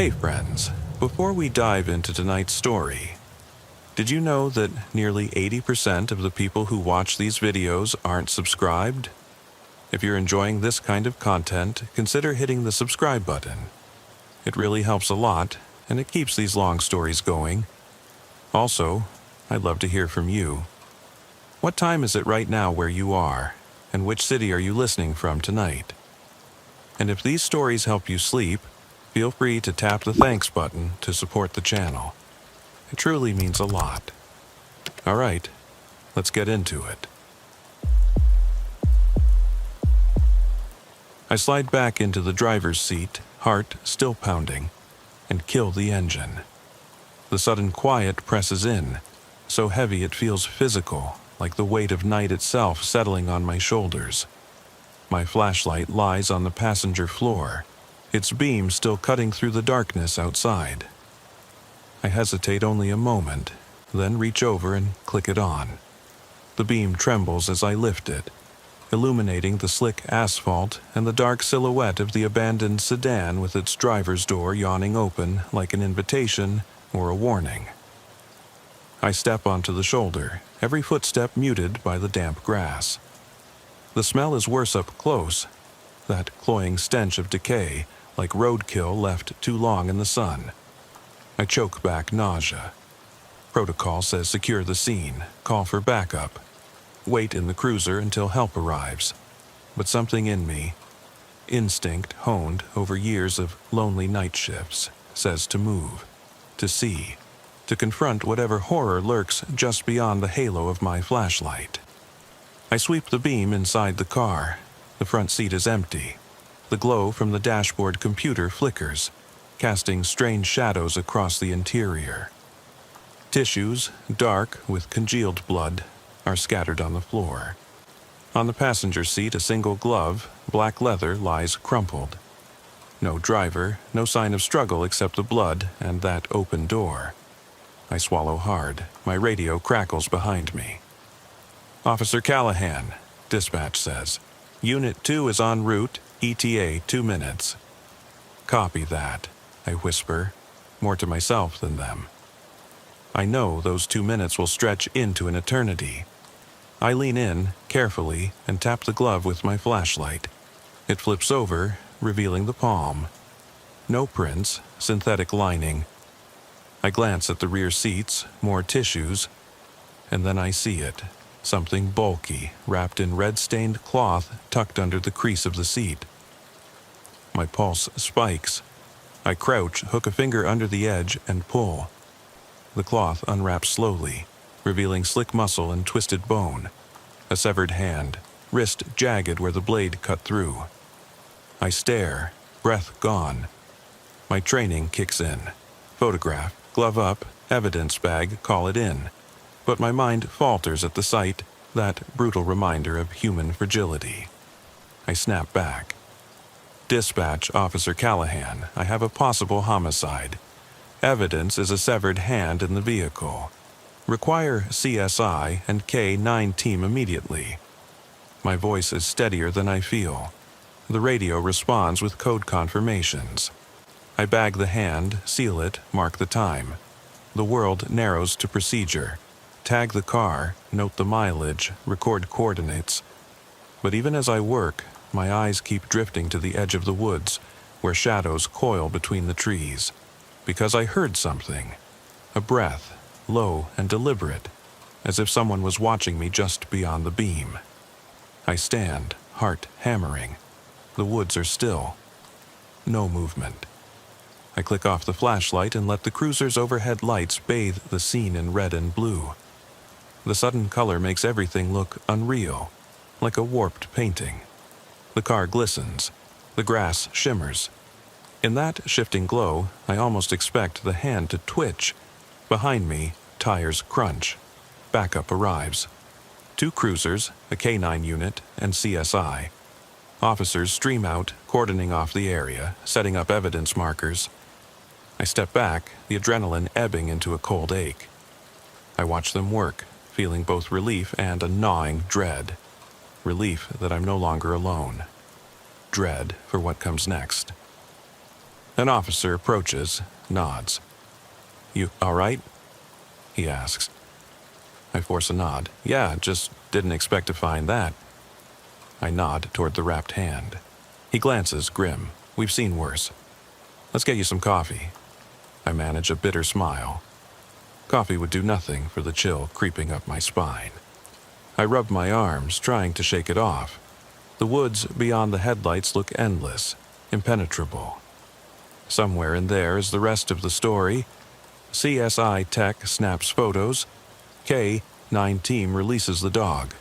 Hey friends, before we dive into tonight's story, did you know that nearly 80% of the people who watch these videos aren't subscribed? If you're enjoying this kind of content, consider hitting the subscribe button. It really helps a lot, and it keeps these long stories going. Also, I'd love to hear from you. What time is it right now where you are, and which city are you listening from tonight? And if these stories help you sleep, feel free to tap the thanks button to support the channel. It truly means a lot. All right, let's get into it. I slide back into the driver's seat, heart still pounding, and kill the engine. The sudden quiet presses in, so heavy it feels physical, like the weight of night itself settling on my shoulders. My flashlight lies on the passenger floor, its beam still cutting through the darkness outside. I hesitate only a moment, then reach over and click it on. The beam trembles as I lift it, illuminating the slick asphalt and the dark silhouette of the abandoned sedan with its driver's door yawning open like an invitation or a warning. I step onto the shoulder, every footstep muted by the damp grass. The smell is worse up close, that cloying stench of decay, like roadkill left too long in the sun. I choke back nausea. Protocol says secure the scene, call for backup, wait in the cruiser until help arrives. But something in me, instinct honed over years of lonely night shifts, says to move, to see, to confront whatever horror lurks just beyond the halo of my flashlight. I sweep the beam inside the car. The front seat is empty. The glow from the dashboard computer flickers, casting strange shadows across the interior. Tissues, dark with congealed blood, are scattered on the floor. On the passenger seat, a single glove, black leather, lies crumpled. No driver, no sign of struggle except the blood and that open door. I swallow hard. My radio crackles behind me. Officer Callahan, dispatch says. Unit 2 is en route, ETA 2 minutes. Copy that, I whisper, more to myself than them. I know those 2 minutes will stretch into an eternity. I lean in, carefully, and tap the glove with my flashlight. It flips over, revealing the palm. No prints, synthetic lining. I glance at the rear seats, more tissues, and then I see it. Something bulky, wrapped in red-stained cloth tucked under the crease of the seat. My pulse spikes. I crouch, hook a finger under the edge, and pull. The cloth unwraps slowly, revealing slick muscle and twisted bone. A severed hand, wrist jagged where the blade cut through. I stare, breath gone. My training kicks in. Photograph, glove up, evidence bag, call it in. But my mind falters at the sight, that brutal reminder of human fragility. I snap back. Dispatch, Officer Callahan, I have a possible homicide. Evidence is a severed hand in the vehicle. Require CSI and K-9 team immediately. My voice is steadier than I feel. The radio responds with code confirmations. I bag the hand, seal it, mark the time. The world narrows to procedure. Tag the car, note the mileage, record coordinates. But even as I work, my eyes keep drifting to the edge of the woods, where shadows coil between the trees. Because I heard something. A breath, low and deliberate, as if someone was watching me just beyond the beam. I stand, heart hammering. The woods are still. No movement. I click off the flashlight and let the cruiser's overhead lights bathe the scene in red and blue. The sudden color makes everything look unreal, like a warped painting. The car glistens. The grass shimmers. In that shifting glow, I almost expect the hand to twitch. Behind me, tires crunch. Backup arrives. 2 cruisers, a K-9 unit, and CSI. Officers stream out, cordoning off the area, setting up evidence markers. I step back, the adrenaline ebbing into a cold ache. I watch them work, feeling both relief and a gnawing dread. Relief that I'm no longer alone. Dread for what comes next. An officer approaches, nods. "You all right?" he asks. I force a nod. "Yeah, just didn't expect to find that." I nod toward the wrapped hand. He glances, grim. "We've seen worse. Let's get you some coffee." I manage a bitter smile. Coffee would do nothing for the chill creeping up my spine. I rub my arms, trying to shake it off. The woods beyond the headlights look endless, impenetrable. Somewhere in there is the rest of the story. CSI Tech snaps photos. K-9 team releases the dog.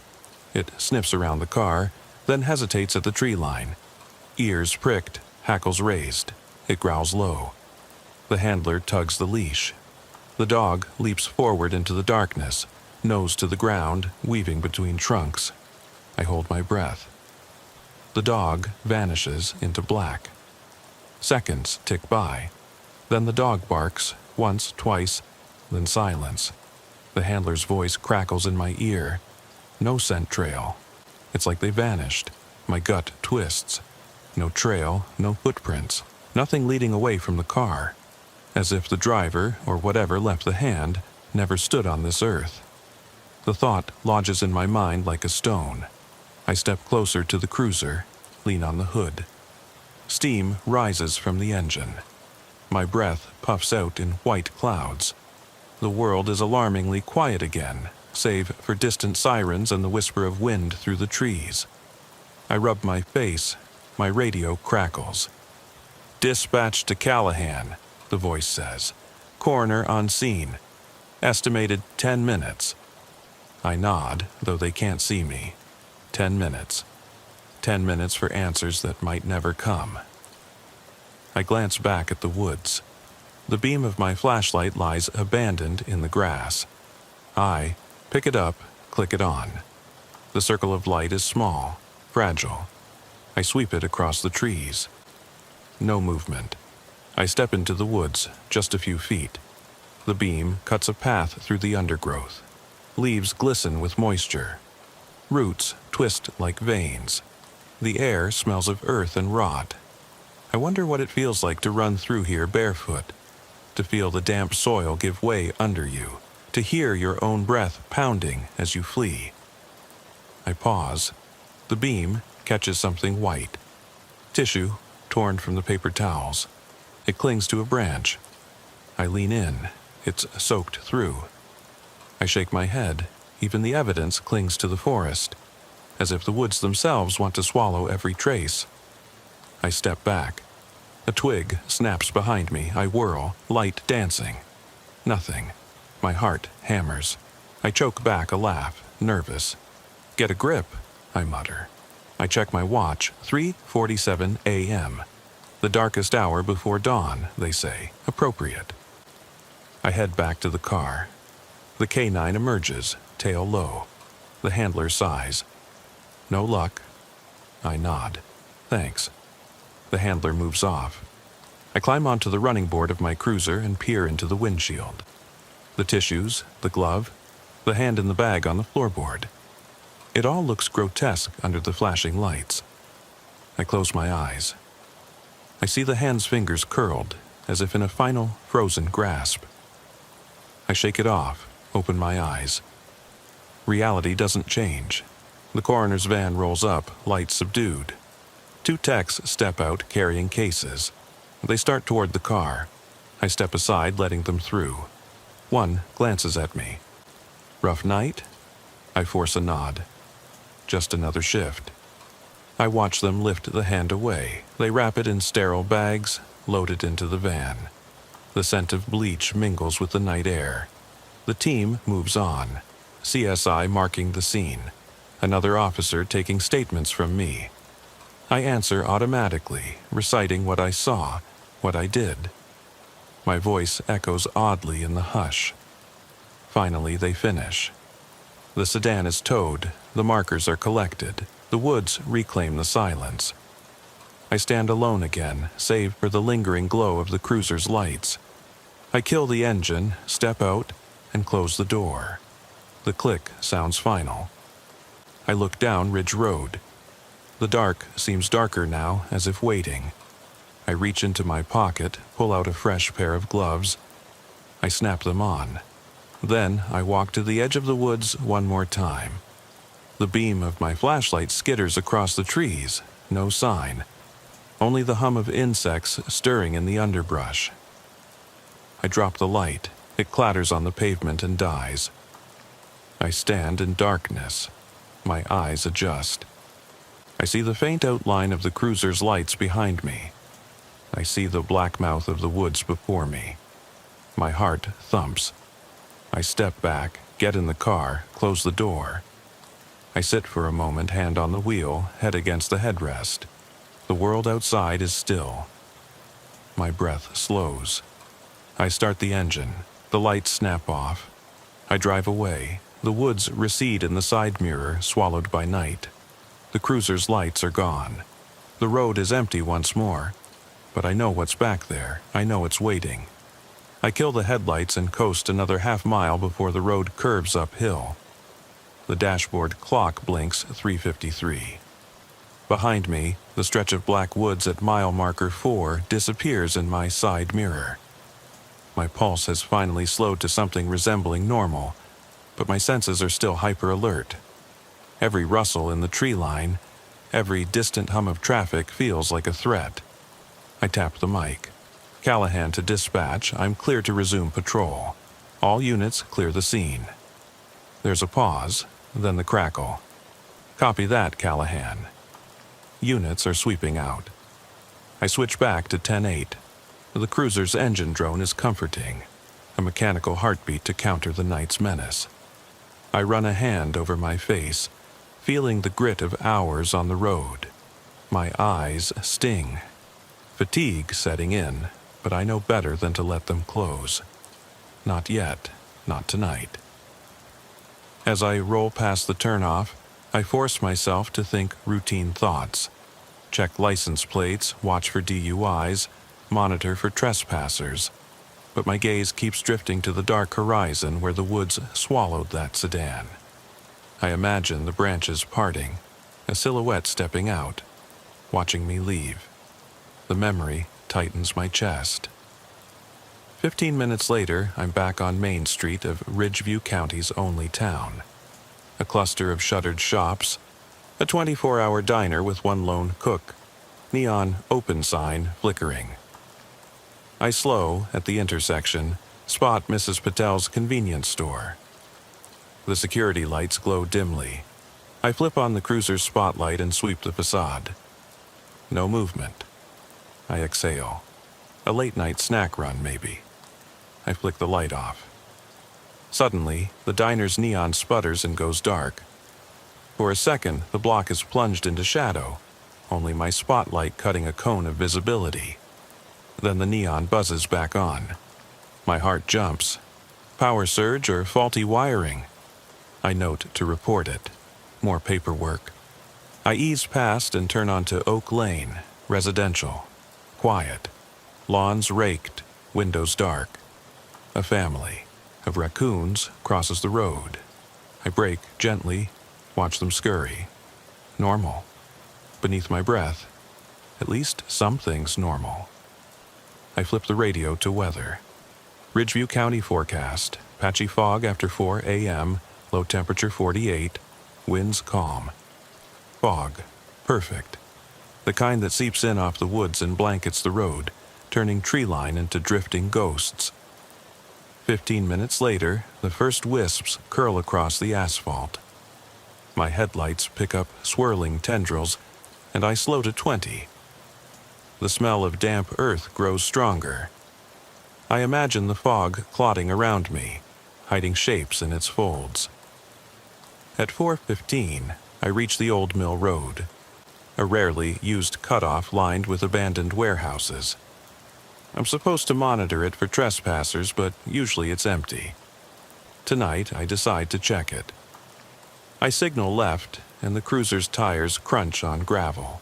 It sniffs around the car, then hesitates at the tree line. Ears pricked, hackles raised. It growls low. The handler tugs the leash. The dog leaps forward into the darkness, nose to the ground, weaving between trunks. I hold my breath. The dog vanishes into black. Seconds tick by. Then the dog barks, once, twice, then silence. The handler's voice crackles in my ear. No scent trail. It's like they vanished. My gut twists. No trail, no footprints. Nothing leading away from the car. As if the driver, or whatever left the hand, never stood on this earth. The thought lodges in my mind like a stone. I step closer to the cruiser, lean on the hood. Steam rises from the engine. My breath puffs out in white clouds. The world is alarmingly quiet again, save for distant sirens and the whisper of wind through the trees. I rub my face. My radio crackles. "Dispatch to Callahan," the voice says. "Coroner on scene. Estimated 10 minutes. I nod, though they can't see me. 10 minutes. 10 minutes for answers that might never come. I glance back at the woods. The beam of my flashlight lies abandoned in the grass. I pick it up, click it on. The circle of light is small, fragile. I sweep it across the trees. No movement. I step into the woods, just a few feet. The beam cuts a path through the undergrowth. Leaves glisten with moisture. Roots twist like veins. The air smells of earth and rot. I wonder what it feels like to run through here barefoot, to feel the damp soil give way under you, to hear your own breath pounding as you flee. I pause. The beam catches something white. Tissue torn from the paper towels. It clings to a branch. I lean in. It's soaked through. I shake my head. Even the evidence clings to the forest, as if the woods themselves want to swallow every trace. I step back. A twig snaps behind me. I whirl, light dancing. Nothing. My heart hammers. I choke back a laugh, nervous. "Get a grip," I mutter. I check my watch, 3:47 a.m. The darkest hour before dawn, they say. Appropriate. I head back to the car. The K9 emerges, tail low. The handler sighs. "No luck." I nod. "Thanks." The handler moves off. I climb onto the running board of my cruiser and peer into the windshield. The tissues, the glove, the hand in the bag on the floorboard. It all looks grotesque under the flashing lights. I close my eyes. I see the hand's fingers curled, as if in a final, frozen grasp. I shake it off, open my eyes. Reality doesn't change. The coroner's van rolls up, lights subdued. 2 techs step out carrying cases. They start toward the car. I step aside, letting them through. One glances at me. "Rough night?" I force a nod. "Just another shift." I watch them lift the hand away. They wrap it in sterile bags, load it into the van. The scent of bleach mingles with the night air. The team moves on. CSI marking the scene. Another officer taking statements from me. I answer automatically, reciting what I saw, what I did. My voice echoes oddly in the hush. Finally, they finish. The sedan is towed, the markers are collected, the woods reclaim the silence. I stand alone again, save for the lingering glow of the cruiser's lights. I kill the engine, step out, and close the door. The click sounds final. I look down Ridge Road. The dark seems darker now, as if waiting. I reach into my pocket, pull out a fresh pair of gloves. I snap them on. Then I walk to the edge of the woods one more time. The beam of my flashlight skitters across the trees, no sign. Only the hum of insects stirring in the underbrush. I drop the light. It clatters on the pavement and dies. I stand in darkness. My eyes adjust. I see the faint outline of the cruiser's lights behind me. I see the black mouth of the woods before me. My heart thumps. I step back, get in the car, close the door. I sit for a moment, hand on the wheel, head against the headrest. The world outside is still. My breath slows. I start the engine. The lights snap off. I drive away. The woods recede in the side mirror, swallowed by night. The cruiser's lights are gone. The road is empty once more. But I know what's back there. I know it's waiting. I kill the headlights and coast another half-mile before the road curves uphill. The dashboard clock blinks 3:53. Behind me, the stretch of black woods at mile marker 4 disappears in my side mirror. My pulse has finally slowed to something resembling normal, but my senses are still hyper-alert. Every rustle in the tree line, every distant hum of traffic feels like a threat. I tap the mic. Callahan to dispatch, I'm clear to resume patrol. All units clear the scene. There's a pause, then the crackle. Copy that, Callahan. Units are sweeping out. I switch back to 10-8. The cruiser's engine drone is comforting, a mechanical heartbeat to counter the night's menace. I run a hand over my face, feeling the grit of hours on the road. My eyes sting. Fatigue setting in, but I know better than to let them close. Not yet, not tonight. As I roll past the turnoff, I force myself to think routine thoughts. Check license plates, watch for DUIs, monitor for trespassers. But my gaze keeps drifting to the dark horizon where the woods swallowed that sedan. I imagine the branches parting, a silhouette stepping out, watching me leave. The memory tightens my chest. 15 minutes later, I'm back on Main Street of Ridgeview County's only town. A cluster of shuttered shops, a 24-hour diner with one lone cook, neon open sign flickering. I slow at the intersection, spot Mrs. Patel's convenience store. The security lights glow dimly. I flip on the cruiser's spotlight and sweep the facade. No movement. I exhale. A late-night snack run, maybe. I flick the light off. Suddenly, the diner's neon sputters and goes dark. For a second, the block is plunged into shadow, only my spotlight cutting a cone of visibility. Then the neon buzzes back on. My heart jumps. Power surge or faulty wiring? I note to report it. More paperwork. I ease past and turn onto Oak Lane, residential. Quiet. Lawns raked, windows dark. A family of raccoons crosses the road. I brake gently, watch them scurry. Normal. Beneath my breath, at least something's normal. I flip the radio to weather. Ridgeview County forecast. Patchy fog after 4 a.m., low temperature 48, winds calm. Fog. Perfect. The kind that seeps in off the woods and blankets the road, turning tree line into drifting ghosts. 15 minutes later, the first wisps curl across the asphalt. My headlights pick up swirling tendrils, and I slow to 20. The smell of damp earth grows stronger. I imagine the fog clotting around me, hiding shapes in its folds. At 4:15, I reach the Old Mill Road, a rarely used cutoff lined with abandoned warehouses. I'm supposed to monitor it for trespassers, but usually it's empty. Tonight, I decide to check it. I signal left, and the cruiser's tires crunch on gravel.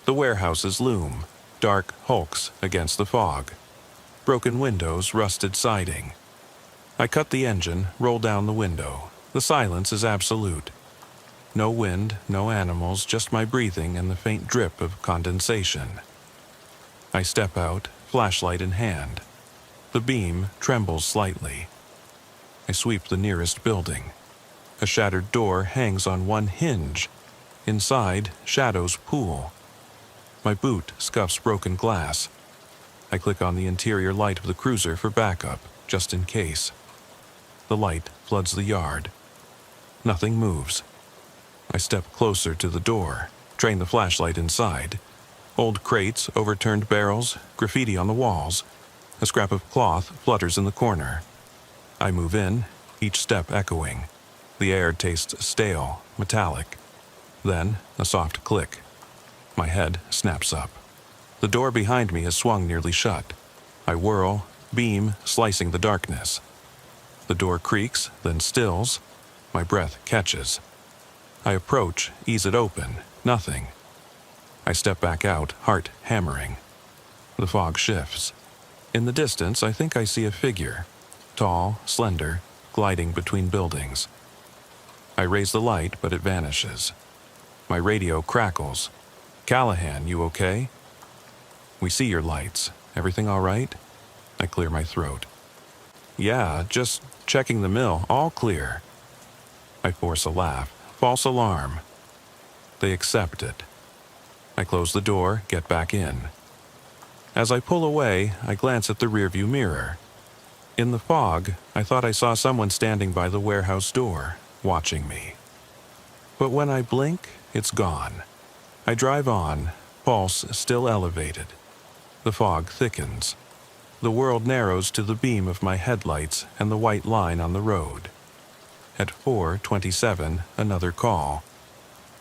The warehouses loom, dark hulks against the fog. Broken windows, rusted siding. I cut the engine, roll down the window. The silence is absolute. No wind, no animals, just my breathing and the faint drip of condensation. I step out, flashlight in hand. The beam trembles slightly. I sweep the nearest building. A shattered door hangs on one hinge. Inside, shadows pool. My boot scuffs broken glass. I click on the interior light of the cruiser for backup, just in case. The light floods the yard. Nothing moves. I step closer to the door, train the flashlight inside. Old crates, overturned barrels, graffiti on the walls. A scrap of cloth flutters in the corner. I move in, each step echoing. The air tastes stale, metallic. Then, a soft click. My head snaps up. The door behind me is swung nearly shut. I whirl, beam slicing the darkness. The door creaks, then stills. My breath catches. I approach, ease it open. Nothing. I step back out, heart hammering. The fog shifts. In the distance, I think I see a figure. Tall, slender, gliding between buildings. I raise the light, but it vanishes. My radio crackles. "Callahan, you okay?" "We see your lights. Everything all right?" I clear my throat. "Yeah, just checking the mill. All clear." I force a laugh. False alarm. They accept it. I close the door, get back in. As I pull away, I glance at the rearview mirror. In the fog, I thought I saw someone standing by the warehouse door, watching me. But when I blink, it's gone. I drive on, pulse still elevated. The fog thickens. The world narrows to the beam of my headlights and the white line on the road. At 4:27, another call.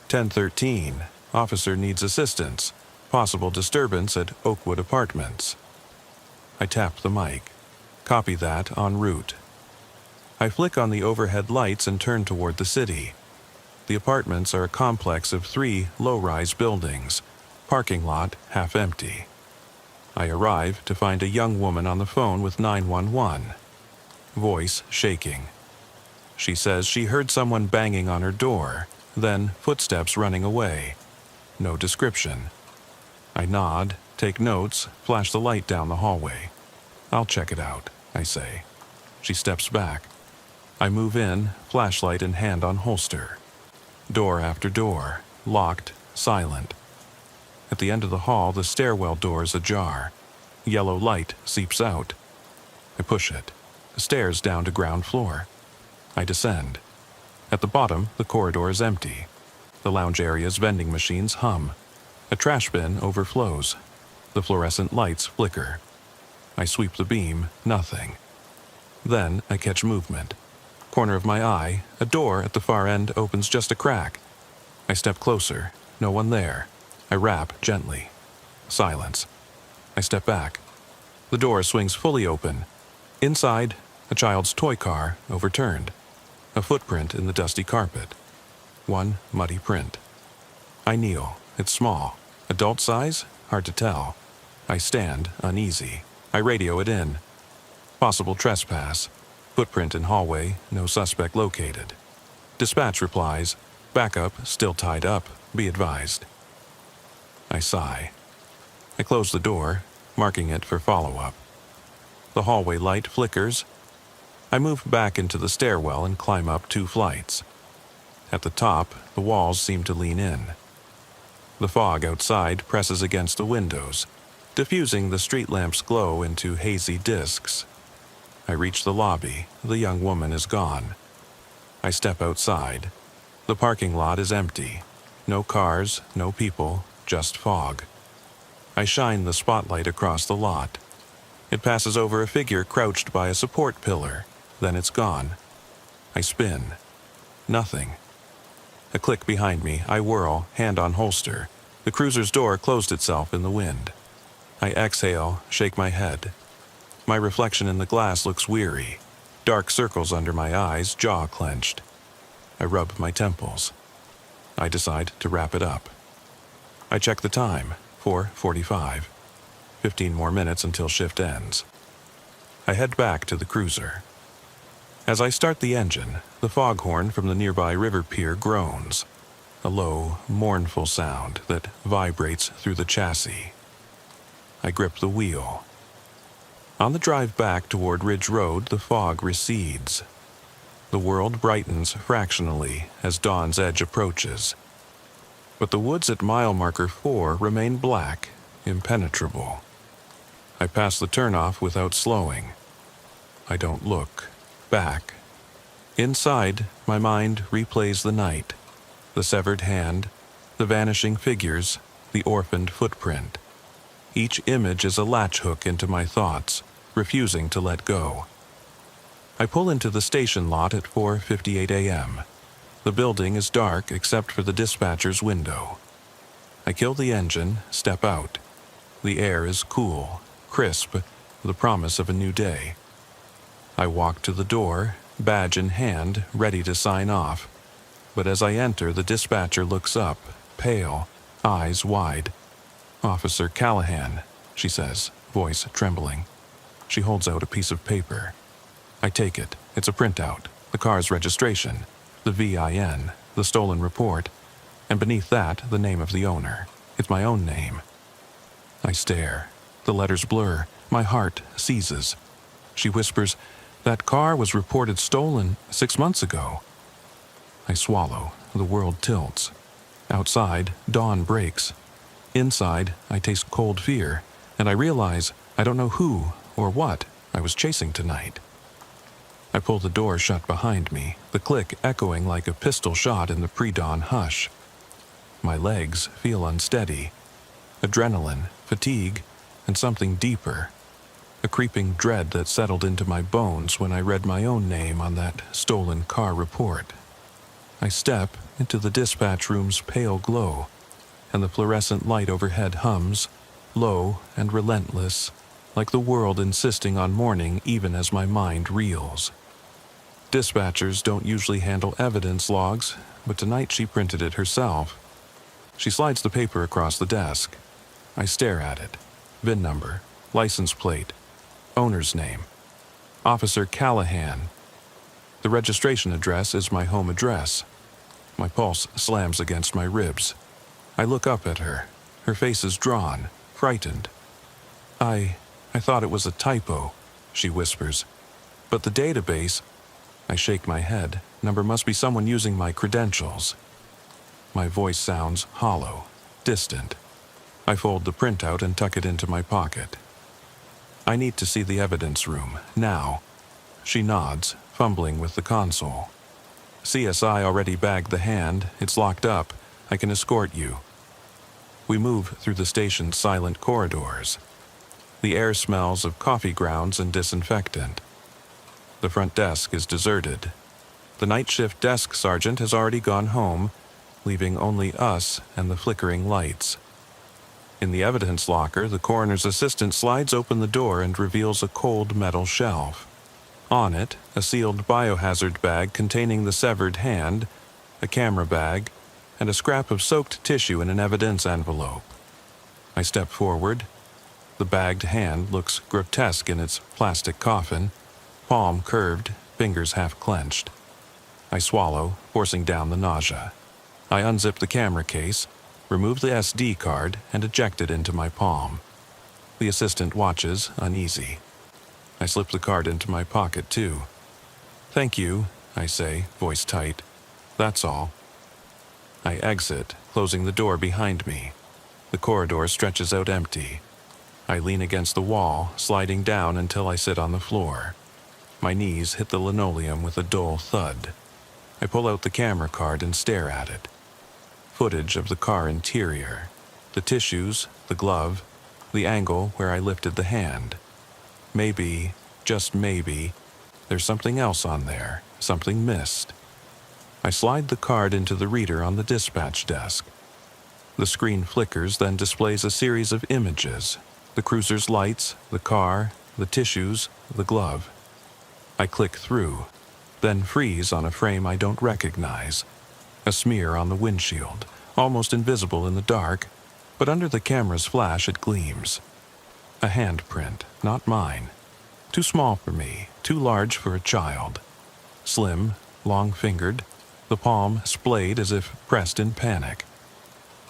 10:13, officer needs assistance. Possible disturbance at Oakwood Apartments. I tap the mic. Copy that en route. I flick on the overhead lights and turn toward the city. The apartments are a complex of 3 low-rise buildings. Parking lot half empty. I arrive to find a young woman on the phone with 911. Voice shaking. She says she heard someone banging on her door, then footsteps running away. No description. I nod, take notes, flash the light down the hallway. "I'll check it out," I say. She steps back. I move in, flashlight in hand on holster. Door after door, locked, silent. At the end of the hall, the stairwell door is ajar. Yellow light seeps out. I push it. Stairs down to ground floor. I descend. At the bottom, the corridor is empty. The lounge area's vending machines hum. A trash bin overflows. The fluorescent lights flicker. I sweep the beam, nothing. Then I catch movement. Corner of my eye, a door at the far end opens just a crack. I step closer, no one there. I rap gently. Silence. I step back. The door swings fully open. Inside, a child's toy car, overturned. A footprint in the dusty carpet. One muddy print. I kneel. It's small. Adult size? Hard to tell. I stand, uneasy. I radio it in. Possible trespass. Footprint in hallway, no suspect located. Dispatch replies, backup, still tied up, be advised. I sigh. I close the door, marking it for follow-up. The hallway light flickers. I move back into the stairwell and climb up 2 flights. At the top, the walls seem to lean in. The fog outside presses against the windows, diffusing the street lamp's glow into hazy disks. I reach the lobby. The young woman is gone. I step outside. The parking lot is empty. No cars, no people, just fog. I shine the spotlight across the lot. It passes over a figure crouched by a support pillar. Then it's gone. I spin. Nothing. A click behind me. I whirl, hand on holster. The cruiser's door closed itself in the wind. I exhale, shake my head. My reflection in the glass looks weary. Dark circles under my eyes, jaw clenched. I rub my temples. I decide to wrap it up. I check the time, 4:45. 15 more minutes until shift ends. I head back to the cruiser. As I start the engine, the foghorn from the nearby river pier groans, a low, mournful sound that vibrates through the chassis. I grip the wheel. On the drive back toward Ridge Road, the fog recedes. The world brightens fractionally as dawn's edge approaches. But the woods at mile marker 4 remain black, impenetrable. I pass the turnoff without slowing. I don't look back. Inside, my mind replays the night, the severed hand, the vanishing figures, the orphaned footprint. Each image is a latch hook into my thoughts, refusing to let go. I pull into the station lot at 4:58 a.m. The building is dark except for the dispatcher's window. I kill the engine, step out. The air is cool, crisp, the promise of a new day. I walk to the door, badge in hand, ready to sign off. But as I enter, the dispatcher looks up, pale, eyes wide. "Officer Callahan," she says, voice trembling. She holds out a piece of paper. I take it. It's a printout, the car's registration, the VIN, the stolen report, and beneath that, the name of the owner. It's my own name. I stare. The letters blur. My heart seizes. She whispers, "That car was reported stolen 6 months ago." I swallow. The world tilts. Outside, dawn breaks. Inside, I taste cold fear, and I realize I don't know who or what I was chasing tonight. I pull the door shut behind me, the click echoing like a pistol shot in the pre-dawn hush. My legs feel unsteady. Adrenaline, fatigue, and something deeper. A creeping dread that settled into my bones when I read my own name on that stolen car report. I step into the dispatch room's pale glow, and the fluorescent light overhead hums, low and relentless, like the world insisting on mourning even as my mind reels. Dispatchers don't usually handle evidence logs, but tonight she printed it herself. She slides the paper across the desk. I stare at it. VIN number, license plate, owner's name. Officer Callahan. The registration address is my home address. My pulse slams against my ribs. I look up at her. Her face is drawn, frightened. I thought it was a typo," she whispers. "But the database—" I shake my head. Number must be someone using my credentials. My voice sounds hollow, distant. I fold the printout and tuck it into my pocket. "I need to see the evidence room, now." She nods, fumbling with the console. "CSI already bagged the hand. It's locked up. I can escort you." We move through the station's silent corridors. The air smells of coffee grounds and disinfectant. The front desk is deserted. The night shift desk sergeant has already gone home, leaving only us and the flickering lights. In the evidence locker, the coroner's assistant slides open the door and reveals a cold metal shelf. On it, a sealed biohazard bag containing the severed hand, a camera bag, and a scrap of soaked tissue in an evidence envelope. I step forward. The bagged hand looks grotesque in its plastic coffin, palm curved, fingers half clenched. I swallow, forcing down the nausea. I unzip the camera case, remove the SD card, and eject it into my palm. The assistant watches, uneasy. I slip the card into my pocket, too. "Thank you," I say, voice tight. "That's all." I exit, closing the door behind me. The corridor stretches out empty. I lean against the wall, sliding down until I sit on the floor. My knees hit the linoleum with a dull thud. I pull out the camera card and stare at it. Footage of the car interior. The tissues, the glove, the angle where I lifted the hand. Maybe, just maybe, there's something else on there, something missed. I slide the card into the reader on the dispatch desk. The screen flickers, then displays a series of images. The cruiser's lights, the car, the tissues, the glove. I click through, then freeze on a frame I don't recognize. A smear on the windshield, almost invisible in the dark, but under the camera's flash it gleams. A handprint, not mine. Too small for me, too large for a child. Slim, long-fingered, the palm splayed as if pressed in panic.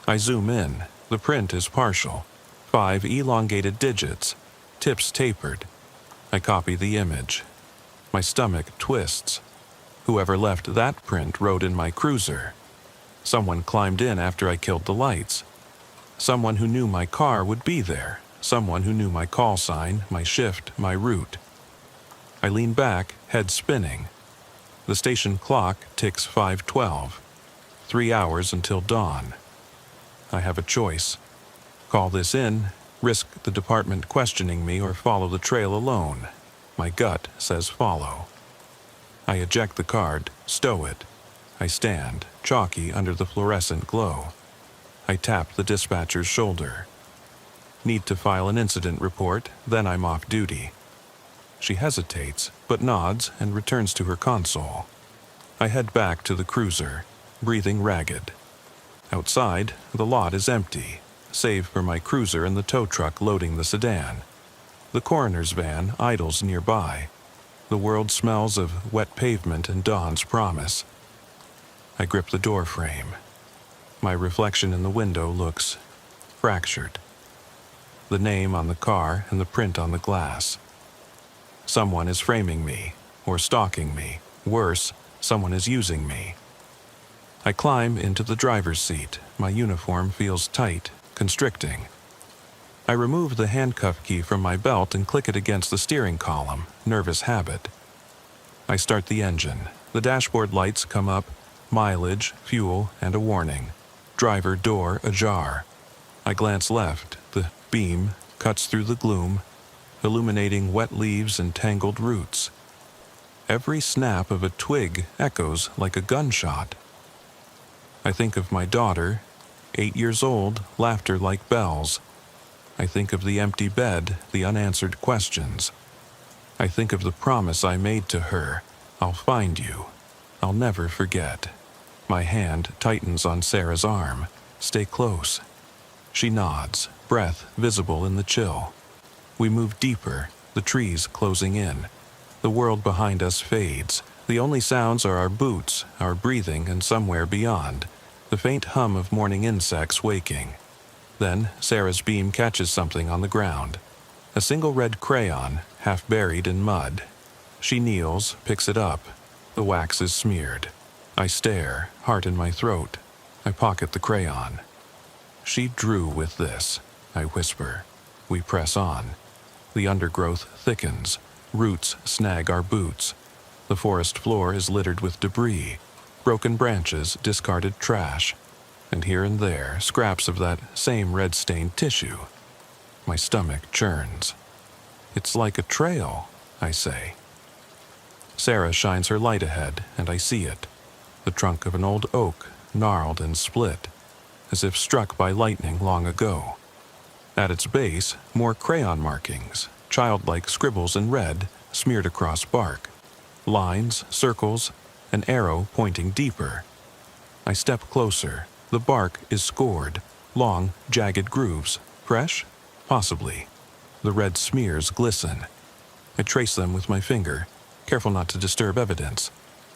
I zoom in. The print is partial. 5 elongated digits, tips tapered. I copy the image. My stomach twists. Whoever left that print rode in my cruiser. Someone climbed in after I killed the lights. Someone who knew my car would be there. Someone who knew my call sign, my shift, my route. I lean back, head spinning. The station clock ticks 5:12. 3 hours until dawn. I have a choice. Call this in, risk the department questioning me, or follow the trail alone. My gut says follow. I eject the card, stow it. I stand, chalky under the fluorescent glow. I tap the dispatcher's shoulder. Need to file an incident report, then I'm off duty. She hesitates, but nods and returns to her console. I head back to the cruiser, breathing ragged. Outside, the lot is empty, save for my cruiser and the tow truck loading the sedan. The coroner's van idles nearby. The world smells of wet pavement and dawn's promise. I grip the door frame. My reflection in the window looks fractured. The name on the car and the print on the glass. Someone is framing me, or stalking me. Worse, someone is using me. I climb into the driver's seat. My uniform feels tight, constricting. I remove the handcuff key from my belt and click it against the steering column, nervous habit. I start the engine. The dashboard lights come up, mileage, fuel, and a warning. Driver door ajar. I glance left. The beam cuts through the gloom, illuminating wet leaves and tangled roots. Every snap of a twig echoes like a gunshot. I think of my daughter, 8 years old, laughter like bells. I think of the empty bed, the unanswered questions. I think of the promise I made to her. I'll find you. I'll never forget. My hand tightens on Sarah's arm. Stay close. She nods, breath visible in the chill. We move deeper, the trees closing in. The world behind us fades. The only sounds are our boots, our breathing, and somewhere beyond, the faint hum of morning insects waking. Then Sarah's beam catches something on the ground. A single red crayon, half buried in mud. She kneels, picks it up. The wax is smeared. I stare, heart in my throat. I pocket the crayon. She drew with this, I whisper. We press on. The undergrowth thickens. Roots snag our boots. The forest floor is littered with debris, broken branches, discarded trash, and here and there scraps of that same red-stained tissue. My stomach churns. It's like a trail, I say. Sarah shines her light ahead, and I see it. The trunk of an old oak, gnarled and split, as if struck by lightning long ago. At its base, more crayon markings, childlike scribbles in red, smeared across bark. Lines, circles, an arrow pointing deeper. I step closer. The bark is scored, long, jagged grooves. Fresh? Possibly. The red smears glisten. I trace them with my finger, careful not to disturb evidence.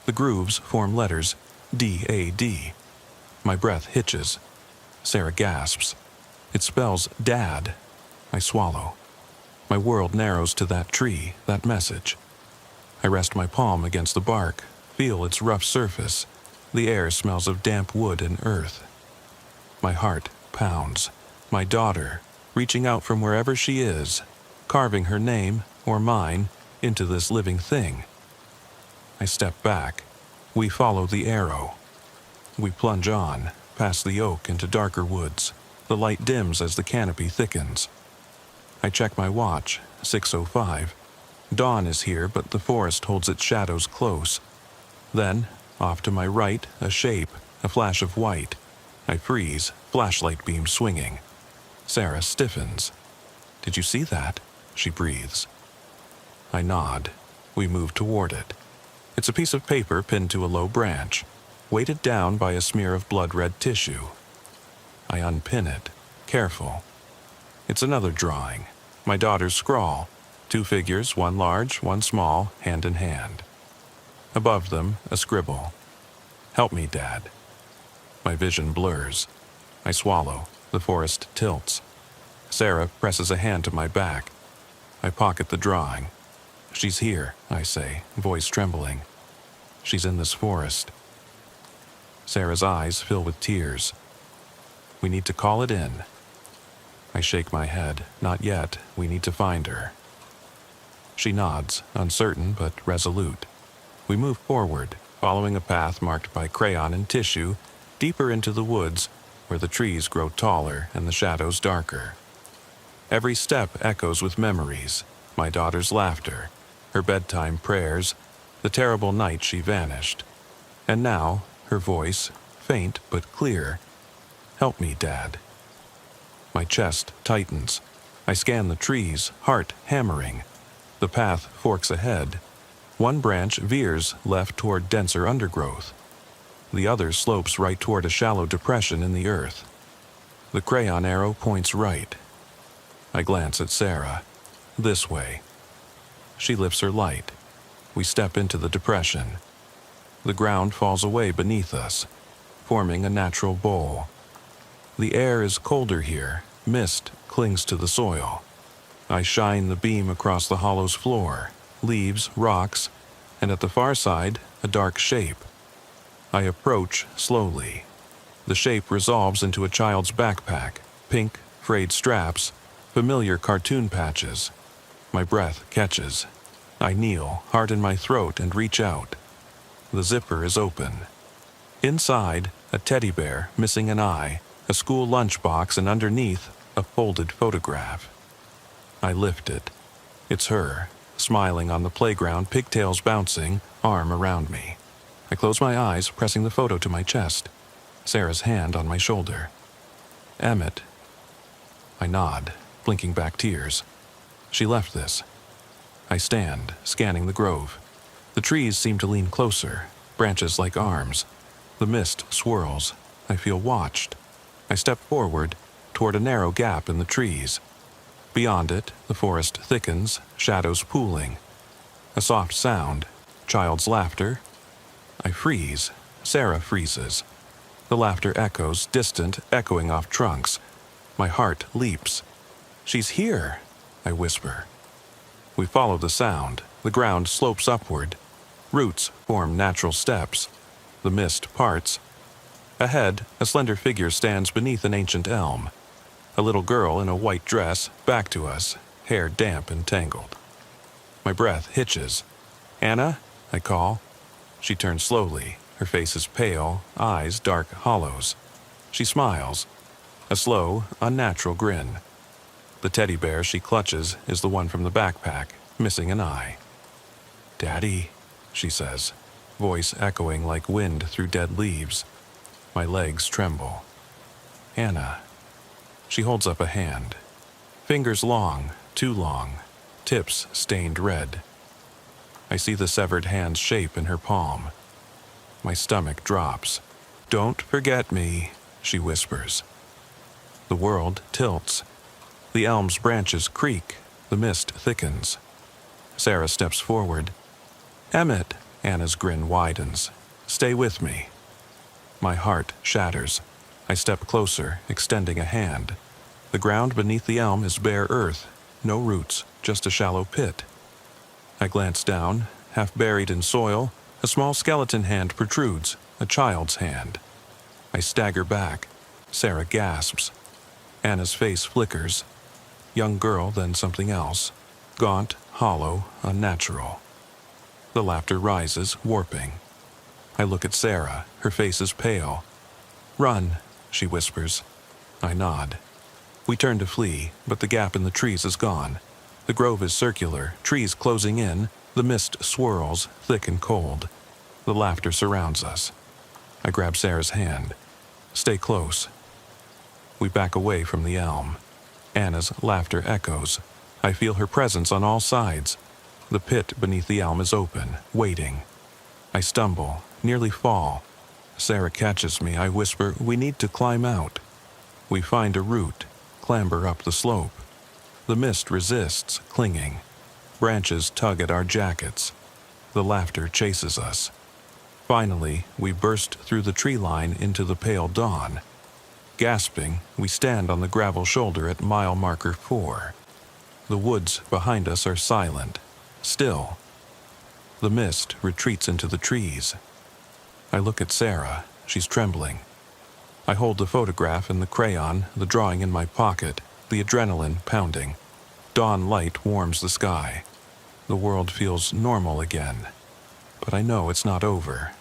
The grooves form letters D-A-D. My breath hitches. Sarah gasps. It spells Dad. I swallow. My world narrows to that tree, that message. I rest my palm against the bark, feel its rough surface. The air smells of damp wood and earth. My heart pounds. My daughter, reaching out from wherever she is, carving her name, or mine, into this living thing. I step back. We follow the arrow. We plunge on, past the oak into darker woods. The light dims as the canopy thickens. I check my watch, 6:05. Dawn is here, but the forest holds its shadows close. Then, off to my right, a shape, a flash of white. I freeze, flashlight beam swinging. Sarah stiffens. "Did you see that?" she breathes. I nod. We move toward it. It's a piece of paper pinned to a low branch, weighted down by a smear of blood-red tissue. I unpin it, careful. It's another drawing. My daughter's scrawl. 2 figures, one large, one small, hand in hand. Above them, a scribble. "Help me, Dad." My vision blurs. I swallow. The forest tilts. Sarah presses a hand to my back. I pocket the drawing. She's here, I say, voice trembling. She's in this forest. Sarah's eyes fill with tears. We need to call it in. I shake my head. Not yet. We need to find her. She nods, uncertain but resolute. We move forward, following a path marked by crayon and tissue, deeper into the woods, where the trees grow taller and the shadows darker. Every step echoes with memories, my daughter's laughter, her bedtime prayers, the terrible night she vanished. And now, her voice, faint but clear. Help me, Dad. My chest tightens. I scan the trees, heart hammering. The path forks ahead. One branch veers left toward denser undergrowth. The other slopes right toward a shallow depression in the earth. The crayon arrow points right. I glance at Sarah. This way. She lifts her light. We step into the depression. The ground falls away beneath us, forming a natural bowl. The air is colder here. Mist clings to the soil. I shine the beam across the hollow's floor, leaves, rocks, and at the far side, a dark shape. I approach slowly. The shape resolves into a child's backpack, pink, frayed straps, familiar cartoon patches. My breath catches. I kneel, heart in my throat, and reach out. The zipper is open. Inside, a teddy bear missing an eye, a school lunchbox, and underneath, a folded photograph. I lift it. It's her, smiling on the playground, pigtails bouncing, arm around me. I close my eyes, pressing the photo to my chest. Sarah's hand on my shoulder. Emmett. I nod, blinking back tears. She left this. I stand, scanning the grove. The trees seem to lean closer, branches like arms. The mist swirls. I feel watched. I step forward, toward a narrow gap in the trees. Beyond it, the forest thickens, shadows pooling. A soft sound, child's laughter. I freeze. Sarah freezes. The laughter echoes, distant, echoing off trunks. My heart leaps. She's here, I whisper. We follow the sound. The ground slopes upward. Roots form natural steps. The mist parts. Ahead, a slender figure stands beneath an ancient elm. A little girl in a white dress, back to us, hair damp and tangled. My breath hitches. Anna, I call. She turns slowly. Her face is pale, eyes dark hollows. She smiles. A slow, unnatural grin. The teddy bear she clutches is the one from the backpack, missing an eye. Daddy, she says, voice echoing like wind through dead leaves. My legs tremble. Anna. She holds up a hand. Fingers long, too long, tips stained red. I see the severed hand's shape in her palm. My stomach drops. Don't forget me, she whispers. The world tilts. The elm's branches creak. The mist thickens. Sarah steps forward. Emmett, Anna's grin widens. Stay with me. My heart shatters. I step closer, extending a hand. The ground beneath the elm is bare earth, no roots, just a shallow pit. I glance down, half buried in soil. A small skeleton hand protrudes, a child's hand. I stagger back. Sarah gasps. Anna's face flickers. Young girl, then something else. Gaunt, hollow, unnatural. The laughter rises, warping. I look at Sarah. Her face is pale. Run, she whispers. I nod. We turn to flee, but the gap in the trees is gone. The grove is circular, trees closing in. The mist swirls, thick and cold. The laughter surrounds us. I grab Sarah's hand. Stay close. We back away from the elm. Anna's laughter echoes. I feel her presence on all sides. The pit beneath the elm is open, waiting. I stumble, nearly fall. Sarah catches me. I whisper, we need to climb out. We find a route, clamber up the slope. The mist resists, clinging. Branches tug at our jackets. The laughter chases us. Finally, we burst through the tree line into the pale dawn. Gasping, we stand on the gravel shoulder at mile marker 4. The woods behind us are silent, still. The mist retreats into the trees. I look at Sarah. She's trembling. I hold the photograph and the crayon, the drawing in my pocket, the adrenaline pounding. Dawn light warms the sky. The world feels normal again. But I know it's not over.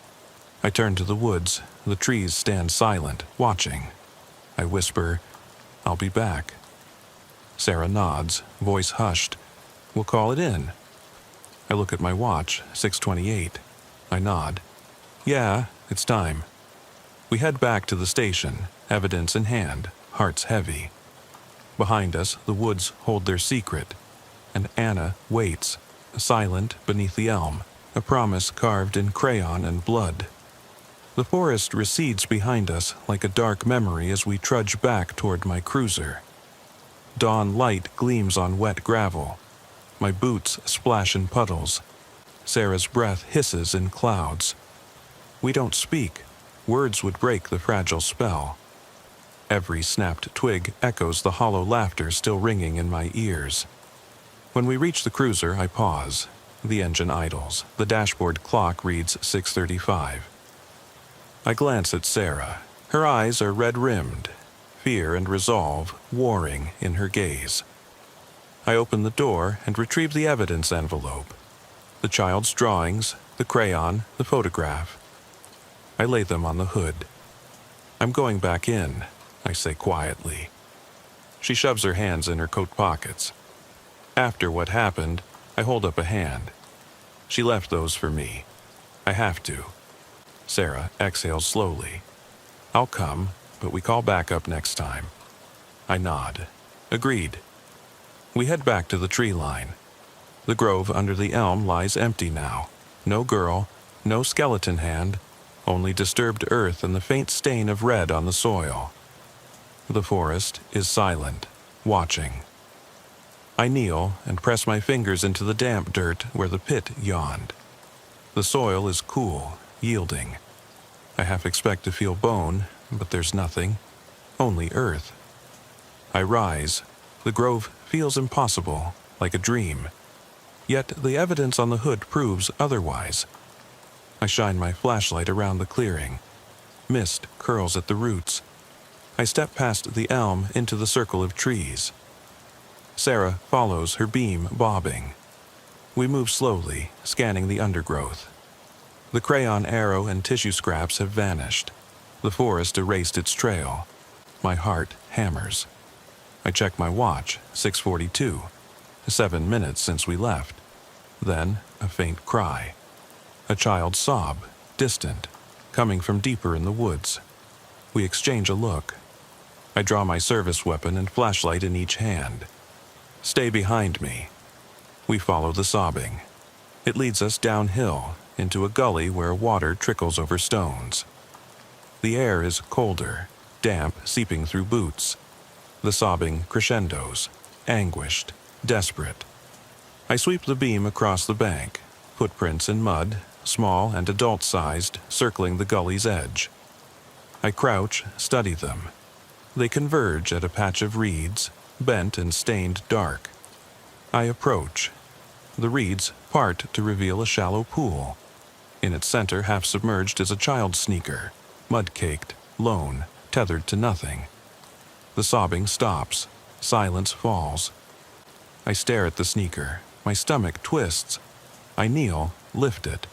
I turn to the woods. The trees stand silent, watching. I whisper, "I'll be back." Sarah nods, voice hushed. "We'll call it in." I look at my watch, 6:28. I nod. "Yeah, it's time." We head back to the station, evidence in hand, hearts heavy. Behind us, the woods hold their secret, and Anna waits, silent beneath the elm, a promise carved in crayon and blood. The forest recedes behind us like a dark memory as we trudge back toward my cruiser. Dawn light gleams on wet gravel. My boots splash in puddles. Sarah's breath hisses in clouds. We don't speak. Words would break the fragile spell. Every snapped twig echoes the hollow laughter still ringing in my ears. When we reach the cruiser, I pause. The engine idles. The dashboard clock reads 6:35. I glance at Sarah. Her eyes are red-rimmed, fear and resolve warring in her gaze. I open the door and retrieve the evidence envelope. The child's drawings, the crayon, the photograph. I lay them on the hood. "I'm going back in," I say quietly. She shoves her hands in her coat pockets. After what happened, I hold up a hand. She left those for me. I have to. Sarah exhales slowly. "I'll come, but we call back up next time." I nod. Agreed. We head back to the tree line. The grove under the elm lies empty now. No girl, no skeleton hand, only disturbed earth and the faint stain of red on the soil. The forest is silent, watching. I kneel and press my fingers into the damp dirt where the pit yawned. The soil is cool, yielding. I half expect to feel bone, but there's nothing, only earth. I rise. The grove feels impossible, like a dream. Yet the evidence on the hood proves otherwise. I shine my flashlight around the clearing. Mist curls at the roots. I step past the elm into the circle of trees. Sarah follows, her beam bobbing. We move slowly, scanning the undergrowth. The crayon arrow and tissue scraps have vanished. The forest erased its trail. My heart hammers. I check my watch, 6:42. 7 minutes since we left. Then a faint cry. A child's sob, distant, coming from deeper in the woods. We exchange a look. I draw my service weapon and flashlight in each hand. "Stay behind me." We follow the sobbing. It leads us downhill, into a gully where water trickles over stones. The air is colder, damp, seeping through boots. The sobbing crescendos, anguished, desperate. I sweep the beam across the bank, footprints in mud, small and adult-sized, circling the gully's edge. I crouch, study them. They converge at a patch of reeds, bent and stained dark. I approach. The reeds part to reveal a shallow pool. In its center, half submerged, is a child's sneaker, mud-caked, lone, tethered to nothing. The sobbing stops. Silence falls. I stare at the sneaker. My stomach twists. I kneel, lift it.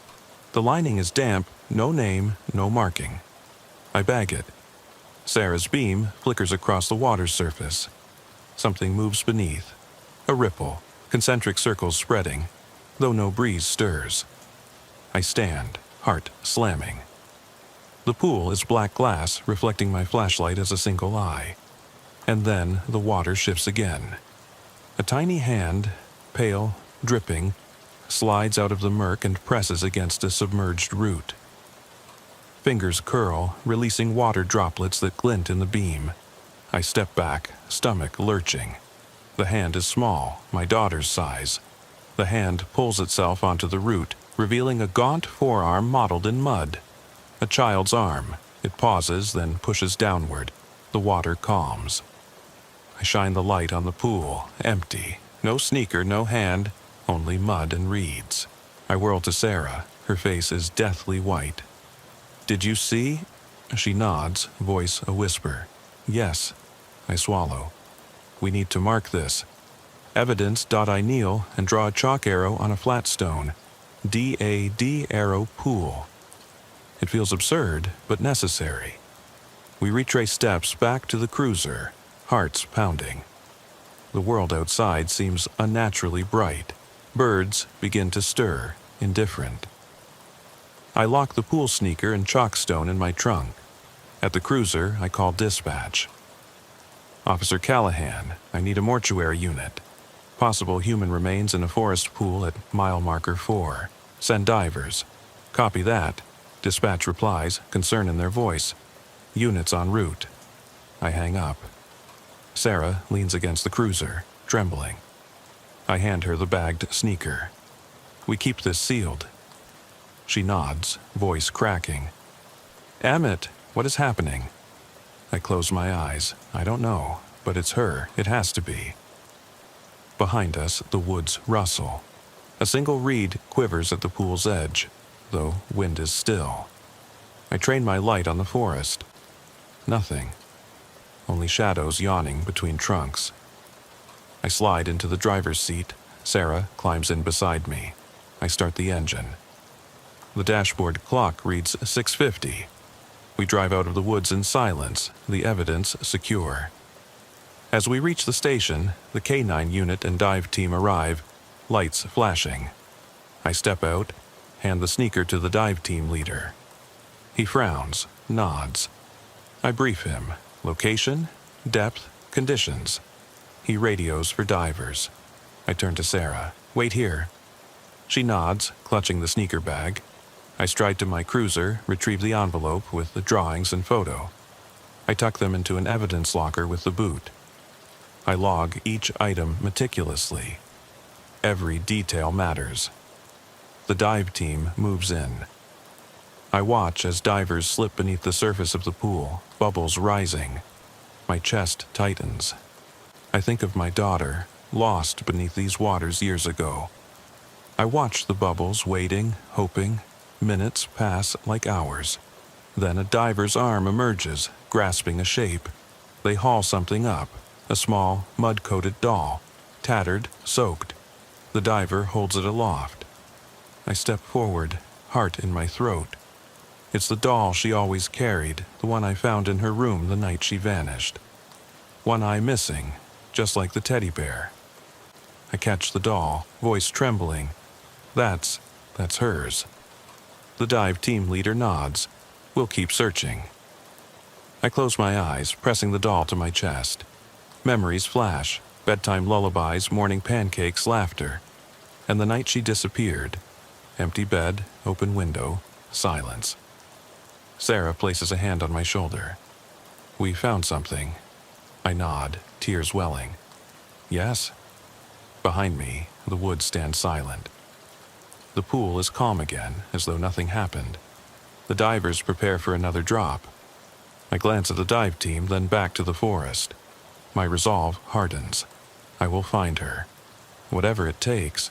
The lining is damp, no name, no marking. I bag it. Sarah's beam flickers across the water's surface. Something moves beneath. A ripple, concentric circles spreading, though no breeze stirs. I stand, heart slamming. The pool is black glass, reflecting my flashlight as a single eye. And then the water shifts again. A tiny hand, pale, dripping, slides out of the murk and presses against a submerged root. Fingers curl, releasing water droplets that glint in the beam. I step back, stomach lurching. The hand is small, my daughter's size. The hand pulls itself onto the root, revealing a gaunt forearm mottled in mud. A child's arm. It pauses, then pushes downward. The water calms. I shine the light on the pool, empty. No sneaker, no hand, only mud and reeds. I whirl to Sarah. Her face is deathly white. "Did you see?" She nods, voice a whisper. "Yes." I swallow. "We need to mark this. Evidence. I kneel and draw a chalk arrow on a flat stone. D-A-D arrow pool. It feels absurd, but necessary. We retrace steps back to the cruiser, hearts pounding. The world outside seems unnaturally bright. Birds begin to stir, indifferent. I lock the pool sneaker and chalk stone in my trunk. At the cruiser, I call dispatch. "Officer Callahan, I need a mortuary unit. Possible human remains in a forest pool at mile marker 4. Send divers." "Copy that." Dispatch replies, concern in their voice. "Units en route." I hang up. Sarah leans against the cruiser, trembling. I hand her the bagged sneaker. "We keep this sealed." She nods, voice cracking. "Emmett, what is happening?" I close my eyes. I don't know, but it's her. It has to be. Behind us, the woods rustle. A single reed quivers at the pool's edge, though wind is still. I train my light on the forest. Nothing. Only shadows yawning between trunks. I slide into the driver's seat. Sarah climbs in beside me. I start the engine. The dashboard clock reads 6:50. We drive out of the woods in silence, the evidence secure. As we reach the station, the K-9 unit and dive team arrive, lights flashing. I step out, hand the sneaker to the dive team leader. He frowns, nods. I brief him. Location, depth, conditions. He radios for divers. I turn to Sarah. "Wait here." She nods, clutching the sneaker bag. I stride to my cruiser, retrieve the envelope with the drawings and photo. I tuck them into an evidence locker with the boot. I log each item meticulously. Every detail matters. The dive team moves in. I watch as divers slip beneath the surface of the pool, bubbles rising. My chest tightens. I think of my daughter, lost beneath these waters years ago. I watch the bubbles waiting, hoping. Minutes pass like hours. Then a diver's arm emerges, grasping a shape. They haul something up, a small, mud-coated doll, tattered, soaked. The diver holds it aloft. I step forward, heart in my throat. It's the doll she always carried, the one I found in her room the night she vanished. One eye missing, just like the teddy bear. I catch the doll, voice trembling. That's hers. The dive team leader nods. We'll keep searching. I close my eyes, pressing the doll to my chest. Memories flash, bedtime lullabies, morning pancakes, laughter. And the night she disappeared. Empty bed, open window, silence. Sarah places a hand on my shoulder. "We found something." I nod, tears welling. "Yes?" Behind me, the woods stand silent. The pool is calm again, as though nothing happened. The divers prepare for another drop. I glance at the dive team, then back to the forest. My resolve hardens. I will find her. Whatever it takes.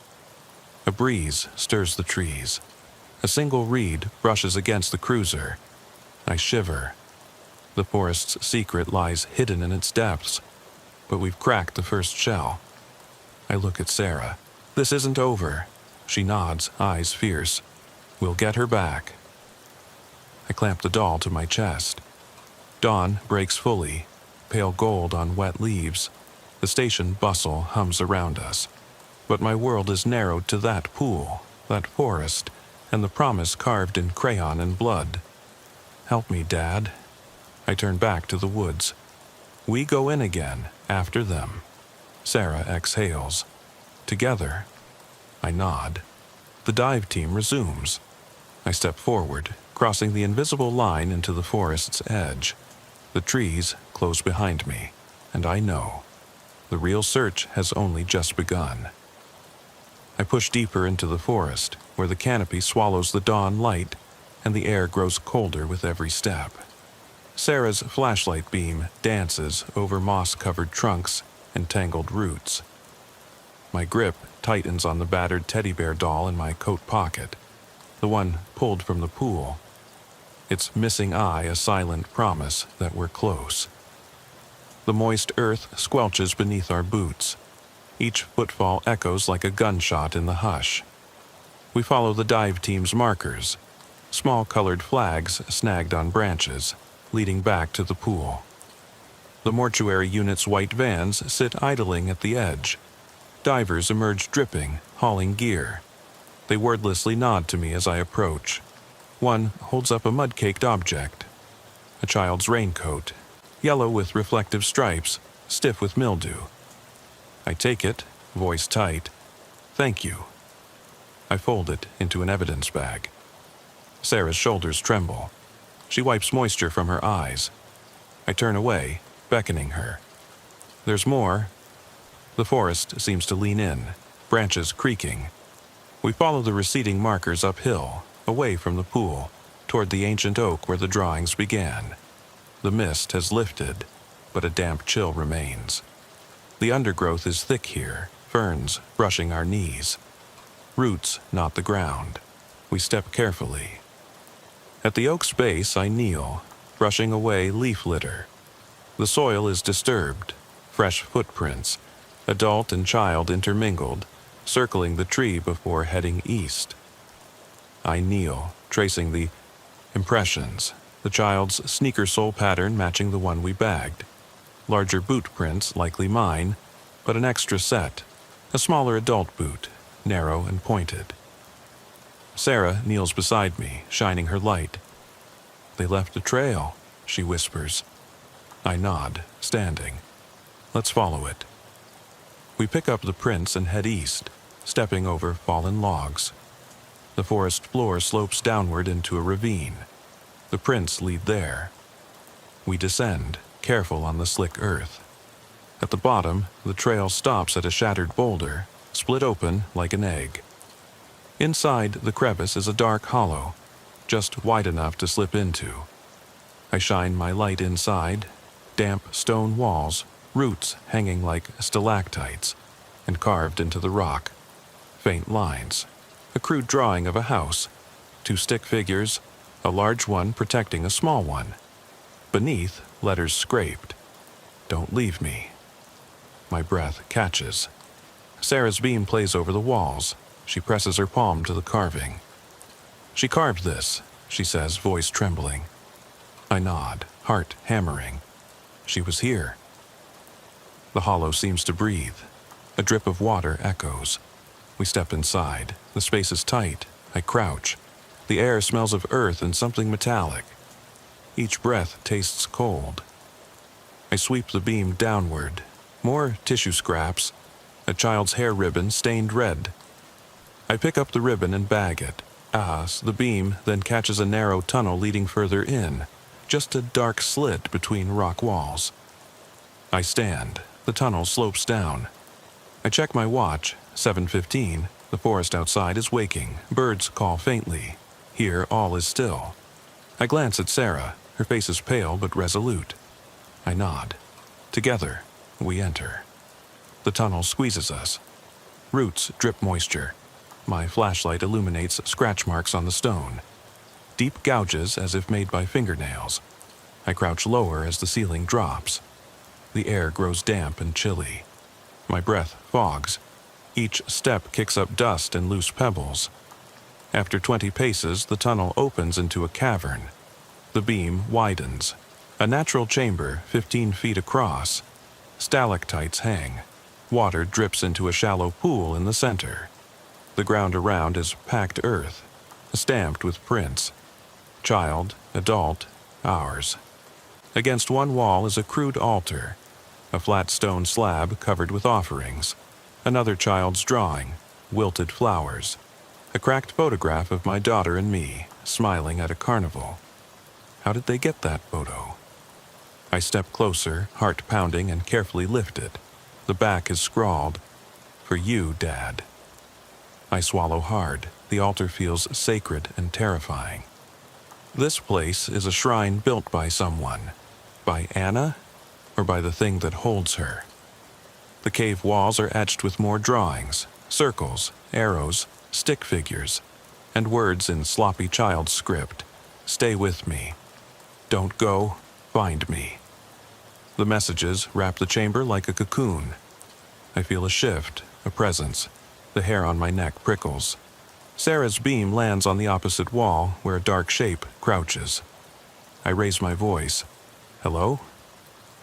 A breeze stirs the trees. A single reed brushes against the cruiser. I shiver. The forest's secret lies hidden in its depths, but we've cracked the first shell. I look at Sarah. "This isn't over." She nods, eyes fierce. "We'll get her back." I clamp the doll to my chest. Dawn breaks fully, pale gold on wet leaves. The station bustle hums around us. But my world is narrowed to that pool, that forest, and the promise carved in crayon and blood. "Help me, Dad." I turn back to the woods. We go in again, after them. Sarah exhales. Together. I nod. The dive team resumes. I step forward, crossing the invisible line into the forest's edge. The trees close behind me, and I know. The real search has only just begun. I push deeper into the forest, where the canopy swallows the dawn light, and the air grows colder with every step. Sarah's flashlight beam dances over moss-covered trunks and tangled roots. My grip tightens on the battered teddy bear doll in my coat pocket, the one pulled from the pool, its missing eye a silent promise that we're close. The moist earth squelches beneath our boots. Each footfall echoes like a gunshot in the hush. We follow the dive team's markers, small colored flags snagged on branches, leading back to the pool. The mortuary unit's white vans sit idling at the edge. Divers emerge dripping, hauling gear. They wordlessly nod to me as I approach. One holds up a mud-caked object, a child's raincoat, yellow with reflective stripes, stiff with mildew. I take it, voice tight. Thank you. I fold it into an evidence bag. Sarah's shoulders tremble. She wipes moisture from her eyes. I turn away, beckoning her. There's more. The forest seems to lean in, branches creaking. We follow the receding markers uphill, away from the pool, toward the ancient oak where the drawings began. The mist has lifted, but a damp chill remains. The undergrowth is thick here, ferns brushing our knees. Roots knot the ground. We step carefully. At the oak's base, I kneel, brushing away leaf litter. The soil is disturbed, fresh footprints, adult and child intermingled, circling the tree before heading east. I kneel, tracing the impressions, the child's sneaker sole pattern matching the one we bagged. Larger boot prints, likely mine, but an extra set, a smaller adult boot, narrow and pointed. Sarah kneels beside me, shining her light. They left a trail, she whispers. I nod, standing. Let's follow it. We pick up the prints and head east, stepping over fallen logs. The forest floor slopes downward into a ravine. The prints lead there. We descend, careful on the slick earth. At the bottom, the trail stops at a shattered boulder, split open like an egg. Inside the crevice is a dark hollow, just wide enough to slip into. I shine my light inside, damp stone walls, roots hanging like stalactites, and carved into the rock. Faint lines, a crude drawing of a house, 2 stick figures, a large one protecting a small one. Beneath, letters scraped. Don't leave me. My breath catches. Sarah's beam plays over the walls. She presses her palm to the carving. She carved this, she says, voice trembling. I nod, heart hammering. She was here. The hollow seems to breathe. A drip of water echoes. We step inside. The space is tight. I crouch. The air smells of earth and something metallic. Each breath tastes cold. I sweep the beam downward. More tissue scraps. A child's hair ribbon stained red. I pick up the ribbon and bag it. The beam then catches a narrow tunnel leading further in, just a dark slit between rock walls. I stand. The tunnel slopes down. I check my watch, 7:15. The forest outside is waking. Birds call faintly. Here all is still. I glance at Sarah. Her face is pale but resolute. I nod. Together, we enter. The tunnel squeezes us. Roots drip moisture. My flashlight illuminates scratch marks on the stone. Deep gouges as if made by fingernails. I crouch lower as the ceiling drops. The air grows damp and chilly. My breath fogs. Each step kicks up dust and loose pebbles. After 20 paces, the tunnel opens into a cavern. The beam widens. A natural chamber 15 feet across. Stalactites hang. Water drips into a shallow pool in the center. The ground around is packed earth, stamped with prints. Child, adult, ours. Against one wall is a crude altar, a flat stone slab covered with offerings, another child's drawing, wilted flowers, a cracked photograph of my daughter and me, smiling at a carnival. How did they get that photo? I step closer, heart pounding, and carefully lift it. The back is scrawled, "For you, Dad." I swallow hard. The altar feels sacred and terrifying. This place is a shrine built by someone. By Anna, or by the thing that holds her? The cave walls are etched with more drawings, circles, arrows, stick figures, and words in sloppy child script. Stay with me. Don't go. Find me. The messages wrap the chamber like a cocoon. I feel a shift, a presence. The hair on my neck prickles. Sarah's beam lands on the opposite wall where a dark shape crouches. I raise my voice. Hello?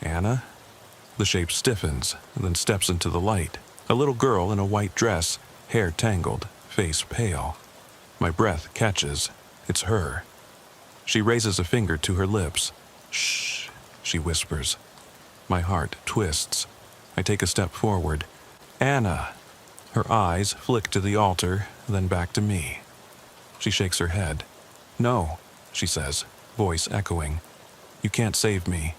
Anna? The shape stiffens, then steps into the light. A little girl in a white dress, hair tangled, face pale. My breath catches. It's her. She raises a finger to her lips. Shh, she whispers. My heart twists. I take a step forward. Anna! Her eyes flick to the altar, then back to me. She shakes her head. No, she says, voice echoing. You can't save me.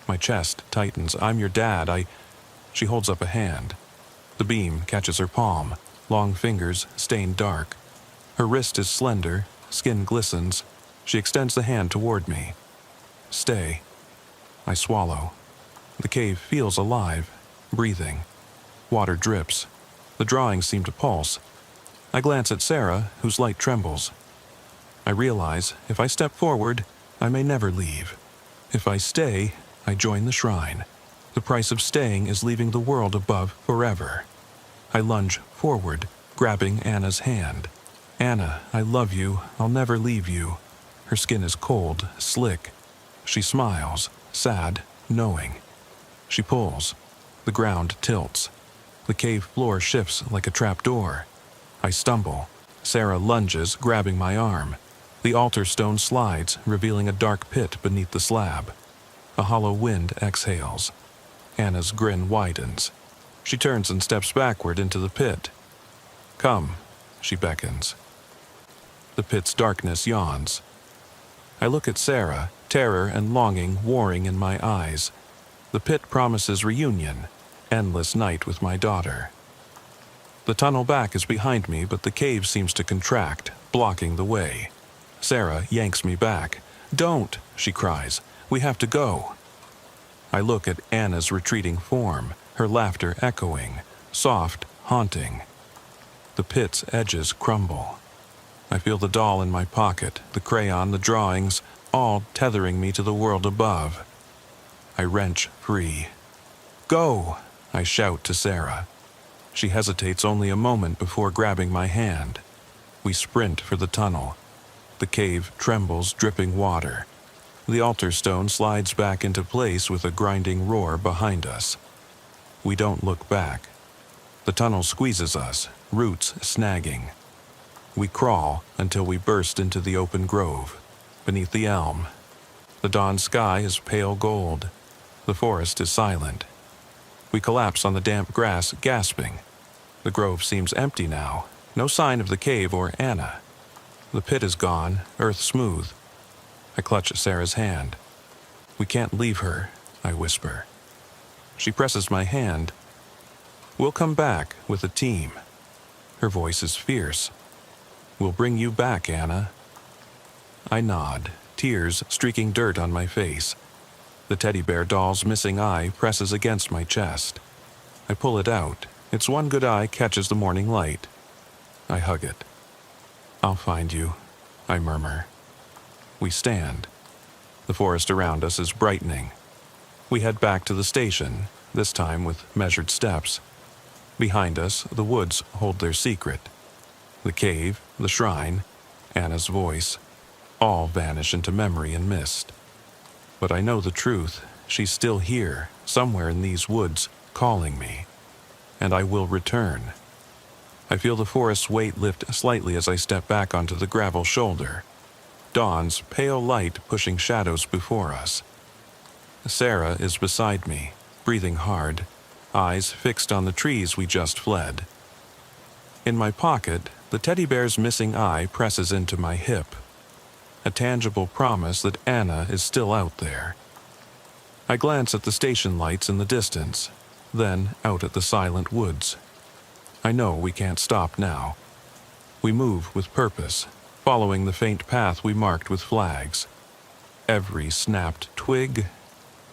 My chest tightens. I'm your dad. She holds up a hand. The beam catches her palm, long fingers stained dark. Her wrist is slender, skin glistens. She extends the hand toward me. Stay. I swallow. The cave feels alive, breathing. Water drips. The drawings seem to pulse. I glance at Sarah, whose light trembles. I realize if I step forward, I may never leave. If I stay, I join the shrine. The price of staying is leaving the world above forever. I lunge forward, grabbing Anna's hand. Anna, I love you. I'll never leave you. Her skin is cold, slick. She smiles, sad, knowing. She pulls. The ground tilts. The cave floor shifts like a trapdoor. I stumble. Sarah lunges, grabbing my arm. The altar stone slides, revealing a dark pit beneath the slab. A hollow wind exhales. Anna's grin widens. She turns and steps backward into the pit. Come, she beckons. The pit's darkness yawns. I look at Sarah, terror and longing warring in my eyes. The pit promises reunion, endless night with my daughter. The tunnel back is behind me, but the cave seems to contract, blocking the way. Sarah yanks me back. Don't, she cries. We have to go. I look at Anna's retreating form, her laughter echoing, soft, haunting. The pit's edges crumble. I feel the doll in my pocket, the crayon, the drawings, all tethering me to the world above. I wrench free. Go! I shout to Sarah. She hesitates only a moment before grabbing my hand. We sprint for the tunnel. The cave trembles, dripping water. The altar stone slides back into place with a grinding roar behind us. We don't look back. The tunnel squeezes us, roots snagging. We crawl until we burst into the open grove. Beneath the elm, the dawn sky is pale gold. The forest is silent. We collapse on the damp grass, gasping. The grove seems empty now. No sign of the cave or Anna. The pit is gone, earth smooth. I clutch Sarah's hand. We can't leave her, I whisper. She presses my hand. We'll come back with a team. Her voice is fierce. We'll bring you back, Anna. I nod, tears streaking dirt on my face. The teddy bear doll's missing eye presses against my chest. I pull it out. Its one good eye catches the morning light. I hug it. I'll find you, I murmur. We stand. The forest around us is brightening. We head back to the station, this time with measured steps. Behind us, the woods hold their secret. The cave, the shrine, Anna's voice, all vanish into memory and mist. But I know the truth. She's still here, somewhere in these woods, calling me. And I will return. I feel the forest's weight lift slightly as I step back onto the gravel shoulder. Dawn's pale light pushing shadows before us. Sarah is beside me, breathing hard, eyes fixed on the trees we just fled. In my pocket, the teddy bear's missing eye presses into my hip. A tangible promise that Anna is still out there. I glance at the station lights in the distance, then out at the silent woods. I know we can't stop now. We move with purpose, following the faint path we marked with flags. Every snapped twig,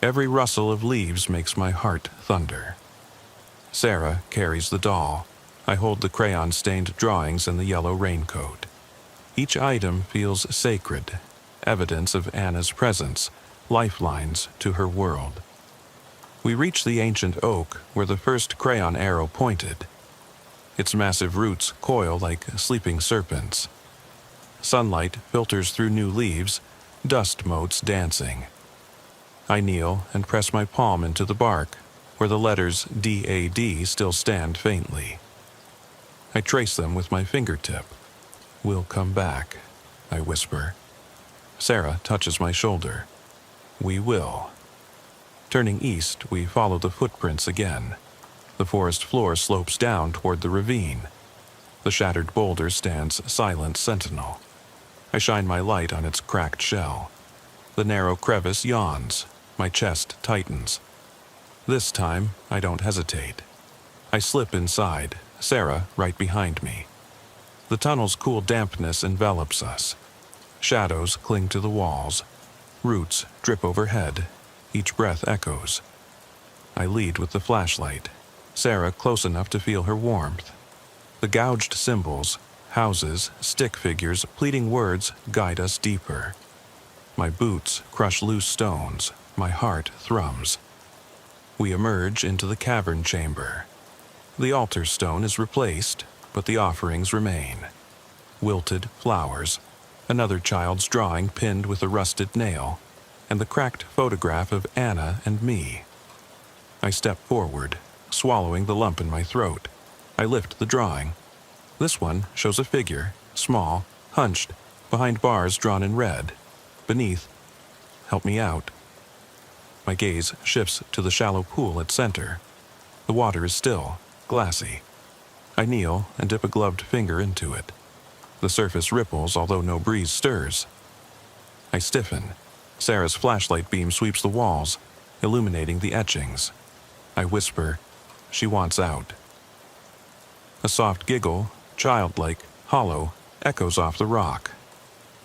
every rustle of leaves makes my heart thunder. Sarah carries the doll. I hold the crayon-stained drawings and the yellow raincoat. Each item feels sacred, evidence of Anna's presence, lifelines to her world. We reach the ancient oak where the first crayon arrow pointed. Its massive roots coil like sleeping serpents. Sunlight filters through new leaves, dust motes dancing. I kneel and press my palm into the bark, where the letters DAD still stand faintly. I trace them with my fingertip. "We'll come back," I whisper. Sarah touches my shoulder. "We will." Turning east, we follow the footprints again. The forest floor slopes down toward the ravine. The shattered boulder stands silent sentinel. I shine my light on its cracked shell. The narrow crevice yawns. My chest tightens. This time, I don't hesitate. I slip inside, Sarah right behind me. The tunnel's cool dampness envelops us. Shadows cling to the walls. Roots drip overhead. Each breath echoes. I lead with the flashlight, Sarah close enough to feel her warmth. The gouged symbols, houses, stick figures, pleading words guide us deeper. My boots crush loose stones. My heart thrums. We emerge into the cavern chamber. The altar stone is replaced, but the offerings remain. Wilted flowers, another child's drawing pinned with a rusted nail, and the cracked photograph of Anna and me. I step forward, swallowing the lump in my throat. I lift the drawing. This one shows a figure, small, hunched, behind bars drawn in red. Beneath, "Help me out." My gaze shifts to the shallow pool at center. The water is still, glassy. I kneel and dip a gloved finger into it. The surface ripples, although no breeze stirs. I stiffen. Sarah's flashlight beam sweeps the walls, illuminating the etchings. I whisper, "She wants out." A soft giggle, childlike, hollow, echoes off the rock.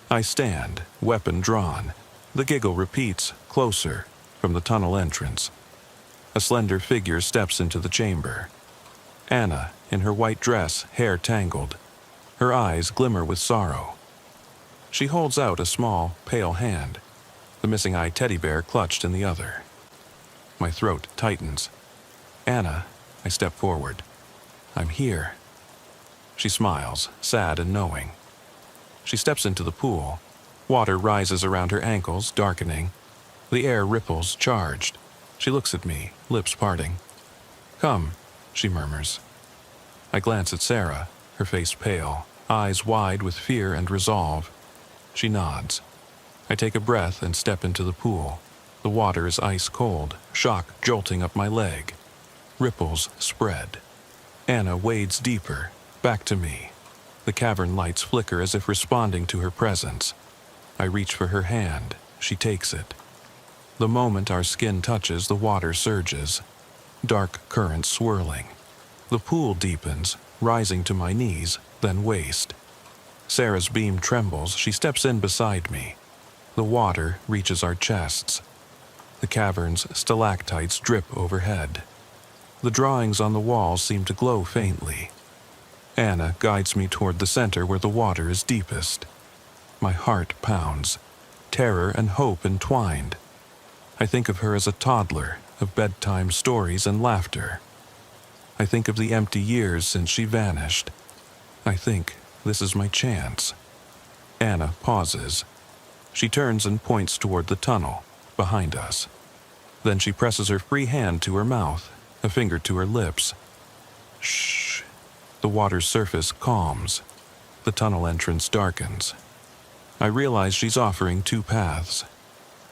I stand, weapon drawn. The giggle repeats, closer, from the tunnel entrance. A slender figure steps into the chamber. Anna, in her white dress, hair tangled. Her eyes glimmer with sorrow. She holds out a small, pale hand, the missing eye teddy bear clutched in the other. My throat tightens. "Anna," I step forward. "I'm here." She smiles, sad and knowing. She steps into the pool. Water rises around her ankles, darkening. The air ripples, charged. She looks at me, lips parting. "Come," she murmurs. I glance at Sarah, her face pale, eyes wide with fear and resolve. She nods. I take a breath and step into the pool. The water is ice cold, shock jolting up my leg. Ripples spread. Anna wades deeper, back to me. The cavern lights flicker as if responding to her presence. I reach for her hand. She takes it. The moment our skin touches, the water surges. Dark currents swirling. The pool deepens, rising to my knees, then waist. Sarah's beam trembles. She steps in beside me. The water reaches our chests. The cavern's stalactites drip overhead. The drawings on the walls seem to glow faintly. Anna guides me toward the center where the water is deepest. My heart pounds. Terror and hope entwined. I think of her as a toddler, of bedtime stories and laughter. I think of the empty years since she vanished. I think this is my chance. Anna pauses. She turns and points toward the tunnel, behind us. Then she presses her free hand to her mouth, a finger to her lips. Shh. The water's surface calms. The tunnel entrance darkens. I realize she's offering two paths.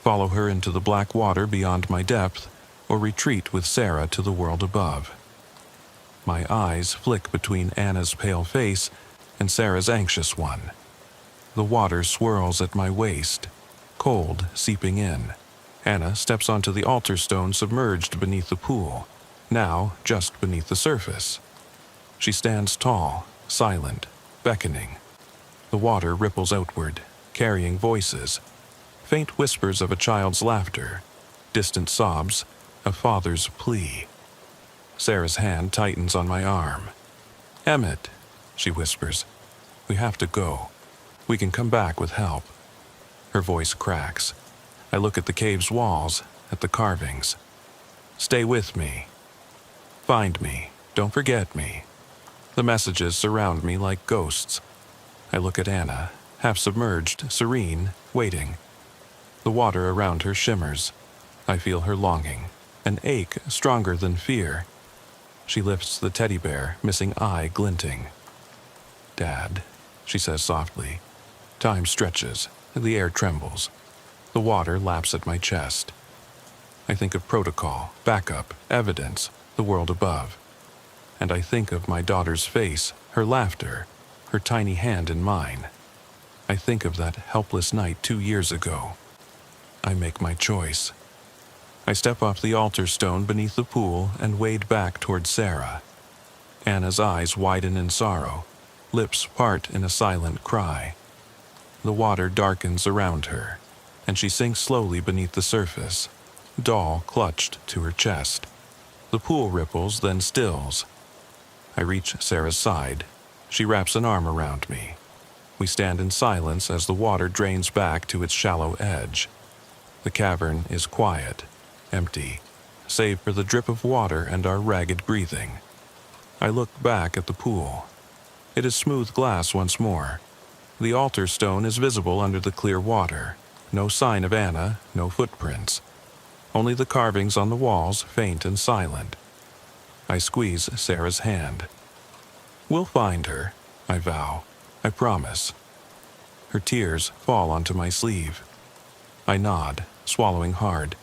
Follow her into the black water beyond my depth, or retreat with Sarah to the world above. My eyes flick between Anna's pale face and Sarah's anxious one. The water swirls at my waist, cold seeping in. Anna steps onto the altar stone submerged beneath the pool, now just beneath the surface. She stands tall, silent, beckoning. The water ripples outward, carrying voices, faint whispers of a child's laughter, distant sobs, a father's plea. Sarah's hand tightens on my arm. "Emmett," she whispers, "we have to go. We can come back with help." Her voice cracks. I look at the cave's walls, at the carvings. "Stay with me. Find me. Don't forget me." The messages surround me like ghosts. I look at Anna, half submerged, serene, waiting. The water around her shimmers. I feel her longing, an ache stronger than fear. She lifts the teddy bear, missing eye glinting. "Dad," she says softly. Time stretches, the air trembles. The water laps at my chest. I think of protocol, backup, evidence, the world above. And I think of my daughter's face, her laughter, her tiny hand in mine. I think of that helpless night 2 years ago. I make my choice. I step off the altar stone beneath the pool and wade back toward Sarah. Anna's eyes widen in sorrow, lips part in a silent cry. The water darkens around her, and she sinks slowly beneath the surface, doll clutched to her chest. The pool ripples, then stills. I reach Sarah's side. She wraps an arm around me. We stand in silence as the water drains back to its shallow edge. The cavern is quiet, empty, save for the drip of water and our ragged breathing. I look back at the pool. It is smooth glass once more. The altar stone is visible under the clear water. No sign of Anna, no footprints. Only the carvings on the walls, faint and silent. I squeeze Sarah's hand. "We'll find her," I vow. "I promise." Her tears fall onto my sleeve. I nod, swallowing hard.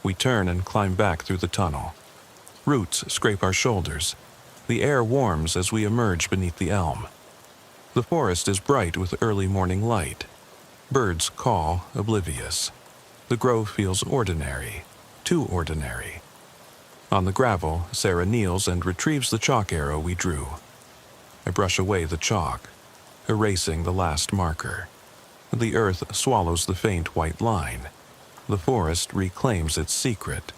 We turn and climb back through the tunnel. Roots scrape our shoulders. The air warms as we emerge beneath the elm. The forest is bright with early morning light. Birds call, oblivious. The grove feels ordinary, too ordinary. On the gravel, Sarah kneels and retrieves the chalk arrow we drew. I brush away the chalk, erasing the last marker. The earth swallows the faint white line. The forest reclaims its secret.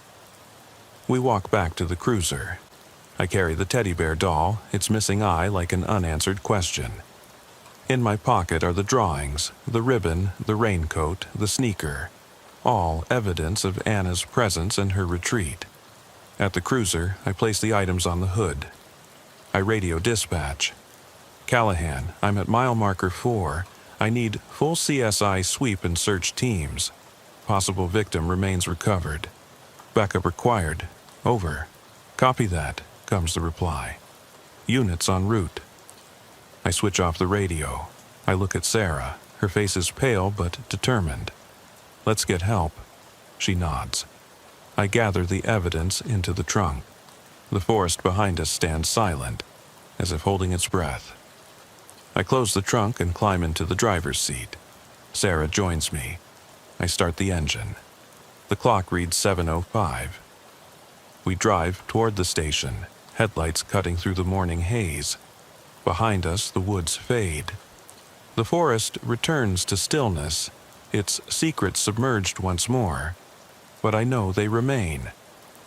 We walk back to the cruiser. I carry the teddy bear doll, its missing eye like an unanswered question. In my pocket are the drawings, the ribbon, the raincoat, the sneaker, all evidence of Anna's presence and her retreat. At the cruiser, I place the items on the hood. I radio dispatch. "Callahan, I'm at mile marker 4. I need full CSI sweep and search teams. Possible victim remains recovered. Backup required. Over." "Copy that," comes the reply. "Units en route." I switch off the radio. I look at Sarah. Her face is pale but determined. "Let's get help." She nods. I gather the evidence into the trunk. The forest behind us stands silent, as if holding its breath. I close the trunk and climb into the driver's seat. Sarah joins me. I start the engine. The clock reads 7:05. We drive toward the station, headlights cutting through the morning haze. Behind us, the woods fade. The forest returns to stillness, its secrets submerged once more. But I know they remain.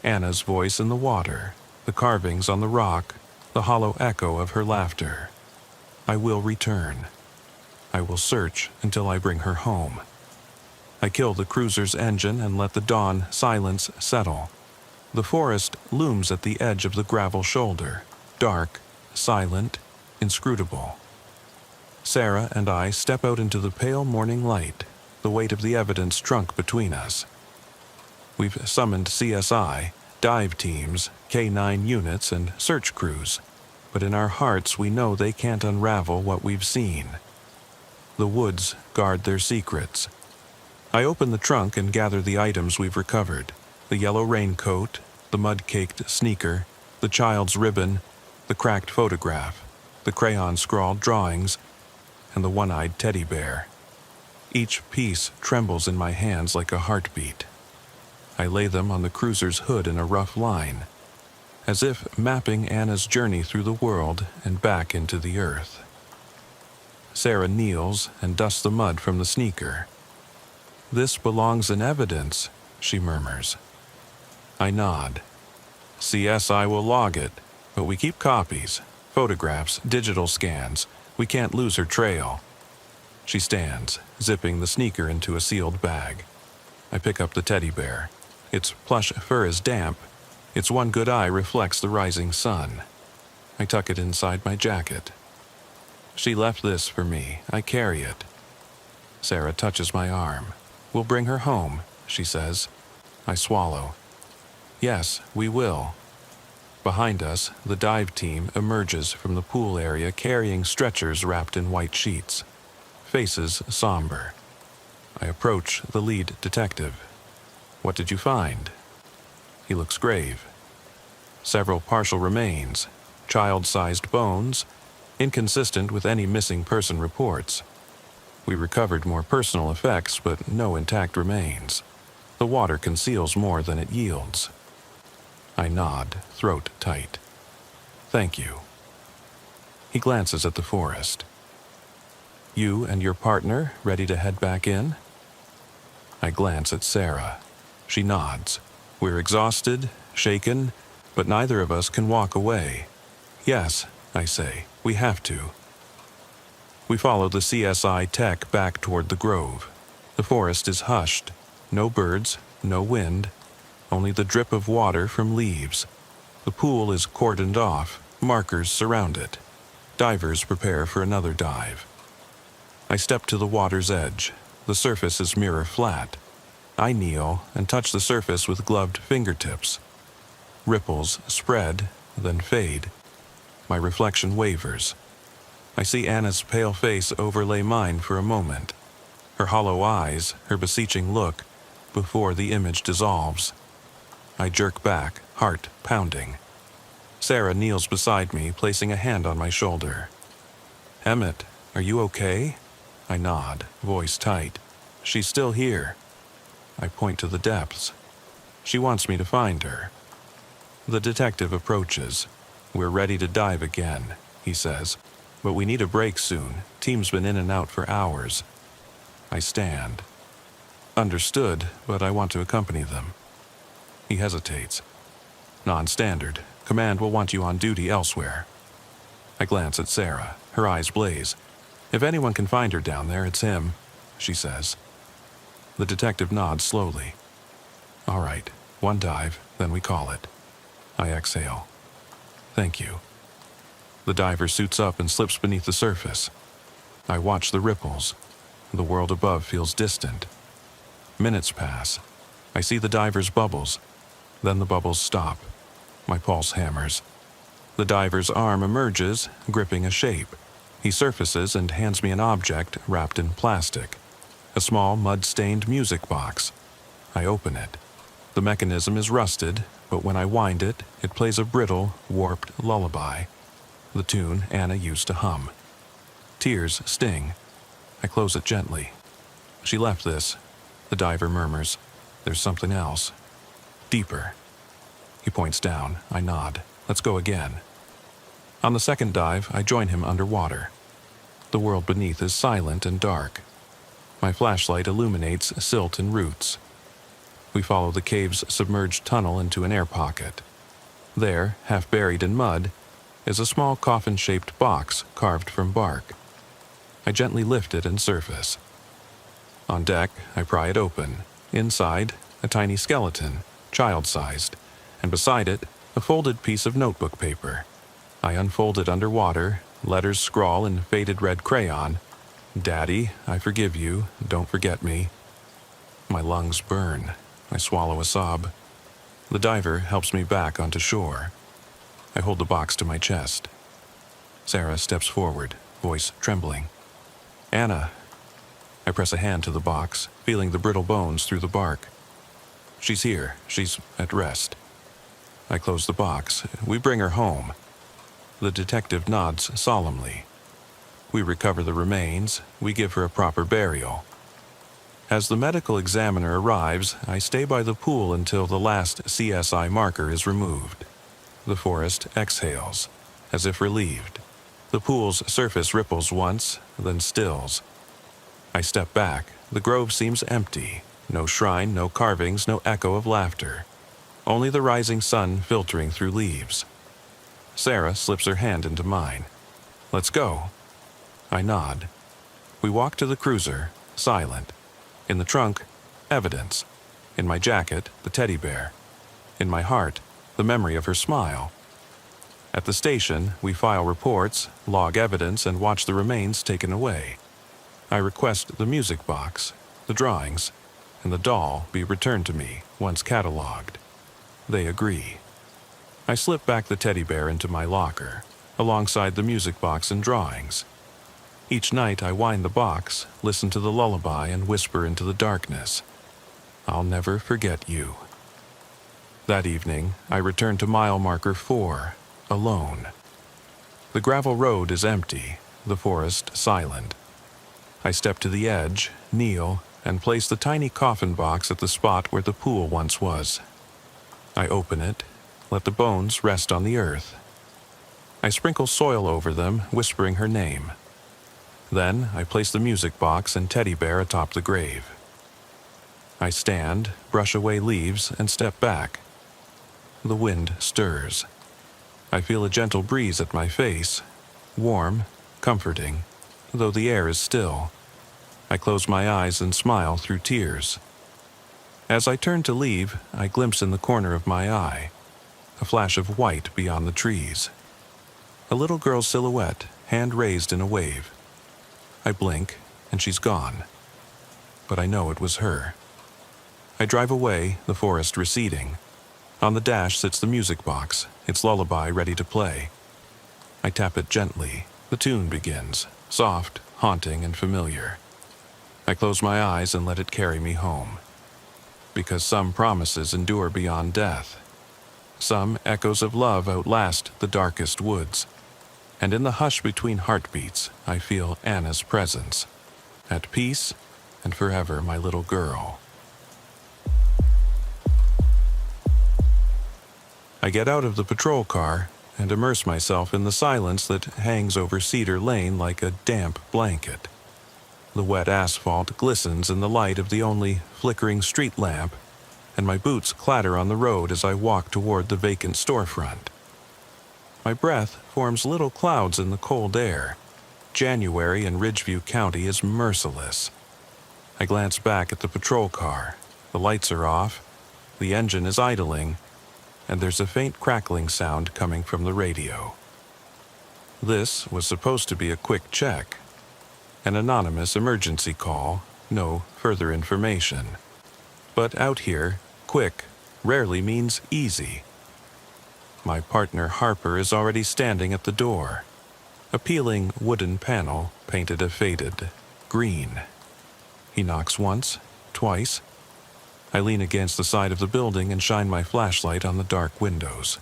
Anna's voice in the water, the carvings on the rock, the hollow echo of her laughter. I will return. I will search until I bring her home. I kill the cruiser's engine and let the dawn silence settle. The forest looms at the edge of the gravel shoulder, dark, silent, inscrutable. Sarah and I step out into the pale morning light, the weight of the evidence trunk between us. We've summoned CSI, dive teams, K9 units, and search crews, but in our hearts we know they can't unravel what we've seen. The woods guard their secrets. I open the trunk and gather the items we've recovered: the yellow raincoat, the mud-caked sneaker, the child's ribbon, the cracked photograph, the crayon-scrawled drawings, and the one-eyed teddy bear. Each piece trembles in my hands like a heartbeat. I lay them on the cruiser's hood in a rough line, as if mapping Anna's journey through the world and back into the earth. Sarah kneels and dusts the mud from the sneaker. "This belongs in evidence," she murmurs. I nod. "CSI will log it, but we keep copies, photographs, digital scans. We can't lose her trail." She stands, zipping the sneaker into a sealed bag. I pick up the teddy bear. Its plush fur is damp. Its one good eye reflects the rising sun. I tuck it inside my jacket. "She left this for me. I carry it." Sarah touches my arm. "We'll bring her home," she says. I swallow. "Yes, we will." Behind us, the dive team emerges from the pool area carrying stretchers wrapped in white sheets. Faces somber. I approach the lead detective. "What did you find?" He looks grave. "Several partial remains, child-sized bones, inconsistent with any missing person reports. We recovered more personal effects, but no intact remains. The water conceals more than it yields." I nod, throat tight. "Thank you." He glances at the forest. "You and your partner ready to head back in?" I glance at Sarah. She nods. We're exhausted, shaken, but neither of us can walk away. "Yes," I say, "we have to." We follow the CSI tech back toward the grove. The forest is hushed. No birds, no wind, only the drip of water from leaves. The pool is cordoned off, markers surround it. Divers prepare for another dive. I step to the water's edge. The surface is mirror flat. I kneel and touch the surface with gloved fingertips. Ripples spread, then fade. My reflection wavers. I see Anna's pale face overlay mine for a moment. Her hollow eyes, her beseeching look, before the image dissolves. I jerk back, heart pounding. Sarah kneels beside me, placing a hand on my shoulder. "Emmett, are you okay?" I nod, voice tight. "She's still here." I point to the depths. "She wants me to find her." The detective approaches. "We're ready to dive again," he says. "But we need a break soon. Team's been in and out for hours." I stand. "Understood, but I want to accompany them." He hesitates. "Non-standard. Command will want you on duty elsewhere." I glance at Sarah. Her eyes blaze. "If anyone can find her down there, it's him," she says. The detective nods slowly. "All right, one dive, then we call it." I exhale. "Thank you." The diver suits up and slips beneath the surface. I watch the ripples. The world above feels distant. Minutes pass. I see the diver's bubbles. Then the bubbles stop. My pulse hammers. The diver's arm emerges, gripping a shape. He surfaces and hands me an object wrapped in plastic. A small mud-stained music box. I open it. The mechanism is rusted, but when I wind it, it plays a brittle, warped lullaby. The tune Anna used to hum. Tears sting. I close it gently. "She left this," the diver murmurs. "There's something else. Deeper." He points down. I nod. "Let's go again." On the second dive, I join him underwater. The world beneath is silent and dark. My flashlight illuminates silt and roots. We follow the cave's submerged tunnel into an air pocket. There, half buried in mud, is a small coffin-shaped box carved from bark. I gently lift it and surface. On deck, I pry it open. Inside, a tiny skeleton, child-sized, and beside it, a folded piece of notebook paper. I unfold it underwater, letters scrawl in faded red crayon. "Daddy, I forgive you. Don't forget me." My lungs burn. I swallow a sob. The diver helps me back onto shore. I hold the box to my chest. Sarah steps forward, voice trembling. "Anna." I press a hand to the box, feeling the brittle bones through the bark. "She's here. She's at rest." I close the box. "We bring her home." The detective nods solemnly. We recover the remains. We give her a proper burial. As the medical examiner arrives, I stay by the pool until the last CSI marker is removed. The forest exhales, as if relieved. The pool's surface ripples once, then stills. I step back. The grove seems empty. No shrine, no carvings, no echo of laughter. Only the rising sun filtering through leaves. Sarah slips her hand into mine. Let's go. I nod. We walk to the cruiser, silent. In the trunk, evidence. In my jacket, the teddy bear. In my heart, the memory of her smile. At the station, we file reports, log evidence, and watch the remains taken away. I request the music box, the drawings, and the doll be returned to me once catalogued. They agree. I slip back the teddy bear into my locker, alongside the music box and drawings. Each night I wind the box, listen to the lullaby, and whisper into the darkness, "I'll never forget you." That evening, I return to mile marker 4, alone. The gravel road is empty, the forest silent. I step to the edge, kneel, and place the tiny coffin box at the spot where the pool once was. I open it, let the bones rest on the earth. I sprinkle soil over them, whispering her name. Then I place the music box and teddy bear atop the grave. I stand, brush away leaves, and step back. The wind stirs. I feel a gentle breeze at my face, warm, comforting, though the air is still. I close my eyes and smile through tears. As I turn to leave, I glimpse in the corner of my eye a flash of white beyond the trees. A little girl's silhouette, hand raised in a wave. I blink, and she's gone. But I know it was her. I drive away, the forest receding. On the dash sits the music box, its lullaby ready to play. I tap it gently. The tune begins, soft, haunting, and familiar. I close my eyes and let it carry me home. Because some promises endure beyond death. Some echoes of love outlast the darkest woods. And in the hush between heartbeats, I feel Anna's presence. At peace, and forever my little girl. I get out of the patrol car and immerse myself in the silence that hangs over Cedar Lane like a damp blanket. The wet asphalt glistens in the light of the only flickering street lamp, and my boots clatter on the road as I walk toward the vacant storefront. My breath forms little clouds in the cold air. January in Ridgeview County is merciless. I glance back at the patrol car. The lights are off, the engine is idling, and there's a faint crackling sound coming from the radio. This was supposed to be a quick check. An anonymous emergency call, no further information. But out here, quick rarely means easy. My partner Harper is already standing at the door. A peeling wooden panel painted a faded green. He knocks once, twice. I lean against the side of the building and shine my flashlight on the dark windows.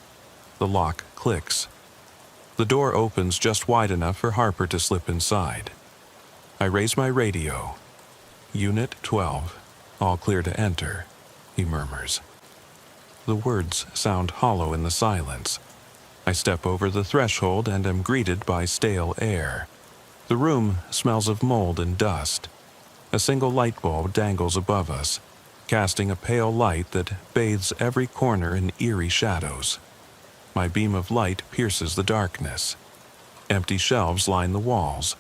The lock clicks. The door opens just wide enough for Harper to slip inside. I raise my radio. Unit 12, all clear to enter, he murmurs. The words sound hollow in the silence. I step over the threshold and am greeted by stale air. The room smells of mold and dust. A single light bulb dangles above us, casting a pale light that bathes every corner in eerie shadows. My beam of light pierces the darkness. Empty shelves line the walls.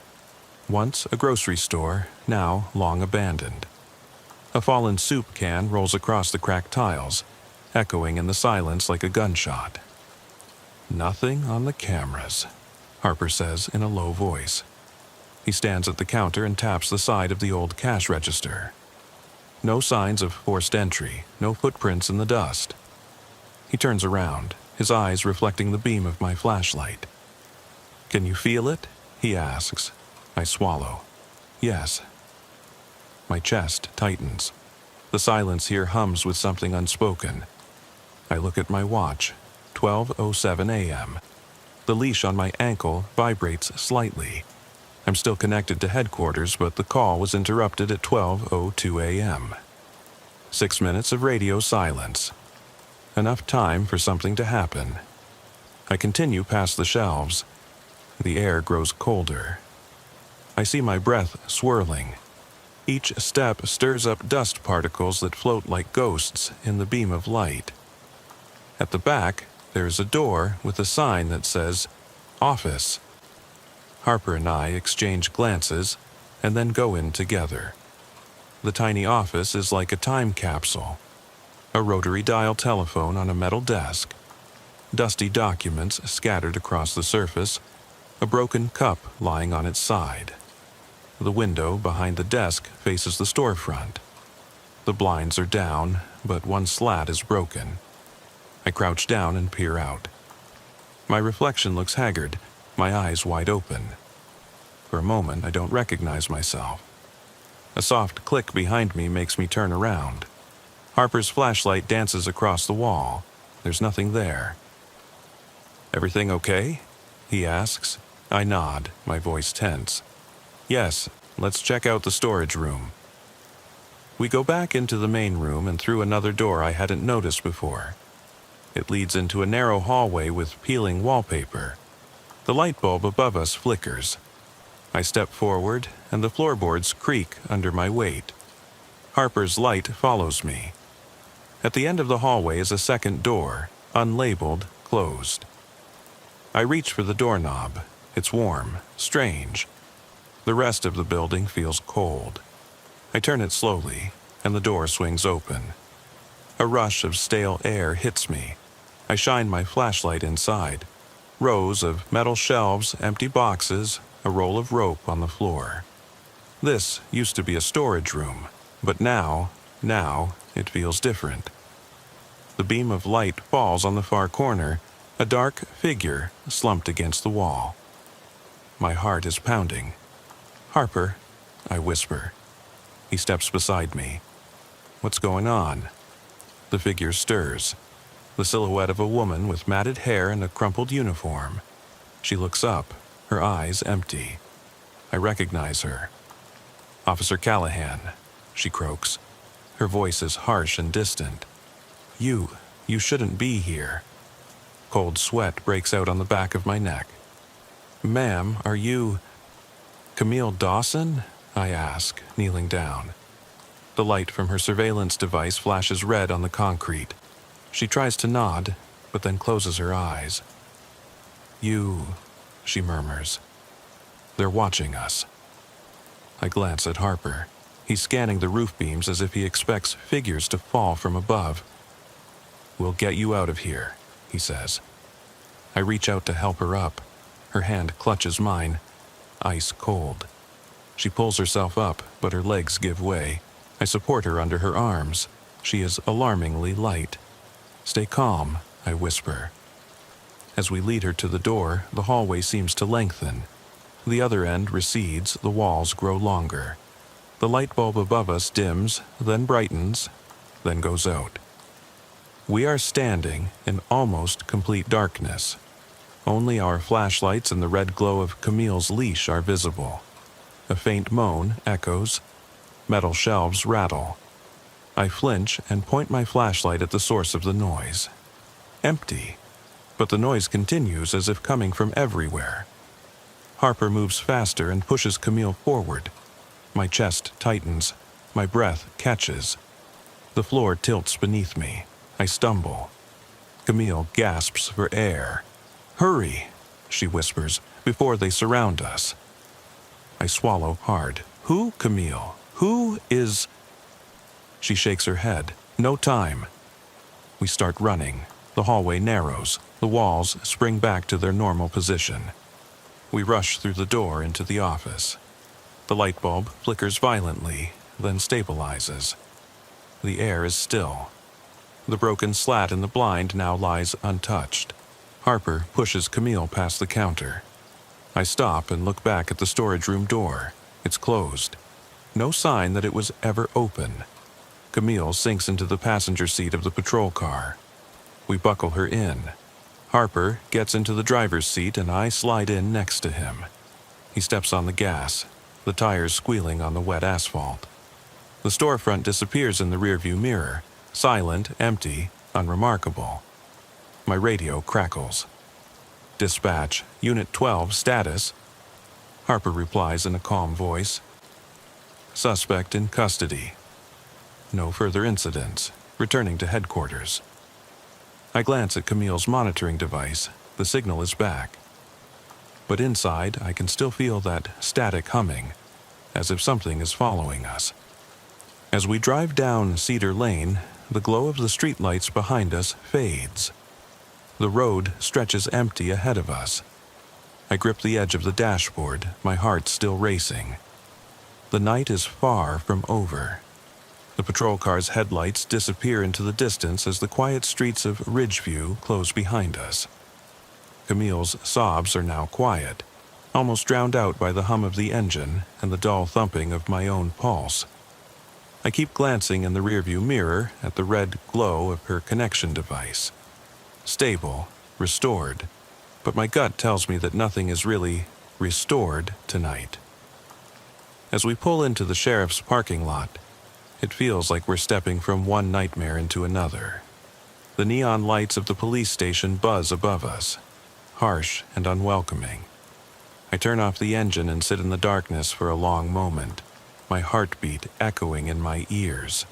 Once a grocery store, now long abandoned. A fallen soup can rolls across the cracked tiles, echoing in the silence like a gunshot. "Nothing on the cameras," Harper says in a low voice. He stands at the counter and taps the side of the old cash register. No signs of forced entry, no footprints in the dust. He turns around, his eyes reflecting the beam of my flashlight. "Can you feel it?" he asks. I swallow. "Yes." My chest tightens. The silence here hums with something unspoken. I look at my watch, 12:07 a.m. The leash on my ankle vibrates slightly. I'm still connected to headquarters, but the call was interrupted at 12:02 a.m. 6 minutes of radio silence. Enough time for something to happen. I continue past the shelves. The air grows colder. I see my breath swirling. Each step stirs up dust particles that float like ghosts in the beam of light. At the back, there is a door with a sign that says, "Office." Harper and I exchange glances and then go in together. The tiny office is like a time capsule. A rotary dial telephone on a metal desk, dusty documents scattered across the surface, a broken cup lying on its side. The window behind the desk faces the storefront. The blinds are down, but one slat is broken. I crouch down and peer out. My reflection looks haggard, my eyes wide open. For a moment, I don't recognize myself. A soft click behind me makes me turn around. Harper's flashlight dances across the wall. There's nothing there. "Everything okay?" he asks. I nod, my voice tense. "Yes, let's check out the storage room." We go back into the main room and through another door I hadn't noticed before. It leads into a narrow hallway with peeling wallpaper. The light bulb above us flickers. I step forward, and the floorboards creak under my weight. Harper's light follows me. At the end of the hallway is a second door, unlabeled, closed. I reach for the doorknob. It's warm, strange. The rest of the building feels cold. I turn it slowly, and the door swings open. A rush of stale air hits me. I shine my flashlight inside. Rows of metal shelves, empty boxes, a roll of rope on the floor. This used to be a storage room, but now it feels different. The beam of light falls on the far corner, a dark figure slumped against the wall. My heart is pounding. "Harper," I whisper. He steps beside me. "What's going on?" The figure stirs. The silhouette of a woman with matted hair and a crumpled uniform. She looks up, her eyes empty. I recognize her. "Officer Callahan," she croaks. Her voice is harsh and distant. You shouldn't be here." Cold sweat breaks out on the back of my neck. "Ma'am, are you Camille Dawson?" I ask, kneeling down. The light from her surveillance device flashes red on the concrete. She tries to nod, but then closes her eyes. "You," she murmurs. "They're watching us." I glance at Harper. He's scanning the roof beams as if he expects figures to fall from above. "We'll get you out of here," he says. I reach out to help her up. Her hand clutches mine, ice cold. She pulls herself up, but her legs give way. I support her under her arms. She is alarmingly light. "Stay calm," I whisper. As we lead her to the door, the hallway seems to lengthen. The other end recedes, the walls grow longer. The light bulb above us dims, then brightens, then goes out. We are standing in almost complete darkness. Only our flashlights and the red glow of Camille's leash are visible. A faint moan echoes. Metal shelves rattle. I flinch and point my flashlight at the source of the noise. Empty, but the noise continues as if coming from everywhere. Harper moves faster and pushes Camille forward. My chest tightens. My breath catches. The floor tilts beneath me. I stumble. Camille gasps for air. "Hurry," she whispers, "before they surround us." I swallow hard. "Who, Camille? Who is—" She shakes her head. "No time." We start running. The hallway narrows. The walls spring back to their normal position. We rush through the door into the office. The light bulb flickers violently, then stabilizes. The air is still. The broken slat in the blind now lies untouched. Harper pushes Camille past the counter. I stop and look back at the storage room door. It's closed. No sign that it was ever open. Camille sinks into the passenger seat of the patrol car. We buckle her in. Harper gets into the driver's seat and I slide in next to him. He steps on the gas, the tires squealing on the wet asphalt. The storefront disappears in the rearview mirror, silent, empty, unremarkable. My radio crackles. Dispatch, Unit 12, status. Harper replies in a calm voice. Suspect in custody. No further incidents. Returning to headquarters. I glance at Camille's monitoring device. The signal is back. But inside, I can still feel that static humming, as if something is following us. As we drive down Cedar Lane, the glow of the streetlights behind us fades. The road stretches empty ahead of us. I grip the edge of the dashboard, my heart still racing. The night is far from over. The patrol car's headlights disappear into the distance as the quiet streets of Ridgeview close behind us. Camille's sobs are now quiet, almost drowned out by the hum of the engine and the dull thumping of my own pulse. I keep glancing in the rearview mirror at the red glow of her connection device. Stable, restored, but my gut tells me that nothing is really restored tonight. As we pull into the sheriff's parking lot, it feels like we're stepping from one nightmare into another. The neon lights of the police station buzz above us, harsh and unwelcoming. I turn off the engine and sit in the darkness for a long moment, my heartbeat echoing in my ears.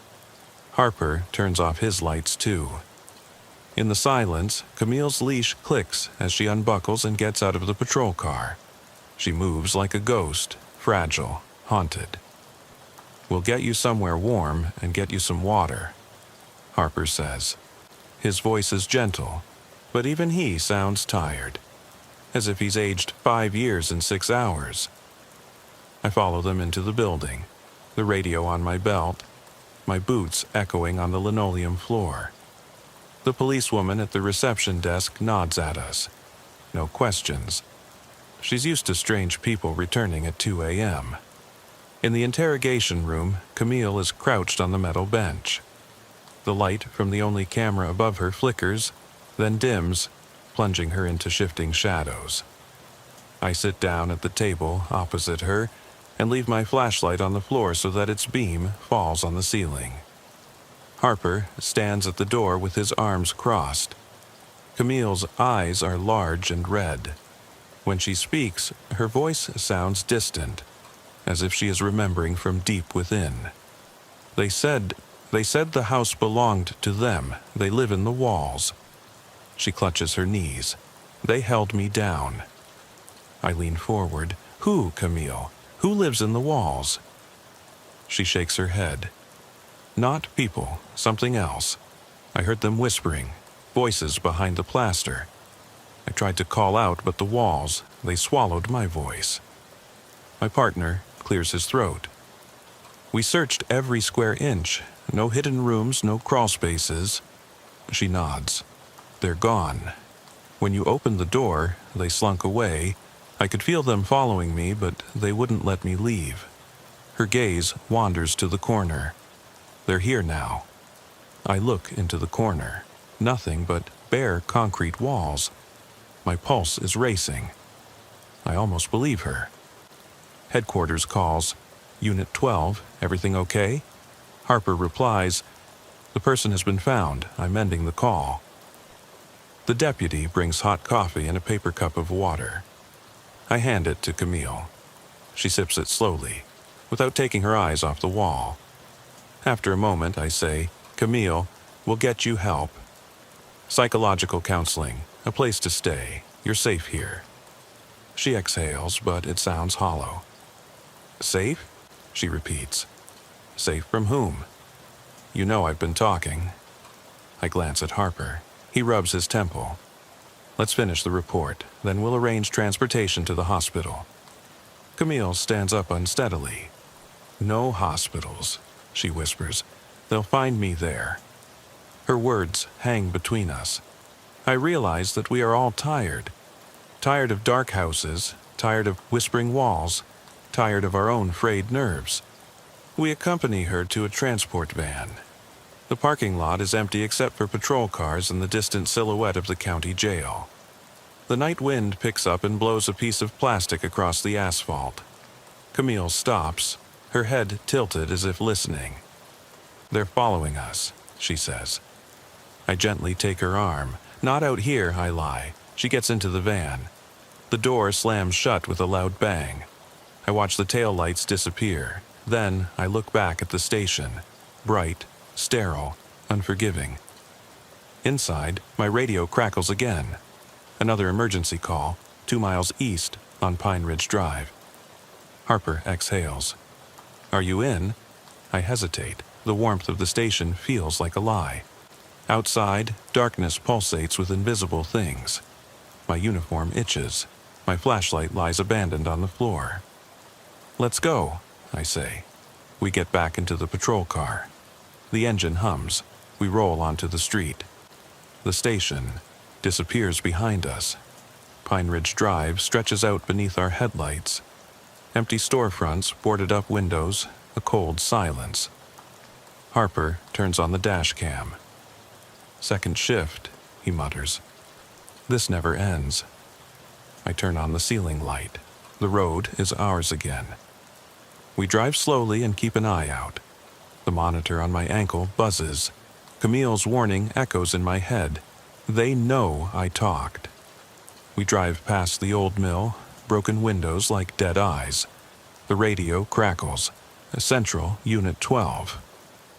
Harper turns off his lights too. In the silence, Camille's leash clicks as she unbuckles and gets out of the patrol car. She moves like a ghost, fragile, haunted. We'll get you somewhere warm and get you some water, Harper says. His voice is gentle, but even he sounds tired, as if he's aged 5 years in 6 hours. I follow them into the building, the radio on my belt, my boots echoing on the linoleum floor. The policewoman at the reception desk nods at us. No questions. She's used to strange people returning at 2 a.m. In the interrogation room, Camille is crouched on the metal bench. The light from the only camera above her flickers, then dims, plunging her into shifting shadows. I sit down at the table opposite her and leave my flashlight on the floor so that its beam falls on the ceiling. Harper stands at the door with his arms crossed. Camille's eyes are large and red. When she speaks, her voice sounds distant, as if she is remembering from deep within. They said the house belonged to them. They live in the walls. She clutches her knees. They held me down. I lean forward. Who, Camille? Who lives in the walls? She shakes her head. Not people, something else. I heard them whispering, voices behind the plaster. I tried to call out, but the walls, they swallowed my voice. My partner clears his throat. We searched every square inch. No hidden rooms, no crawl spaces. She nods. They're gone. When you opened the door, they slunk away. I could feel them following me, but they wouldn't let me leave. Her gaze wanders to the corner. They're here now. I look into the corner. Nothing but bare concrete walls. My pulse is racing. I almost believe her. Headquarters calls, Unit 12, everything okay? Harper replies, the person has been found. I'm ending the call. The deputy brings hot coffee and a paper cup of water. I hand it to Camille. She sips it slowly, without taking her eyes off the wall. After a moment, I say, Camille, we'll get you help. Psychological counseling, a place to stay. You're safe here. She exhales, but it sounds hollow. Safe? She repeats. Safe from whom? You know I've been talking. I glance at Harper. He rubs his temple. Let's finish the report, then we'll arrange transportation to the hospital. Camille stands up unsteadily. No hospitals, she whispers. They'll find me there. Her words hang between us. I realize that we are all tired. Tired of dark houses, tired of whispering walls, tired of our own frayed nerves. We accompany her to a transport van. The parking lot is empty except for patrol cars and the distant silhouette of the county jail. The night wind picks up and blows a piece of plastic across the asphalt. Camille stops, her head tilted as if listening. They're following us, she says. I gently take her arm. Not out here, I lie. She gets into the van. The door slams shut with a loud bang. I watch the taillights disappear. Then I look back at the station. Bright, sterile, unforgiving. Inside, my radio crackles again. Another emergency call, 2 miles east on Pine Ridge Drive. Harper exhales. Are you in? I hesitate. The warmth of the station feels like a lie. Outside, darkness pulsates with invisible things. My uniform itches. My flashlight lies abandoned on the floor. Let's go, I say. We get back into the patrol car. The engine hums. We roll onto the street. The station disappears behind us. Pine Ridge Drive stretches out beneath our headlights. Empty storefronts, boarded up windows, a cold silence. Harper turns on the dash cam. Second shift, he mutters. This never ends. I turn on the ceiling light. The road is ours again. We drive slowly and keep an eye out. The monitor on my ankle buzzes. Camille's warning echoes in my head. They know I talked. We drive past the old mill, broken windows like dead eyes. The radio crackles. Central, Unit 12.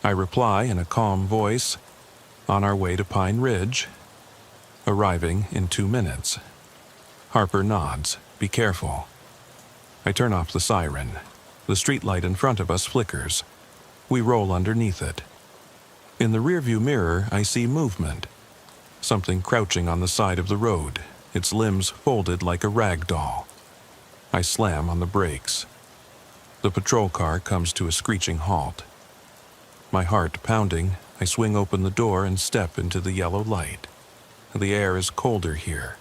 I reply in a calm voice. On our way to Pine Ridge. Arriving in 2 minutes. Harper nods. Be careful. I turn off the siren. The streetlight in front of us flickers. We roll underneath it. In the rearview mirror, I see movement. Something crouching on the side of the road, its limbs folded like a rag doll. I slam on the brakes. The patrol car comes to a screeching halt. My heart pounding, I swing open the door and step into the yellow light. The air is colder here.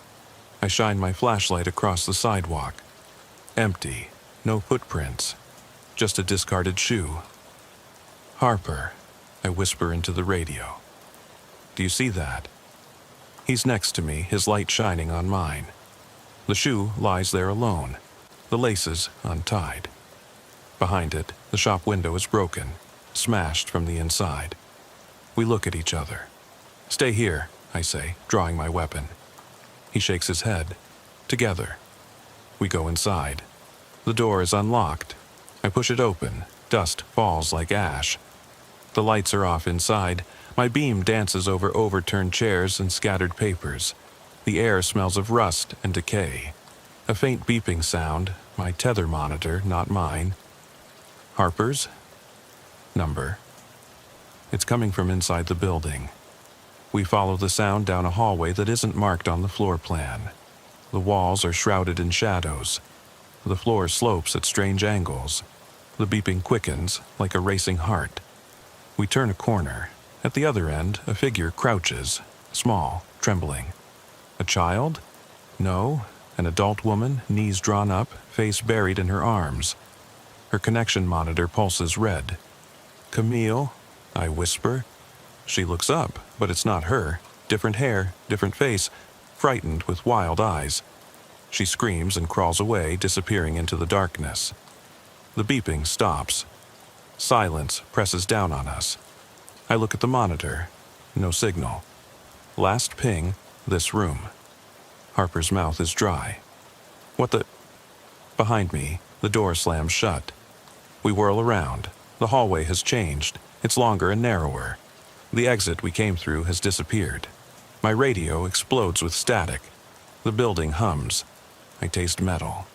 I shine my flashlight across the sidewalk. Empty, no footprints, just a discarded shoe. Harper, I whisper into the radio. Do you see that? He's next to me, his light shining on mine. The shoe lies there alone, the laces untied. Behind it, the shop window is broken, smashed from the inside. We look at each other. Stay here, I say, drawing my weapon. He shakes his head. Together. We go inside. The door is unlocked. I push it open. Dust falls like ash. The lights are off inside. My beam dances over overturned chairs and scattered papers. The air smells of rust and decay. A faint beeping sound, my tether monitor, not mine. Harper's? Number. It's coming from inside the building. We follow the sound down a hallway that isn't marked on the floor plan. The walls are shrouded in shadows. The floor slopes at strange angles. The beeping quickens like a racing heart. We turn a corner. At the other end, a figure crouches, small, trembling. A child? No, an adult woman, knees drawn up, face buried in her arms. Her connection monitor pulses red. Camille, I whisper. She looks up, but it's not her. Different hair, different face, frightened with wild eyes. She screams and crawls away, disappearing into the darkness. The beeping stops. Silence presses down on us. I look at the monitor. No signal. Last ping, this room. Harper's mouth is dry. What the... Behind me, the door slams shut. We whirl around. The hallway has changed. It's longer and narrower. The exit we came through has disappeared. My radio explodes with static. The building hums. I taste metal.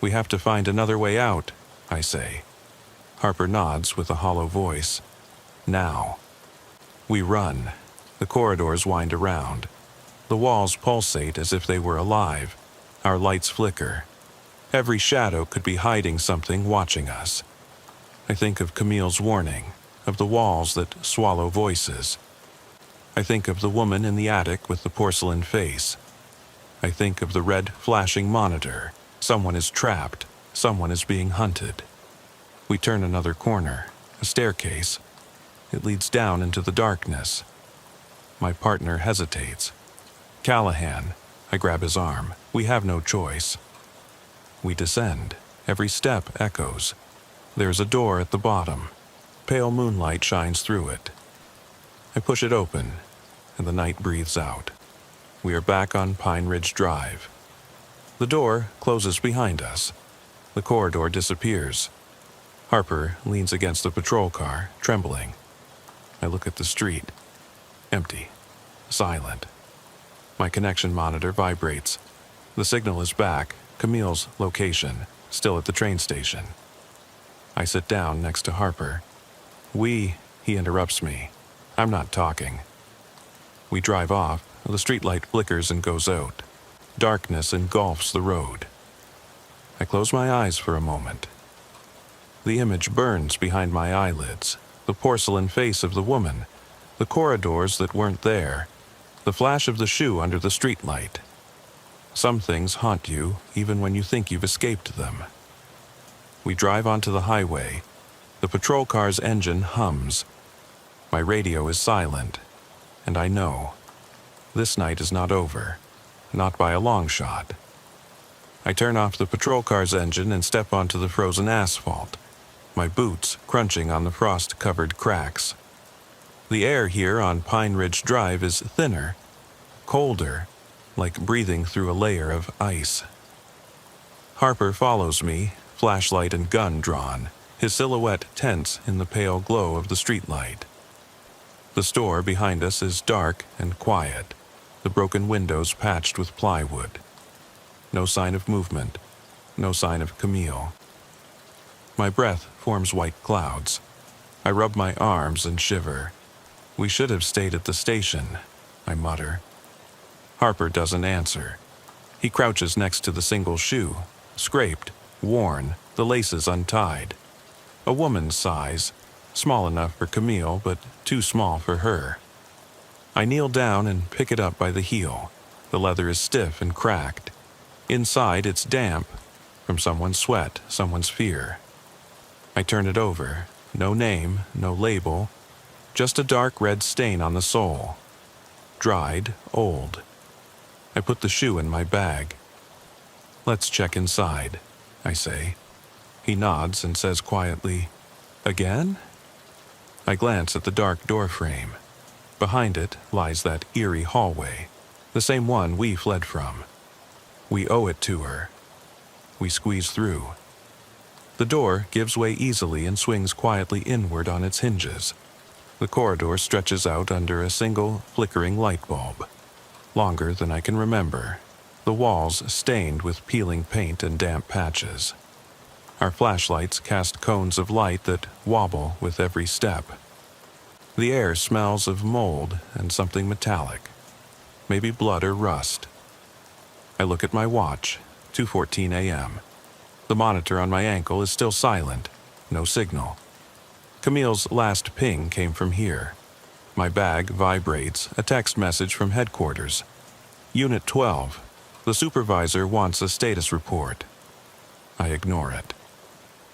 We have to find another way out, I say. Harper nods with a hollow voice. Now. We run. The corridors wind around. The walls pulsate as if they were alive. Our lights flicker. Every shadow could be hiding something watching us. I think of Camille's warning, of the walls that swallow voices. I think of the woman in the attic with the porcelain face. I think of the red flashing monitor. Someone is trapped. Someone is being hunted. We turn another corner, a staircase. It leads down into the darkness. My partner hesitates. Callahan, I grab his arm. We have no choice. We descend. Every step echoes. There's a door at the bottom. Pale moonlight shines through it. I push it open, and the night breathes out. we are back on Pine Ridge Drive. The door closes behind us. The corridor disappears. Harper leans against the patrol car, trembling. I look at the street. Empty. Silent. My connection monitor vibrates. The signal is back, Camille's location, still at the train station. I sit down next to Harper. He interrupts me. I'm not talking. We drive off, the streetlight flickers and goes out. Darkness engulfs the road. I close my eyes for a moment. The image burns behind my eyelids, the porcelain face of the woman, the corridors that weren't there, the flash of the shoe under the streetlight. Some things haunt you even when you think you've escaped them. We drive onto the highway. The patrol car's engine hums. My radio is silent, and I know this night is not over, not by a long shot. I turn off the patrol car's engine and step onto the frozen asphalt, my boots crunching on the frost-covered cracks. The air here on Pine Ridge Drive is thinner, colder, like breathing through a layer of ice. Harper follows me, flashlight and gun drawn, his silhouette tense in the pale glow of the streetlight. The store behind us is dark and quiet, the broken windows patched with plywood. No sign of movement, no sign of Camille. My breath forms white clouds. I rub my arms and shiver. We should have stayed at the station, I mutter. Harper doesn't answer. He crouches next to the single shoe, scraped, worn, the laces untied. A woman's size, small enough for Camille, but too small for her. I kneel down and pick it up by the heel. The leather is stiff and cracked. Inside, it's damp, from someone's sweat, someone's fear. I turn it over. No name, no label, just a dark red stain on the sole. Dried, old. I put the shoe in my bag. Let's check inside, I say. He nods and says quietly, "Again?" I glance at the dark door frame. Behind it lies that eerie hallway, the same one we fled from. We owe it to her. We squeeze through. The door gives way easily and swings quietly inward on its hinges. The corridor stretches out under a single flickering light bulb, longer than I can remember, the walls stained with peeling paint and damp patches. Our flashlights cast cones of light that wobble with every step. The air smells of mold and something metallic, maybe blood or rust. I look at my watch, 2:14 a.m. The monitor on my ankle is still silent, no signal. Camille's last ping came from here. My bag vibrates, a text message from headquarters. Unit 12. The supervisor wants a status report. I ignore it.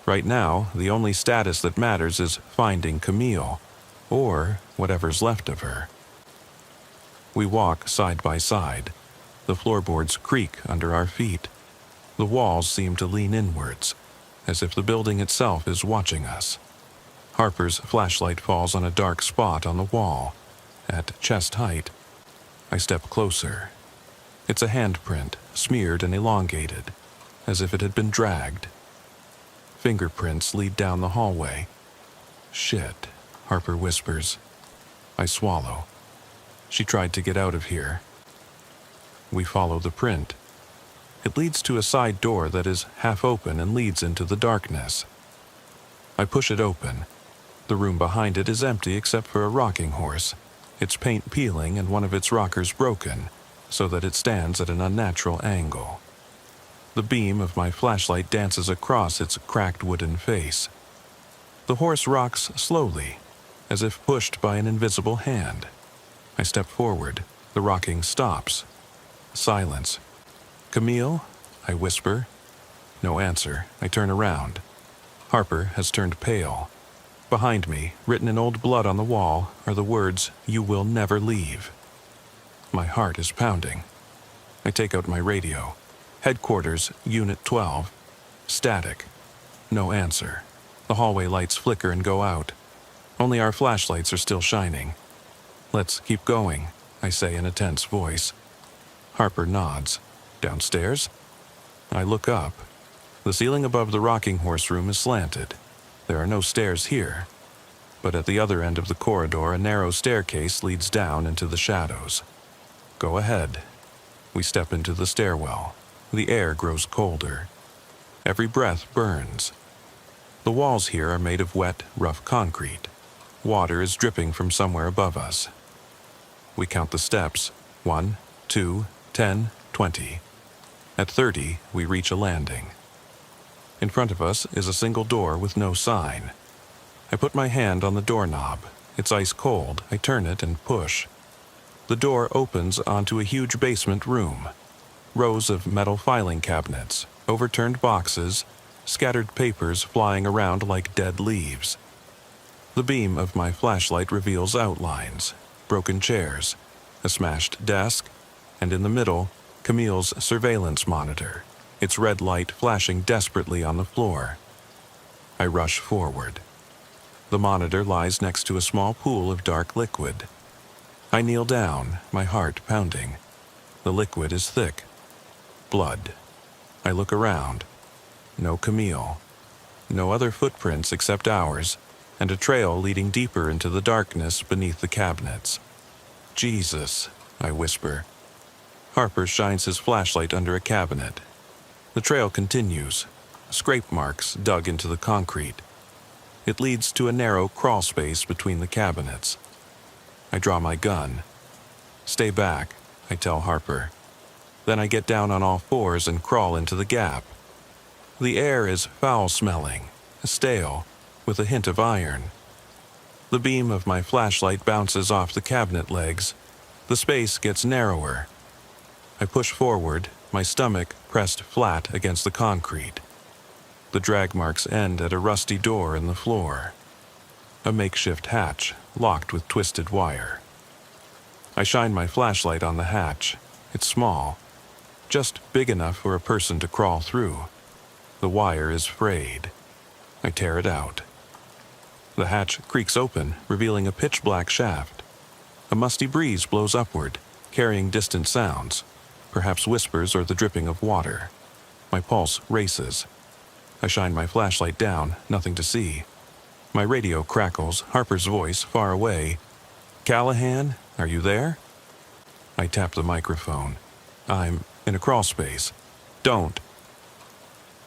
Right now, the only status that matters is finding Camille, or whatever's left of her. We walk side by side. The floorboards creak under our feet. The walls seem to lean inwards, as if the building itself is watching us. Harper's flashlight falls on a dark spot on the wall. At chest height, I step closer. It's a handprint, smeared and elongated, as if it had been dragged. Fingerprints lead down the hallway. "Shit," Harper whispers. I swallow. She tried to get out of here. We follow the print. It leads to a side door that is half open and leads into the darkness. I push it open. The room behind it is empty except for a rocking horse, its paint peeling and one of its rockers broken, so that it stands at an unnatural angle. The beam of my flashlight dances across its cracked wooden face. The horse rocks slowly, as if pushed by an invisible hand. I step forward. The rocking stops. Silence. "Camille?" I whisper. No answer. I turn around. Harper has turned pale. Behind me, written in old blood on the wall, are the words, "You will never leave." My heart is pounding. I take out my radio. Headquarters, Unit 12. Static. No answer. The hallway lights flicker and go out. Only our flashlights are still shining. "Let's keep going," I say in a tense voice. Harper nods. Downstairs? I look up. The ceiling above the rocking horse room is slanted. There are no stairs here, but at the other end of the corridor, a narrow staircase leads down into the shadows. Go ahead. We step into the stairwell. The air grows colder. Every breath burns. The walls here are made of wet, rough concrete. Water is dripping from somewhere above us. We count the steps. 1, 2, 10, 20. At 30, we reach a landing. In front of us is a single door with no sign. I put my hand on the doorknob. It's ice cold. I turn it and push. The door opens onto a huge basement room. Rows of metal filing cabinets, overturned boxes, scattered papers flying around like dead leaves. The beam of my flashlight reveals outlines, broken chairs, a smashed desk, and in the middle, Camille's surveillance monitor, its red light flashing desperately on the floor. I rush forward. The monitor lies next to a small pool of dark liquid. I kneel down, my heart pounding. The liquid is thick. Blood. I look around. No Camille. No other footprints except ours, and a trail leading deeper into the darkness beneath the cabinets. Jesus, I whisper. Harper shines his flashlight under a cabinet. The trail continues, scrape marks dug into the concrete. It leads to a narrow crawl space between the cabinets. I draw my gun. Stay back, I tell Harper. Then I get down on all fours and crawl into the gap. The air is foul-smelling, stale, with a hint of iron. The beam of my flashlight bounces off the cabinet legs. The space gets narrower. I push forward, my stomach pressed flat against the concrete. The drag marks end at a rusty door in the floor. A makeshift hatch, locked with twisted wire. I shine my flashlight on the hatch. It's small, just big enough for a person to crawl through. The wire is frayed. I tear it out. The hatch creaks open, revealing a pitch-black shaft. A musty breeze blows upward, carrying distant sounds, perhaps whispers or the dripping of water. My pulse races. I shine my flashlight down, nothing to see. My radio crackles, Harper's voice far away. "Callahan, are you there?" I tap the microphone. "I'm in a crawl space. Don't."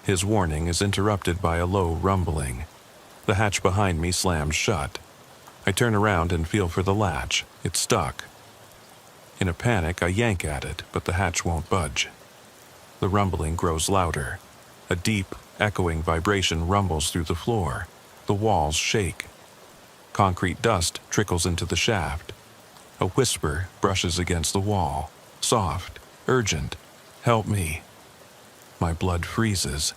His warning is interrupted by a low rumbling. The hatch behind me slams shut. I turn around and feel for the latch. It's stuck. In a panic, I yank at it, but the hatch won't budge. The rumbling grows louder. A deep, echoing vibration rumbles through the floor. The walls shake. Concrete dust trickles into the shaft. A whisper brushes against the wall. Soft, urgent. "Help me." My blood freezes.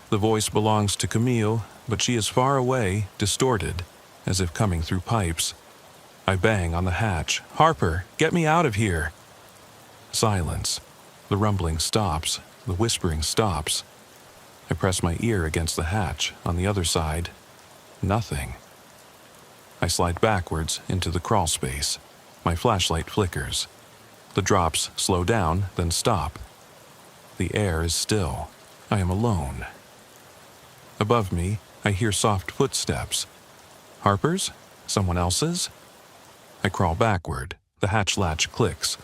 The voice belongs to Camille, but she is far away, distorted, as if coming through pipes. I bang on the hatch. "Harper, get me out of here!" Silence. The rumbling stops. The whispering stops. I press my ear against the hatch. On the other side, nothing. I slide backwards into the crawl space. My flashlight flickers. The drops slow down, then stop. The air is still. I am alone. Above me, I hear soft footsteps. Harper's? Someone else's? I crawl backward. The hatch latch clicks.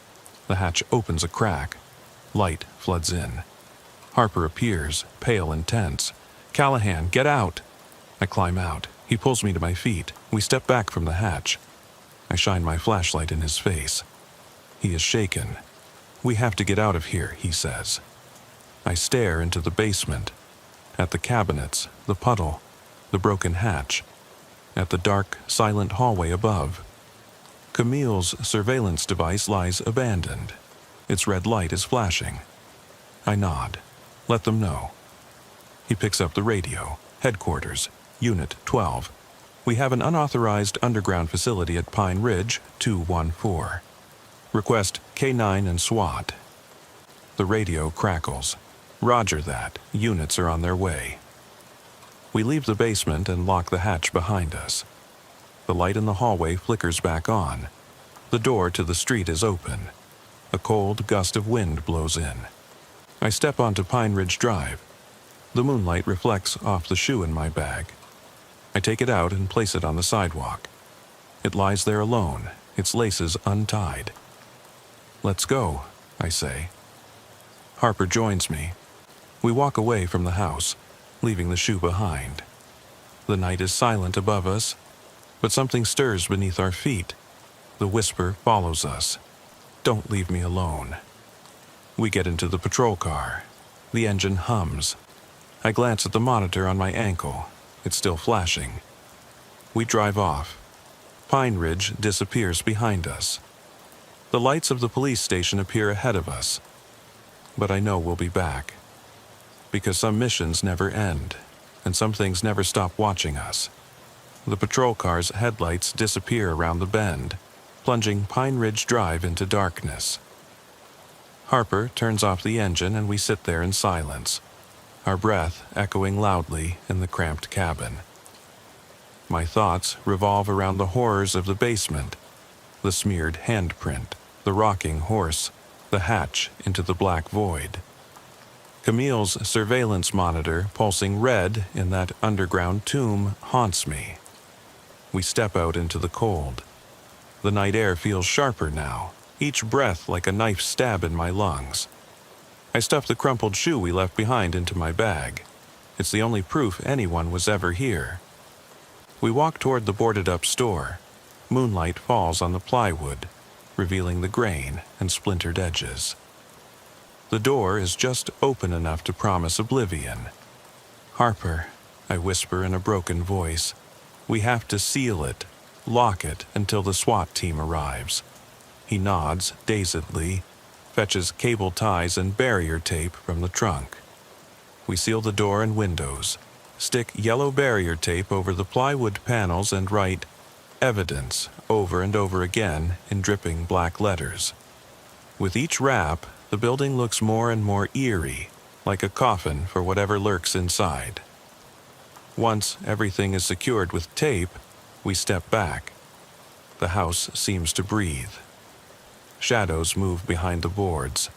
The hatch opens a crack. Light floods in. Harper appears, pale and tense. "Callahan, get out!" I climb out. He pulls me to my feet. We step back from the hatch. I shine my flashlight in his face. He is shaken. "We have to get out of here," he says. I stare into the basement. At the cabinets, the puddle, the broken hatch. At the dark, silent hallway above. Camille's surveillance device lies abandoned. Its red light is flashing. I nod. Let them know. He picks up the radio. "Headquarters, Unit 12. We have an unauthorized underground facility at Pine Ridge, 214. Request K9 and SWAT." The radio crackles. "Roger that. Units are on their way." We leave the basement and lock the hatch behind us. The light in the hallway flickers back on. The door to the street is open. A cold gust of wind blows in. I step onto Pine Ridge Drive. The moonlight reflects off the shoe in my bag. I take it out and place it on the sidewalk. It lies there alone, its laces untied. "Let's go," I say. Harper joins me. We walk away from the house, leaving the shoe behind. The night is silent above us, but something stirs beneath our feet. The whisper follows us. "Don't leave me alone." We get into the patrol car. The engine hums. I glance at the monitor on my ankle. It's still flashing. We drive off. Pine Ridge disappears behind us. The lights of the police station appear ahead of us. But I know we'll be back. Because some missions never end, and some things never stop watching us. The patrol car's headlights disappear around the bend, plunging Pine Ridge Drive into darkness. Harper turns off the engine and we sit there in silence, our breath echoing loudly in the cramped cabin. My thoughts revolve around the horrors of the basement, the smeared handprint, the rocking horse, the hatch into the black void. Camille's surveillance monitor pulsing red in that underground tomb haunts me. We step out into the cold. The night air feels sharper now, each breath like a knife stab in my lungs. I stuff the crumpled shoe we left behind into my bag. It's the only proof anyone was ever here. We walk toward the boarded-up store. Moonlight falls on the plywood, revealing the grain and splintered edges. The door is just open enough to promise oblivion. "Harper," I whisper in a broken voice, "we have to seal it, lock it until the SWAT team arrives." He nods dazedly, fetches cable ties and barrier tape from the trunk. We seal the door and windows, stick yellow barrier tape over the plywood panels and write "Evidence" over and over again in dripping black letters. With each wrap, the building looks more and more eerie, like a coffin for whatever lurks inside. Once everything is secured with tape, we step back. The house seems to breathe. Shadows move behind the boards.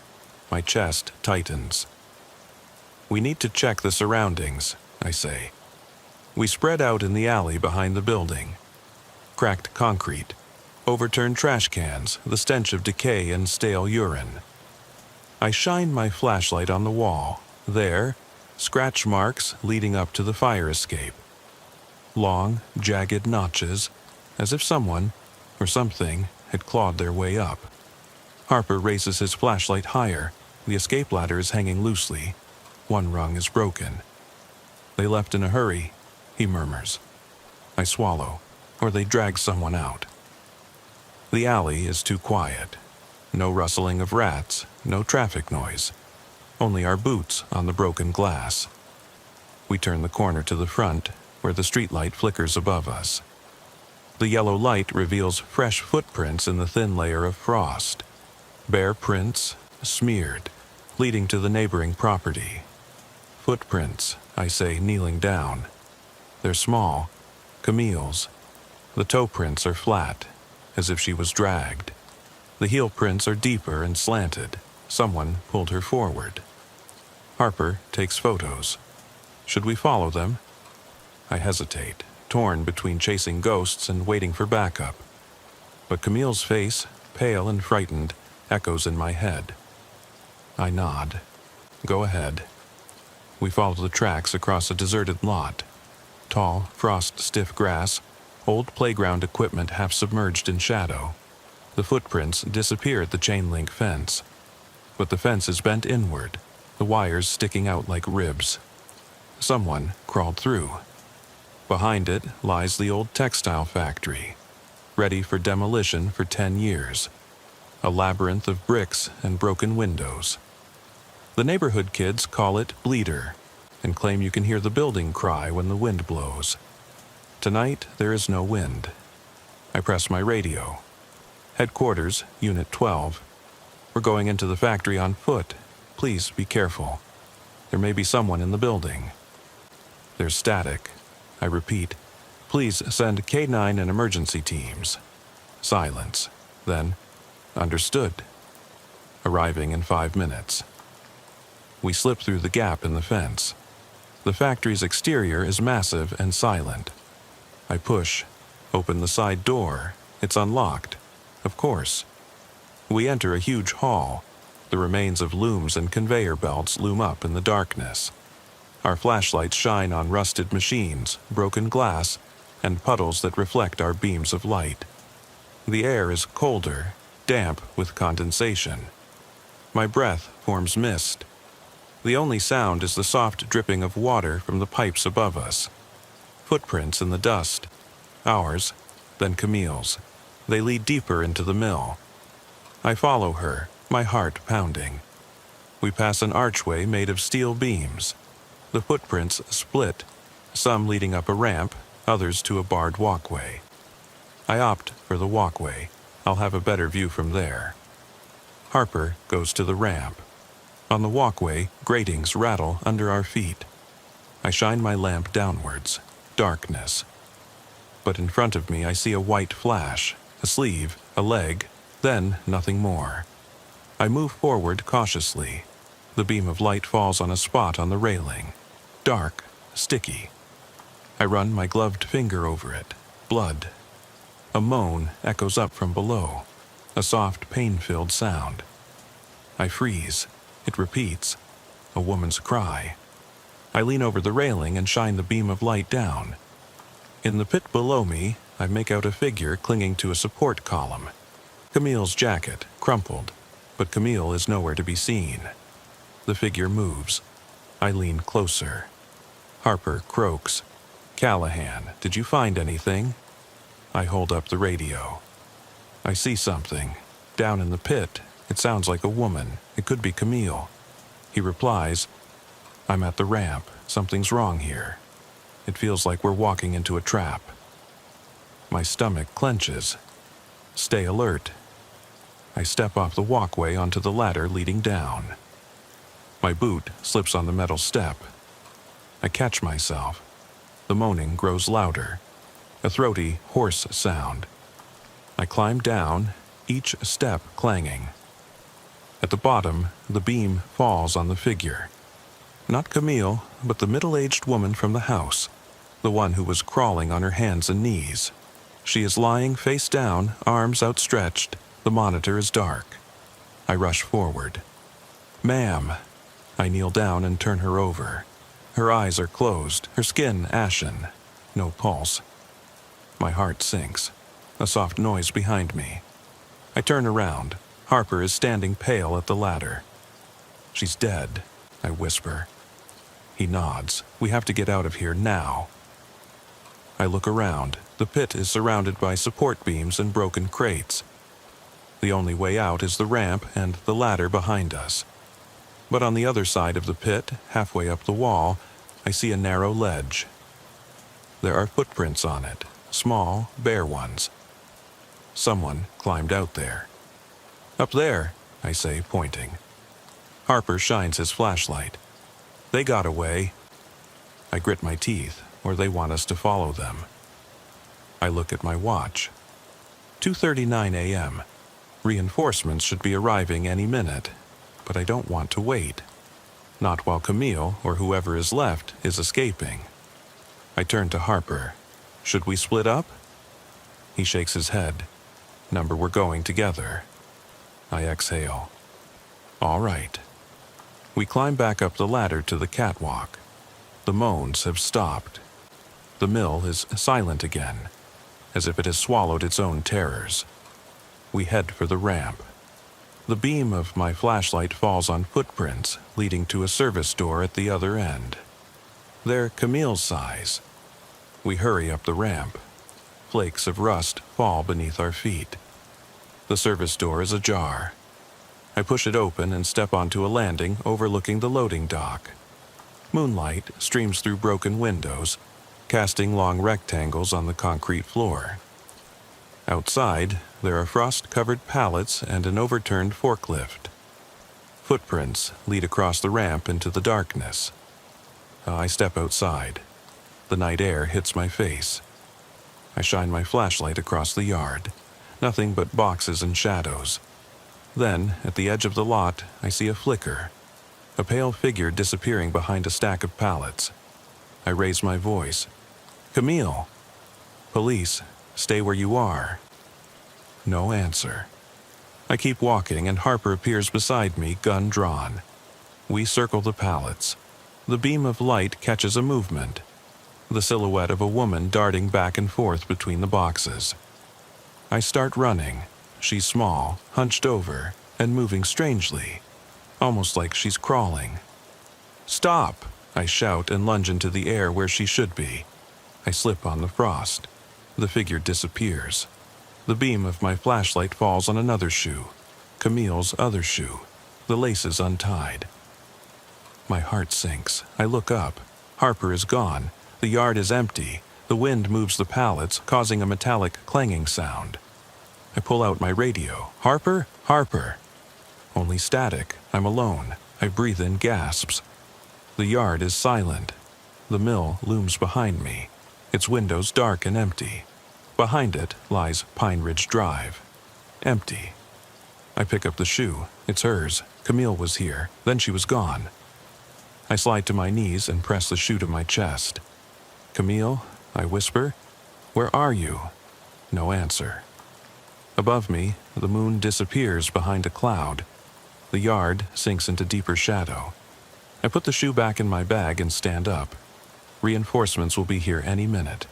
My chest tightens. "We need to check the surroundings," I say. We spread out in the alley behind the building. Cracked concrete, overturned trash cans, the stench of decay and stale urine. I shine my flashlight on the wall. There, scratch marks leading up to the fire escape. Long, jagged notches, as if someone, or something, had clawed their way up. Harper raises his flashlight higher. The escape ladder is hanging loosely. One rung is broken. "They left in a hurry," he murmurs. I swallow, or they dragged someone out. The alley is too quiet. No rustling of rats, no traffic noise. Only our boots on the broken glass. We turn the corner to the front, where the streetlight flickers above us. The yellow light reveals fresh footprints in the thin layer of frost. Bare prints, smeared, leading to the neighboring property. Footprints, I say, kneeling down. They're small, Camille's. The toe prints are flat, as if she was dragged. The heel prints are deeper and slanted. Someone pulled her forward. Harper takes photos. Should we follow them? I hesitate, torn between chasing ghosts and waiting for backup. But Camille's face, pale and frightened, echoes in my head. I nod. Go ahead. We follow the tracks across a deserted lot. Tall, frost-stiff grass, old playground equipment half submerged in shadow. The footprints disappear at the chain-link fence. But the fence is bent inward, the wires sticking out like ribs. Someone crawled through. Behind it lies the old textile factory, ready for demolition for 10 years. A labyrinth of bricks and broken windows. The neighborhood kids call it Bleeder, and claim you can hear the building cry when the wind blows. Tonight, there is no wind. I press my radio. Headquarters, Unit 12. We're going into the factory on foot. Please be careful. There may be someone in the building. There's static. I repeat, please send K9 and emergency teams. Silence. Then, understood. arriving in 5 minutes. We slip through the gap in the fence. The factory's exterior is massive and silent. I push, open the side door. It's unlocked. Of course. We enter a huge hall. The remains of looms and conveyor belts loom up in the darkness. Our flashlights shine on rusted machines, broken glass, and puddles that reflect our beams of light. The air is colder, damp with condensation. My breath forms mist. The only sound is the soft dripping of water from the pipes above us. Footprints in the dust. Ours, then Camille's. They lead deeper into the mill. I follow her, my heart pounding. We pass an archway made of steel beams. The footprints split, some leading up a ramp, others to a barred walkway. I opt for the walkway. I'll have a better view from there. Harper goes to the ramp. On the walkway, gratings rattle under our feet. I shine my lamp downwards. Darkness. But in front of me I see a white flash, a sleeve, a leg, then nothing more. I move forward cautiously. The beam of light falls on a spot on the railing. Dark, sticky. I run my gloved finger over it. Blood. A moan echoes up from below. A soft, pain-filled sound. I freeze. It repeats. A woman's cry. I lean over the railing and shine the beam of light down. In the pit below me, I make out a figure clinging to a support column. Camille's jacket, crumpled, but Camille is nowhere to be seen. The figure moves. I lean closer. Harper croaks. "Callahan, did you find anything?" I hold up the radio. I see something. Down in the pit, it sounds like a woman. It could be Camille. He replies, "I'm at the ramp. Something's wrong here. It feels like we're walking into a trap." My stomach clenches. Stay alert. I step off the walkway onto the ladder leading down. My boot slips on the metal step. I catch myself. The moaning grows louder. A throaty, hoarse sound. I climb down, each step clanging. At the bottom, the beam falls on the figure. Not Camille, but the middle-aged woman from the house, the one who was crawling on her hands and knees. She is lying face down, arms outstretched. The monitor is dark. I rush forward. "Ma'am." I kneel down and turn her over. Her eyes are closed, her skin ashen. No pulse. My heart sinks. A soft noise behind me. I turn around. Harper is standing pale at the ladder. "She's dead," I whisper. He nods. "We have to get out of here now." I look around. The pit is surrounded by support beams and broken crates. The only way out is the ramp and the ladder behind us. But on the other side of the pit, halfway up the wall, I see a narrow ledge. There are footprints on it, small, bare ones. Someone climbed out there. "Up there," I say, pointing. Harper shines his flashlight. "They got away." I grit my teeth, or they want us to follow them. I look at my watch. 2:39 a.m. Reinforcements should be arriving any minute, but I don't want to wait. Not while Camille, or whoever is left, is escaping. I turn to Harper. "Should we split up?" He shakes his head. "Number we're going together." I exhale. "All right." We climb back up the ladder to the catwalk. The moans have stopped. The mill is silent again, as if it has swallowed its own terrors. We head for the ramp. The beam of my flashlight falls on footprints leading to a service door at the other end. They're Camille's size. We hurry up the ramp. Flakes of rust fall beneath our feet. The service door is ajar. I push it open and step onto a landing overlooking the loading dock. Moonlight streams through broken windows, casting long rectangles on the concrete floor. Outside, there are frost-covered pallets and an overturned forklift. Footprints lead across the ramp into the darkness. I step outside. The night air hits my face. I shine my flashlight across the yard. Nothing but boxes and shadows. Then, at the edge of the lot, I see a flicker, a pale figure disappearing behind a stack of pallets. I raise my voice. "Camille!" "Police, stay where you are." No answer. I keep walking and Harper appears beside me, gun drawn. We circle the pallets. The beam of light catches a movement. The silhouette of a woman darting back and forth between the boxes. I start running. She's small, hunched over, and moving strangely, almost like she's crawling. "Stop!" I shout and lunge into the air where she should be. I slip on the frost. The figure disappears. The beam of my flashlight falls on another shoe, Camille's other shoe. The lace is untied. My heart sinks. I look up. Harper is gone. The yard is empty. The wind moves the pallets, causing a metallic clanging sound. I pull out my radio. "Harper? Harper!" Only static. I'm alone. I breathe in gasps. The yard is silent. The mill looms behind me, its windows dark and empty. Behind it lies Pine Ridge Drive. Empty. I pick up the shoe. It's hers. Camille was here. Then she was gone. I slide to my knees and press the shoe to my chest. "Camille," I whisper, "where are you?" No answer. Above me, the moon disappears behind a cloud. The yard sinks into deeper shadow. I put the shoe back in my bag and stand up. Reinforcements will be here any minute.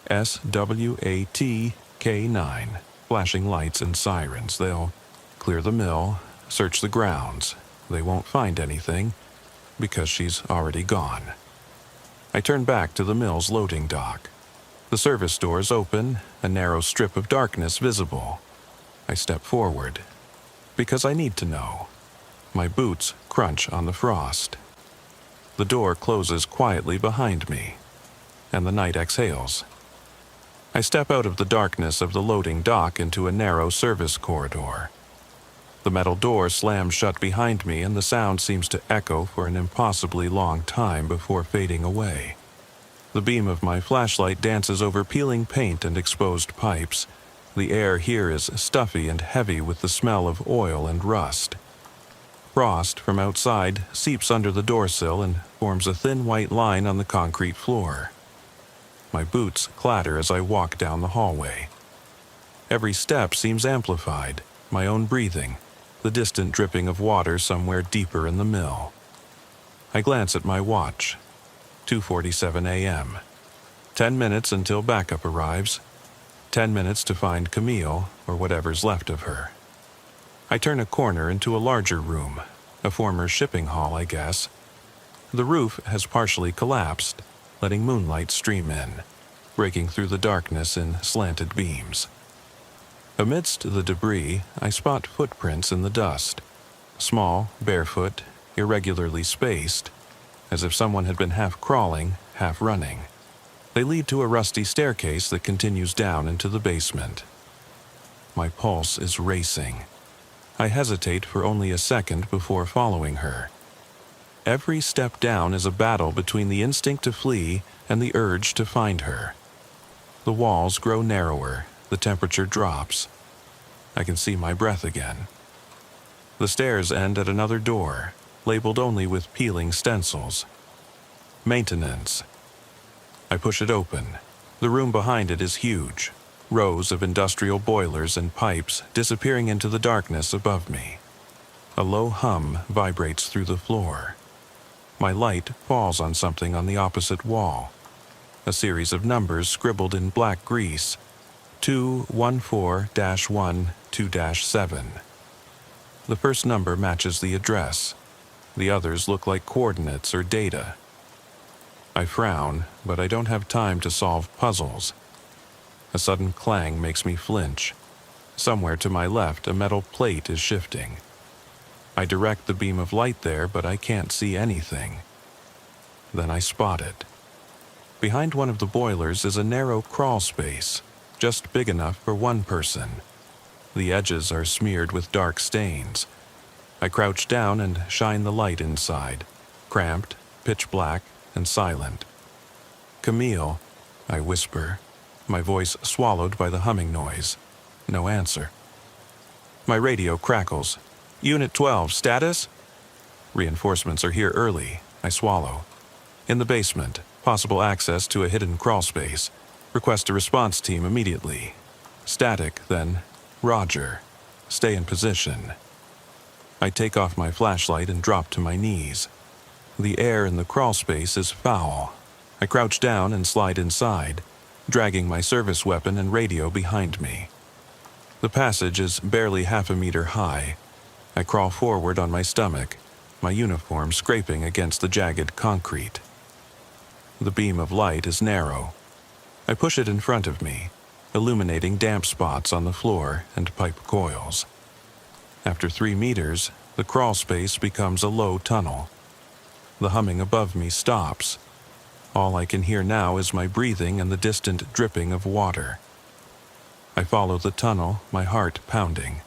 SWAT K9, flashing lights and sirens. They'll clear the mill, search the grounds. They won't find anything, because she's already gone. I turn back to the mill's loading dock. The service doors open, a narrow strip of darkness visible. I step forward, because I need to know. My boots crunch on the frost. The door closes quietly behind me, and the night exhales. I step out of the darkness of the loading dock into a narrow service corridor. The metal door slams shut behind me, and the sound seems to echo for an impossibly long time before fading away. The beam of my flashlight dances over peeling paint and exposed pipes. The air here is stuffy and heavy with the smell of oil and rust. Frost from outside seeps under the doorsill and forms a thin white line on the concrete floor. My boots clatter as I walk down the hallway. Every step seems amplified, my own breathing, the distant dripping of water somewhere deeper in the mill. I glance at my watch. 2:47 a.m. 10 minutes until backup arrives. 10 minutes to find Camille or whatever's left of her. I turn a corner into a larger room, a former shipping hall, I guess. The roof has partially collapsed, letting moonlight stream in, breaking through the darkness in slanted beams. Amidst the debris, I spot footprints in the dust. Small, barefoot, irregularly spaced, as if someone had been half crawling, half running. They lead to a rusty staircase that continues down into the basement. My pulse is racing. I hesitate for only a second before following her. Every step down is a battle between the instinct to flee and the urge to find her. The walls grow narrower, the temperature drops. I can see my breath again. The stairs end at another door, labeled only with peeling stencils. Maintenance. I push it open. The room behind it is huge, rows of industrial boilers and pipes disappearing into the darkness above me. A low hum vibrates through the floor. My light falls on something on the opposite wall. A series of numbers scribbled in black grease. 214-1-2-7. The first number matches the address. The others look like coordinates or data. I frown, but I don't have time to solve puzzles. A sudden clang makes me flinch. Somewhere to my left, a metal plate is shifting. I direct the beam of light there, but I can't see anything. Then I spot it. Behind one of the boilers is a narrow crawl space, just big enough for one person. The edges are smeared with dark stains. I crouch down and shine the light inside, cramped, pitch black, and silent. "Camille," I whisper, my voice swallowed by the humming noise. No answer. My radio crackles. Unit 12, status? Reinforcements are here early. I swallow. In the basement, possible access to a hidden crawlspace. Request a response team immediately. Static, then. Roger. Stay in position. I take off my flashlight and drop to my knees. The air in the crawlspace is foul. I crouch down and slide inside, dragging my service weapon and radio behind me. The passage is barely half a meter high. I crawl forward on my stomach, my uniform scraping against the jagged concrete. The beam of light is narrow. I push it in front of me, illuminating damp spots on the floor and pipe coils. After 3 meters, the crawl space becomes a low tunnel. The humming above me stops. All I can hear now is my breathing and the distant dripping of water. I follow the tunnel, my heart pounding.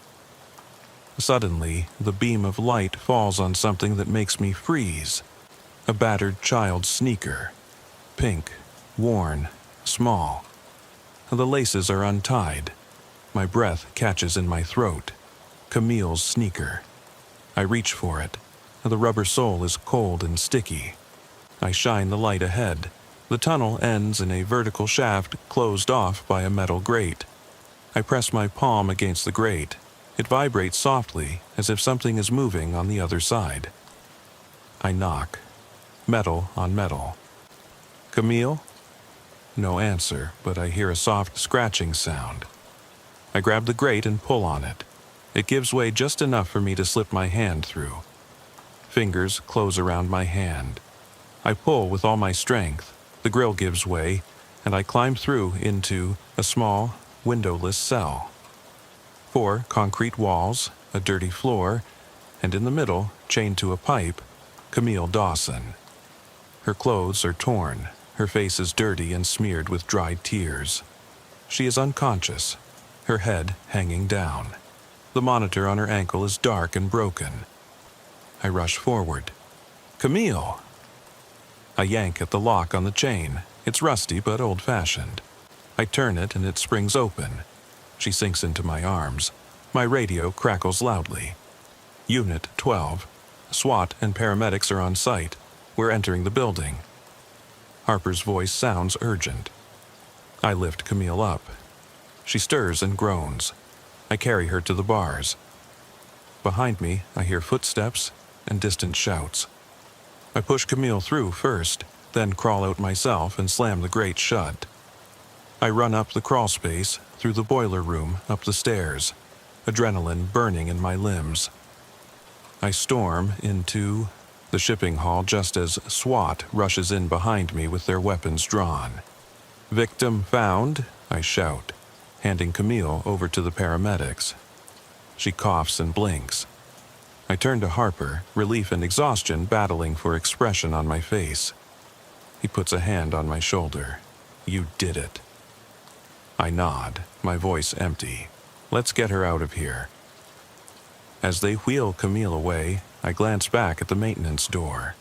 Suddenly, the beam of light falls on something that makes me freeze. A battered child's sneaker. Pink, worn, small. The laces are untied. My breath catches in my throat. Camille's sneaker. I reach for it. The rubber sole is cold and sticky. I shine the light ahead. The tunnel ends in a vertical shaft closed off by a metal grate. I press my palm against the grate. It vibrates softly, as if something is moving on the other side. I knock. Metal on metal. Camille? No answer, but I hear a soft scratching sound. I grab the grate and pull on it. It gives way just enough for me to slip my hand through. Fingers close around my hand. I pull with all my strength. The grill gives way, and I climb through into a small, windowless cell. 4 concrete walls, a dirty floor, and in the middle, chained to a pipe, Camille Dawson. Her clothes are torn. Her face is dirty and smeared with dried tears. She is unconscious, her head hanging down. The monitor on her ankle is dark and broken. I rush forward. Camille! I yank at the lock on the chain. It's rusty but old-fashioned. I turn it and it springs open. She sinks into my arms. My radio crackles loudly. Unit 12. SWAT and paramedics are on site. We're entering the building. Harper's voice sounds urgent. I lift Camille up. She stirs and groans. I carry her to the bars. Behind me, I hear footsteps and distant shouts. I push Camille through first, then crawl out myself and slam the grate shut. I run up the crawl space, through the boiler room, up the stairs, adrenaline burning in my limbs. I storm into the shipping hall just as SWAT rushes in behind me with their weapons drawn. Victim found, I shout, handing Camille over to the paramedics. She coughs and blinks. I turn to Harper, relief and exhaustion battling for expression on my face. He puts a hand on my shoulder. You did it. I nod, my voice empty. Let's get her out of here. As they wheel Camille away, I glance back at the maintenance door.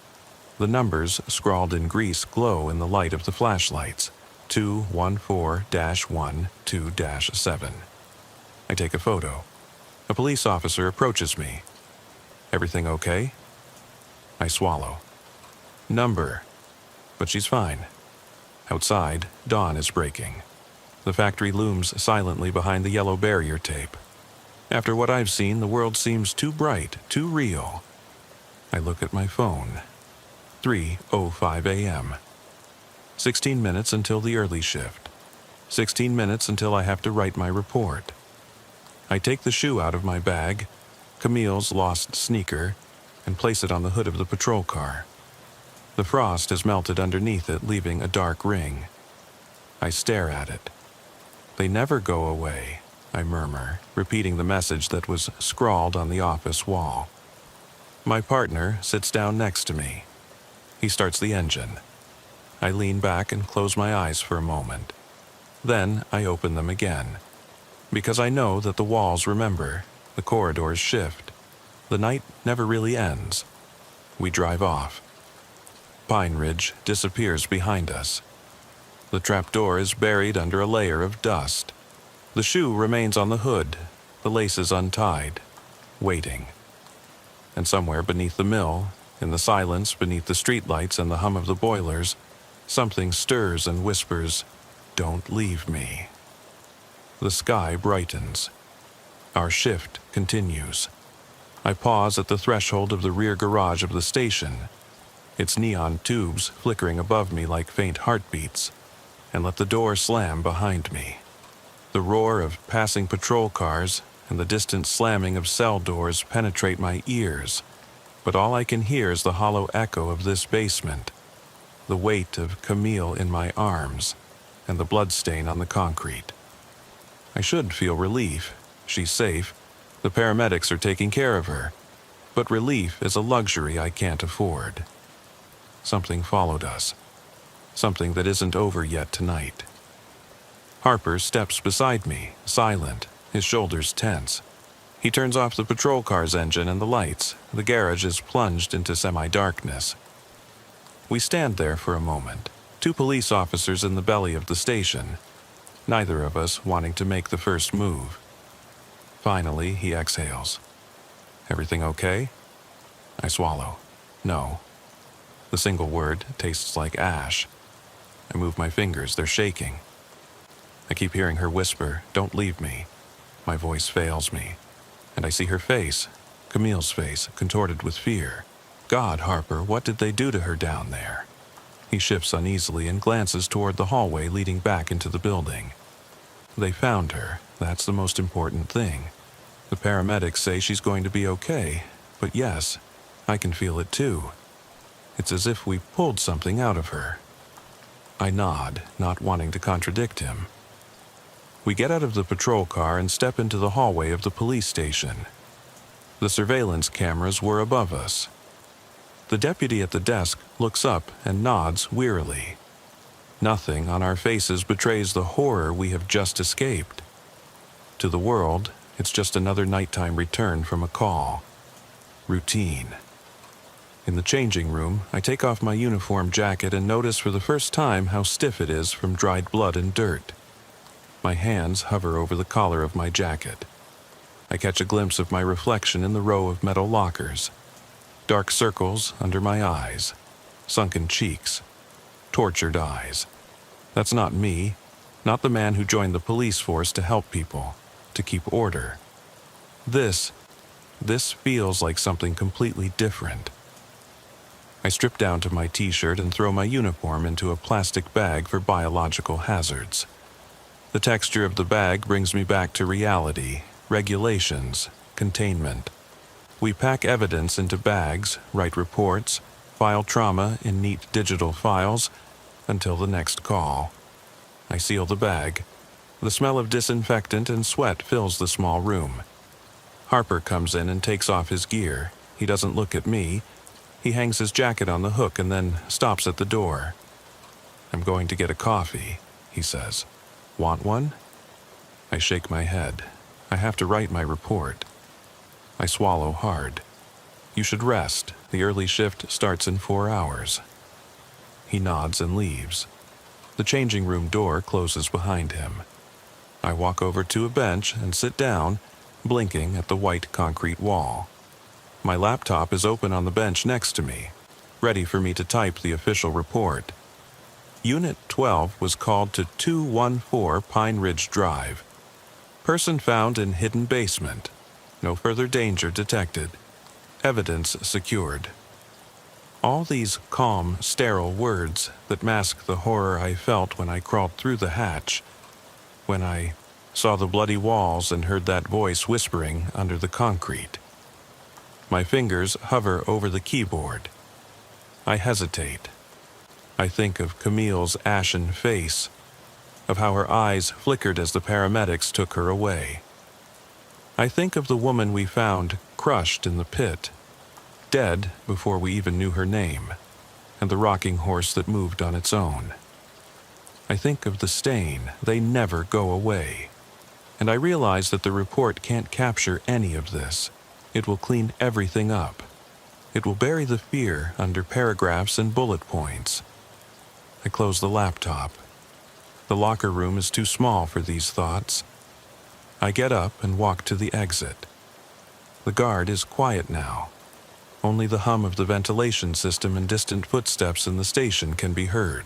The numbers scrawled in grease glow in the light of the flashlights. 214-12-7. I take a photo. A police officer approaches me. Everything okay? I swallow. Number. But she's fine. Outside, dawn is breaking. The factory looms silently behind the yellow barrier tape. After what I've seen, the world seems too bright, too real. I look at my phone. 3:05 a.m. 16 minutes until the early shift. 16 minutes until I have to write my report. I take the shoe out of my bag, Camille's lost sneaker, and place it on the hood of the patrol car. The frost has melted underneath it, leaving a dark ring. I stare at it. They never go away, I murmur, repeating the message that was scrawled on the office wall. My partner sits down next to me. He starts the engine. I lean back and close my eyes for a moment. Then I open them again. Because I know that the walls remember, the corridors shift. The night never really ends. We drive off. Pine Ridge disappears behind us. The trapdoor is buried under a layer of dust. The shoe remains on the hood, the laces untied, waiting. And somewhere beneath the mill, in the silence beneath the streetlights and the hum of the boilers, something stirs and whispers, "Don't leave me." The sky brightens. Our shift continues. I pause at the threshold of the rear garage of the station, its neon tubes flickering above me like faint heartbeats, and let the door slam behind me. The roar of passing patrol cars and the distant slamming of cell doors penetrate my ears, but all I can hear is the hollow echo of this basement, the weight of Camille in my arms, and the bloodstain on the concrete. I should feel relief. She's safe. The paramedics are taking care of her. But relief is a luxury I can't afford. Something followed us. Something that isn't over yet tonight. Harper steps beside me, silent, his shoulders tense. He turns off the patrol car's engine and the lights. The garage is plunged into semi-darkness. We stand there for a moment, two police officers in the belly of the station, neither of us wanting to make the first move. Finally, he exhales. "Everything okay?" I swallow. "No." The single word tastes like ash. I move my fingers, they're shaking. I keep hearing her whisper, "Don't leave me." My voice fails me, and I see her face, Camille's face, contorted with fear. "God, Harper, what did they do to her down there?" He shifts uneasily and glances toward the hallway leading back into the building. "They found her. That's the most important thing. The paramedics say she's going to be okay, but yes, I can feel it too. It's as if we pulled something out of her." I nod, not wanting to contradict him. We get out of the patrol car and step into the hallway of the police station. The surveillance cameras were above us. The deputy at the desk looks up and nods wearily. Nothing on our faces betrays the horror we have just escaped. To the world, it's just another nighttime return from a call. Routine. In the changing room, I take off my uniform jacket and notice for the first time how stiff it is from dried blood and dirt. My hands hover over the collar of my jacket. I catch a glimpse of my reflection in the row of metal lockers. Dark circles under my eyes, sunken cheeks, tortured eyes. That's not me, not the man who joined the police force to help people, to keep order. This feels like something completely different. I strip down to my t-shirt and throw my uniform into a plastic bag for biological hazards. The texture of the bag brings me back to reality, regulations, containment. We pack evidence into bags, write reports, file trauma in neat digital files, until the next call. I seal the bag. The smell of disinfectant and sweat fills the small room. Harper comes in and takes off his gear. He doesn't look at me. He hangs his jacket on the hook and then stops at the door. "I'm going to get a coffee," he says. "Want one?" I shake my head. I have to write my report. I swallow hard. "You should rest. The early shift starts in 4 hours." He nods and leaves. The changing room door closes behind him. I walk over to a bench and sit down, blinking at the white concrete wall. My laptop is open on the bench next to me, ready for me to type the official report. Unit 12 was called to 214 Pine Ridge Drive. Person found in hidden basement. No further danger detected. Evidence secured. All these calm, sterile words that mask the horror I felt when I crawled through the hatch, when I saw the bloody walls and heard that voice whispering under the concrete. My fingers hover over the keyboard. I hesitate. I think of Camille's ashen face, of how her eyes flickered as the paramedics took her away. I think of the woman we found crushed in the pit, dead before we even knew her name, and the rocking horse that moved on its own. I think of the stain. They never go away. And I realize that the report can't capture any of this. It will clean everything up. It will bury the fear under paragraphs and bullet points. I close the laptop. The locker room is too small for these thoughts. I get up and walk to the exit. The guard is quiet now. Only the hum of the ventilation system and distant footsteps in the station can be heard.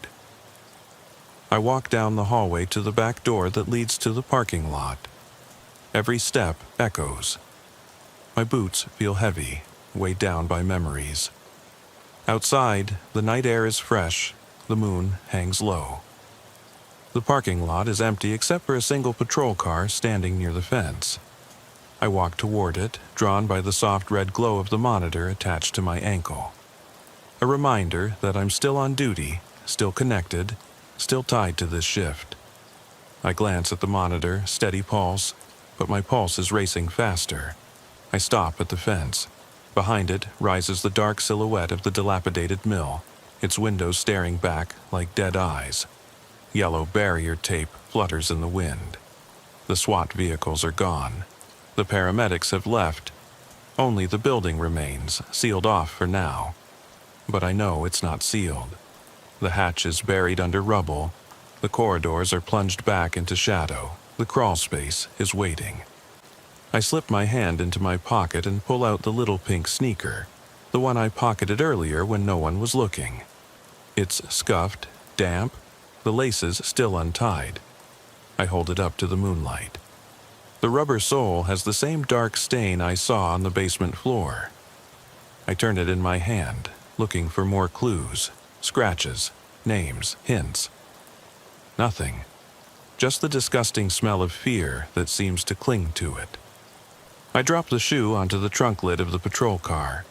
I walk down the hallway to the back door that leads to the parking lot. Every step echoes. My boots feel heavy, weighed down by memories. Outside, the night air is fresh, the moon hangs low. The parking lot is empty except for a single patrol car standing near the fence. I walk toward it, drawn by the soft red glow of the monitor attached to my ankle. A reminder that I'm still on duty, still connected, still tied to this shift. I glance at the monitor, steady pulse, but my pulse is racing faster. I stop at the fence. Behind it rises the dark silhouette of the dilapidated mill, its windows staring back like dead eyes. Yellow barrier tape flutters in the wind. The SWAT vehicles are gone. The paramedics have left. Only the building remains, sealed off for now. But I know it's not sealed. The hatch is buried under rubble. The corridors are plunged back into shadow. The crawl space is waiting. I slip my hand into my pocket and pull out the little pink sneaker, the one I pocketed earlier when no one was looking. It's scuffed, damp, the laces still untied. I hold it up to the moonlight. The rubber sole has the same dark stain I saw on the basement floor. I turn it in my hand, looking for more clues, scratches, names, hints. Nothing. Just the disgusting smell of fear that seems to cling to it. I drop the shoe onto the trunk lid of the patrol car.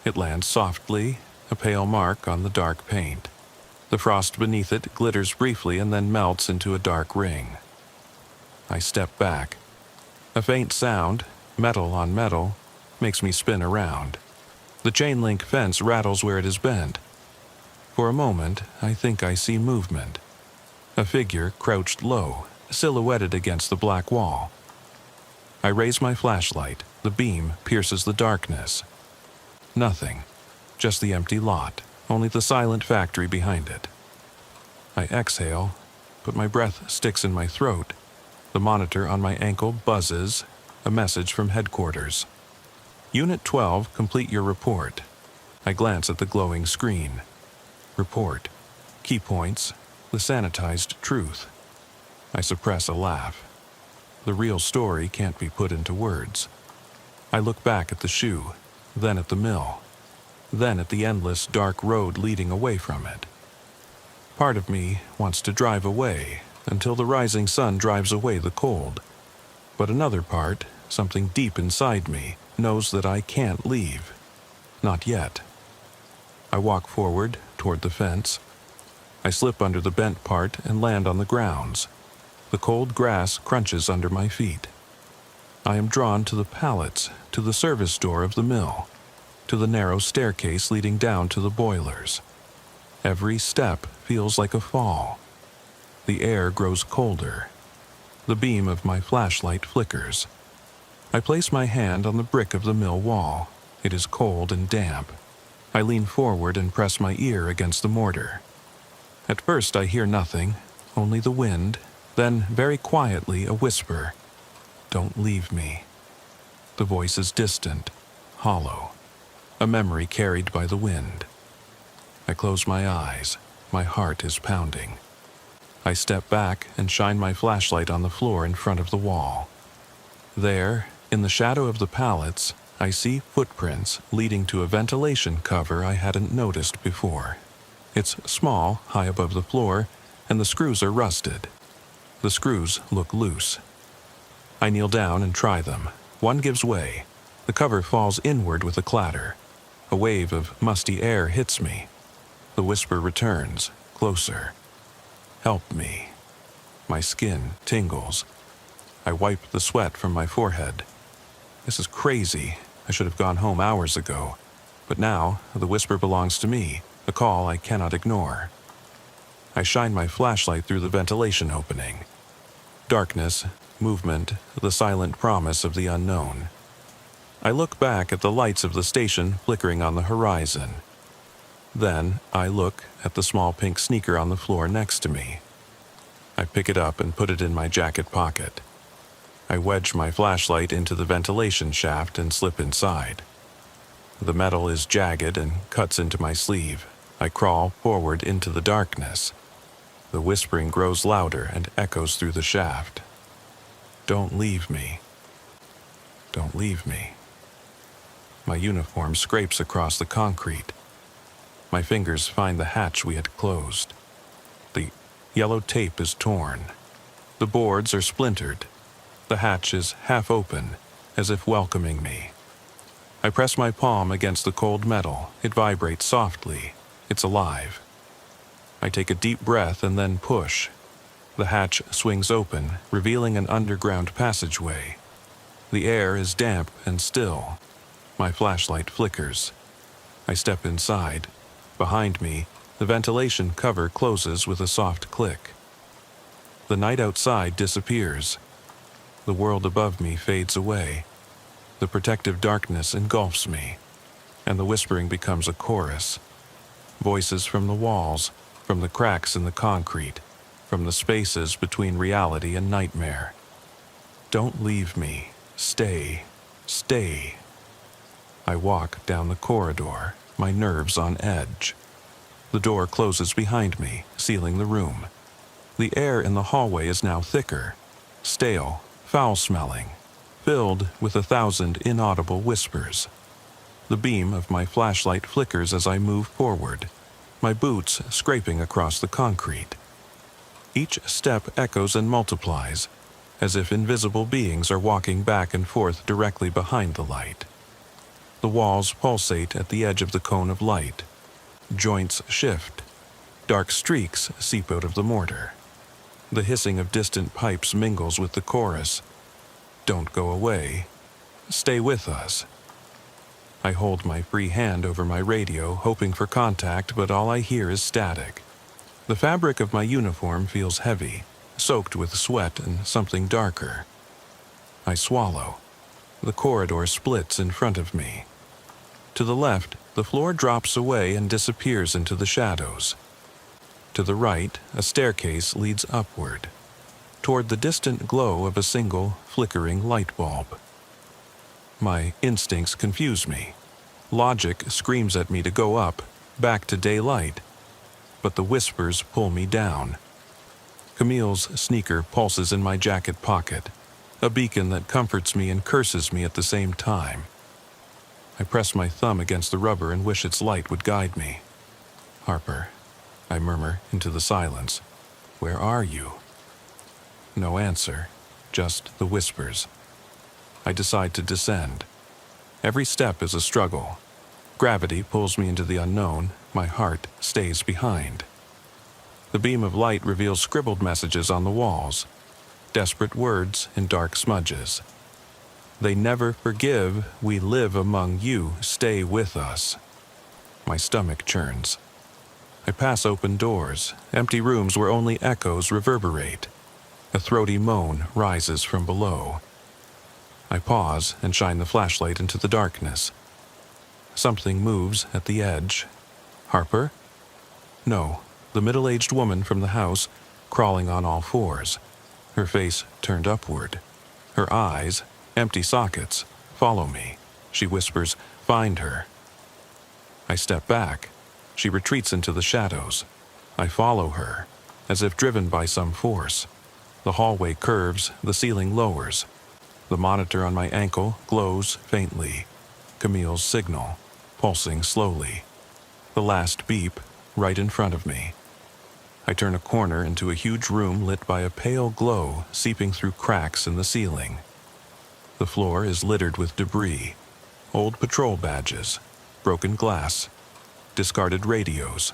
It lands softly, a pale mark on the dark paint. The frost beneath it glitters briefly and then melts into a dark ring. I step back. A faint sound, metal on metal, makes me spin around. The chain-link fence rattles where it is bent. For a moment, I think I see movement. A figure crouched low, silhouetted against the black wall. I raise my flashlight. The beam pierces the darkness. Nothing. Just the empty lot, only the silent factory behind it. I exhale, but my breath sticks in my throat. The monitor on my ankle buzzes, a message from headquarters. Unit 12, complete your report. I glance at the glowing screen. Report. Key points. The sanitized truth. I suppress a laugh. The real story can't be put into words. I look back at the shoe, then at the mill, then at the endless dark road leading away from it. Part of me wants to drive away until the rising sun drives away the cold. But another part, something deep inside me, knows that I can't leave. Not yet. I walk forward toward the fence. I slip under the bent part and land on the grounds. The cold grass crunches under my feet. I am drawn to the pallets, to the service door of the mill, to the narrow staircase leading down to the boilers. Every step feels like a fall. The air grows colder. The beam of my flashlight flickers. I place my hand on the brick of the mill wall. It is cold and damp. I lean forward and press my ear against the mortar. At first I hear nothing, only the wind, then very quietly a whisper. Don't leave me. The voice is distant, hollow, a memory carried by the wind. I close my eyes. My heart is pounding. I step back and shine my flashlight on the floor in front of the wall. There, in the shadow of the pallets, I see footprints leading to a ventilation cover I hadn't noticed before. It's small, high above the floor, and the screws are rusted. The screws look loose. I kneel down and try them. One gives way. The cover falls inward with a clatter. A wave of musty air hits me. The whisper returns, closer. Help me. My skin tingles. I wipe the sweat from my forehead. This is crazy. I should have gone home hours ago. But now, the whisper belongs to me, a call I cannot ignore. I shine my flashlight through the ventilation opening. Darkness, movement, the silent promise of the unknown. I look back at the lights of the station flickering on the horizon. Then I look at the small pink sneaker on the floor next to me. I pick it up and put it in my jacket pocket. I wedge my flashlight into the ventilation shaft and slip inside. The metal is jagged and cuts into my sleeve. I crawl forward into the darkness. The whispering grows louder and echoes through the shaft. Don't leave me. Don't leave me. My uniform scrapes across the concrete. My fingers find the hatch we had closed. The yellow tape is torn. The boards are splintered. The hatch is half open, as if welcoming me. I press my palm against the cold metal. It vibrates softly. It's alive. I take a deep breath and then push. The hatch swings open, revealing an underground passageway. The air is damp and still. My flashlight flickers. I step inside. Behind me, the ventilation cover closes with a soft click. The night outside disappears. The world above me fades away. The protective darkness engulfs me, and the whispering becomes a chorus. Voices from the walls, from the cracks in the concrete, from the spaces between reality and nightmare. Don't leave me. Stay. Stay. I walk down the corridor, my nerves on edge. The door closes behind me, sealing the room. The air in the hallway is now thicker, stale, foul-smelling, filled with 1,000 inaudible whispers. The beam of my flashlight flickers as I move forward, my boots scraping across the concrete. Each step echoes and multiplies, as if invisible beings are walking back and forth directly behind the light. The walls pulsate at the edge of the cone of light. Joints shift. Dark streaks seep out of the mortar. The hissing of distant pipes mingles with the chorus. Don't go away. Stay with us. I hold my free hand over my radio, hoping for contact, but all I hear is static. The fabric of my uniform feels heavy, soaked with sweat and something darker. I swallow. The corridor splits in front of me. To the left, the floor drops away and disappears into the shadows. To the right, a staircase leads upward, toward the distant glow of a single, flickering light bulb. My instincts confuse me. Logic screams at me to go up, back to daylight, but the whispers pull me down. Camille's sneaker pulses in my jacket pocket, a beacon that comforts me and curses me at the same time. I press my thumb against the rubber and wish its light would guide me. Harper, I murmur into the silence. Where are you? No answer, just the whispers. I decide to descend. Every step is a struggle. Gravity pulls me into the unknown. My heart stays behind. The beam of light reveals scribbled messages on the walls, desperate words in dark smudges. They never forgive. We live among you. Stay with us. My stomach churns. I pass open doors, empty rooms where only echoes reverberate. A throaty moan rises from below. I pause and shine the flashlight into the darkness. Something moves at the edge. Harper? No, the middle-aged woman from the house, crawling on all fours. Her face turned upward. Her eyes, empty sockets, follow me. She whispers, "Find her." I step back. She retreats into the shadows. I follow her, as if driven by some force. The hallway curves, the ceiling lowers. The monitor on my ankle glows faintly. Camille's signal, pulsing slowly. The last beep, right in front of me. I turn a corner into a huge room lit by a pale glow seeping through cracks in the ceiling. The floor is littered with debris, old patrol badges, broken glass, discarded radios,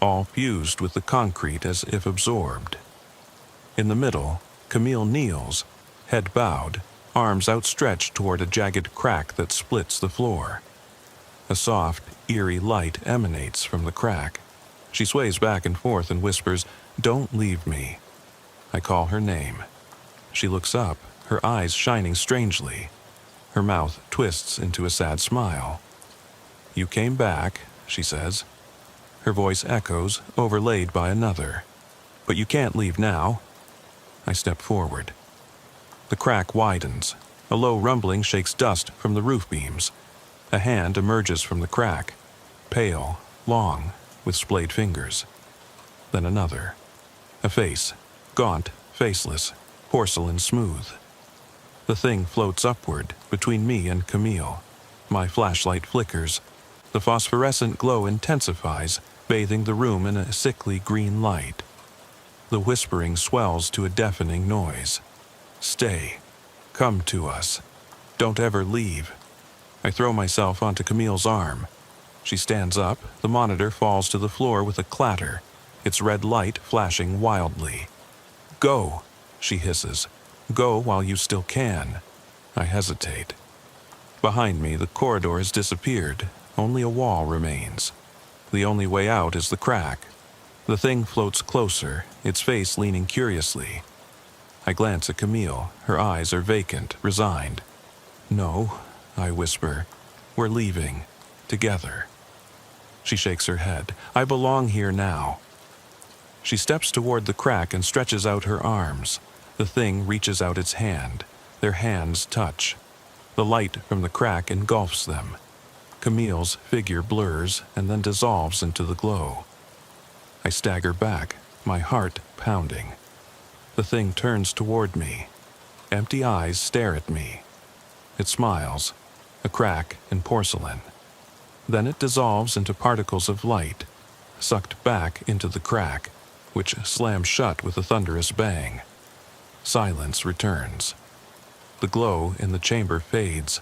all fused with the concrete as if absorbed. In the middle, Camille kneels, head bowed, arms outstretched toward a jagged crack that splits the floor. A soft, eerie light emanates from the crack. She sways back and forth and whispers, "Don't leave me." I call her name. She looks up, her eyes shining strangely. Her mouth twists into a sad smile. "You came back," she says. Her voice echoes, overlaid by another. "But you can't leave now." I step forward. The crack widens. A low rumbling shakes dust from the roof beams. A hand emerges from the crack, pale, long, with splayed fingers. Then another. A face, gaunt, faceless, porcelain smooth. The thing floats upward, between me and Camille. My flashlight flickers. The phosphorescent glow intensifies, bathing the room in a sickly green light. The whispering swells to a deafening noise. Stay. Come to us. Don't ever leave. I throw myself onto Camille's arm. She stands up. The monitor falls to the floor with a clatter, its red light flashing wildly. Go, she hisses. Go while you still can. I hesitate. Behind me, the corridor has disappeared. Only a wall remains. The only way out is the crack. The thing floats closer, its face leaning curiously. I glance at Camille. Her eyes are vacant, resigned. No, I whisper. We're leaving. Together. She shakes her head. I belong here now. She steps toward the crack and stretches out her arms. The thing reaches out its hand. Their hands touch. The light from the crack engulfs them. Camille's figure blurs and then dissolves into the glow. I stagger back, my heart pounding. The thing turns toward me. Empty eyes stare at me. It smiles, a crack in porcelain. Then it dissolves into particles of light, sucked back into the crack, which slams shut with a thunderous bang. Silence returns. The glow in the chamber fades.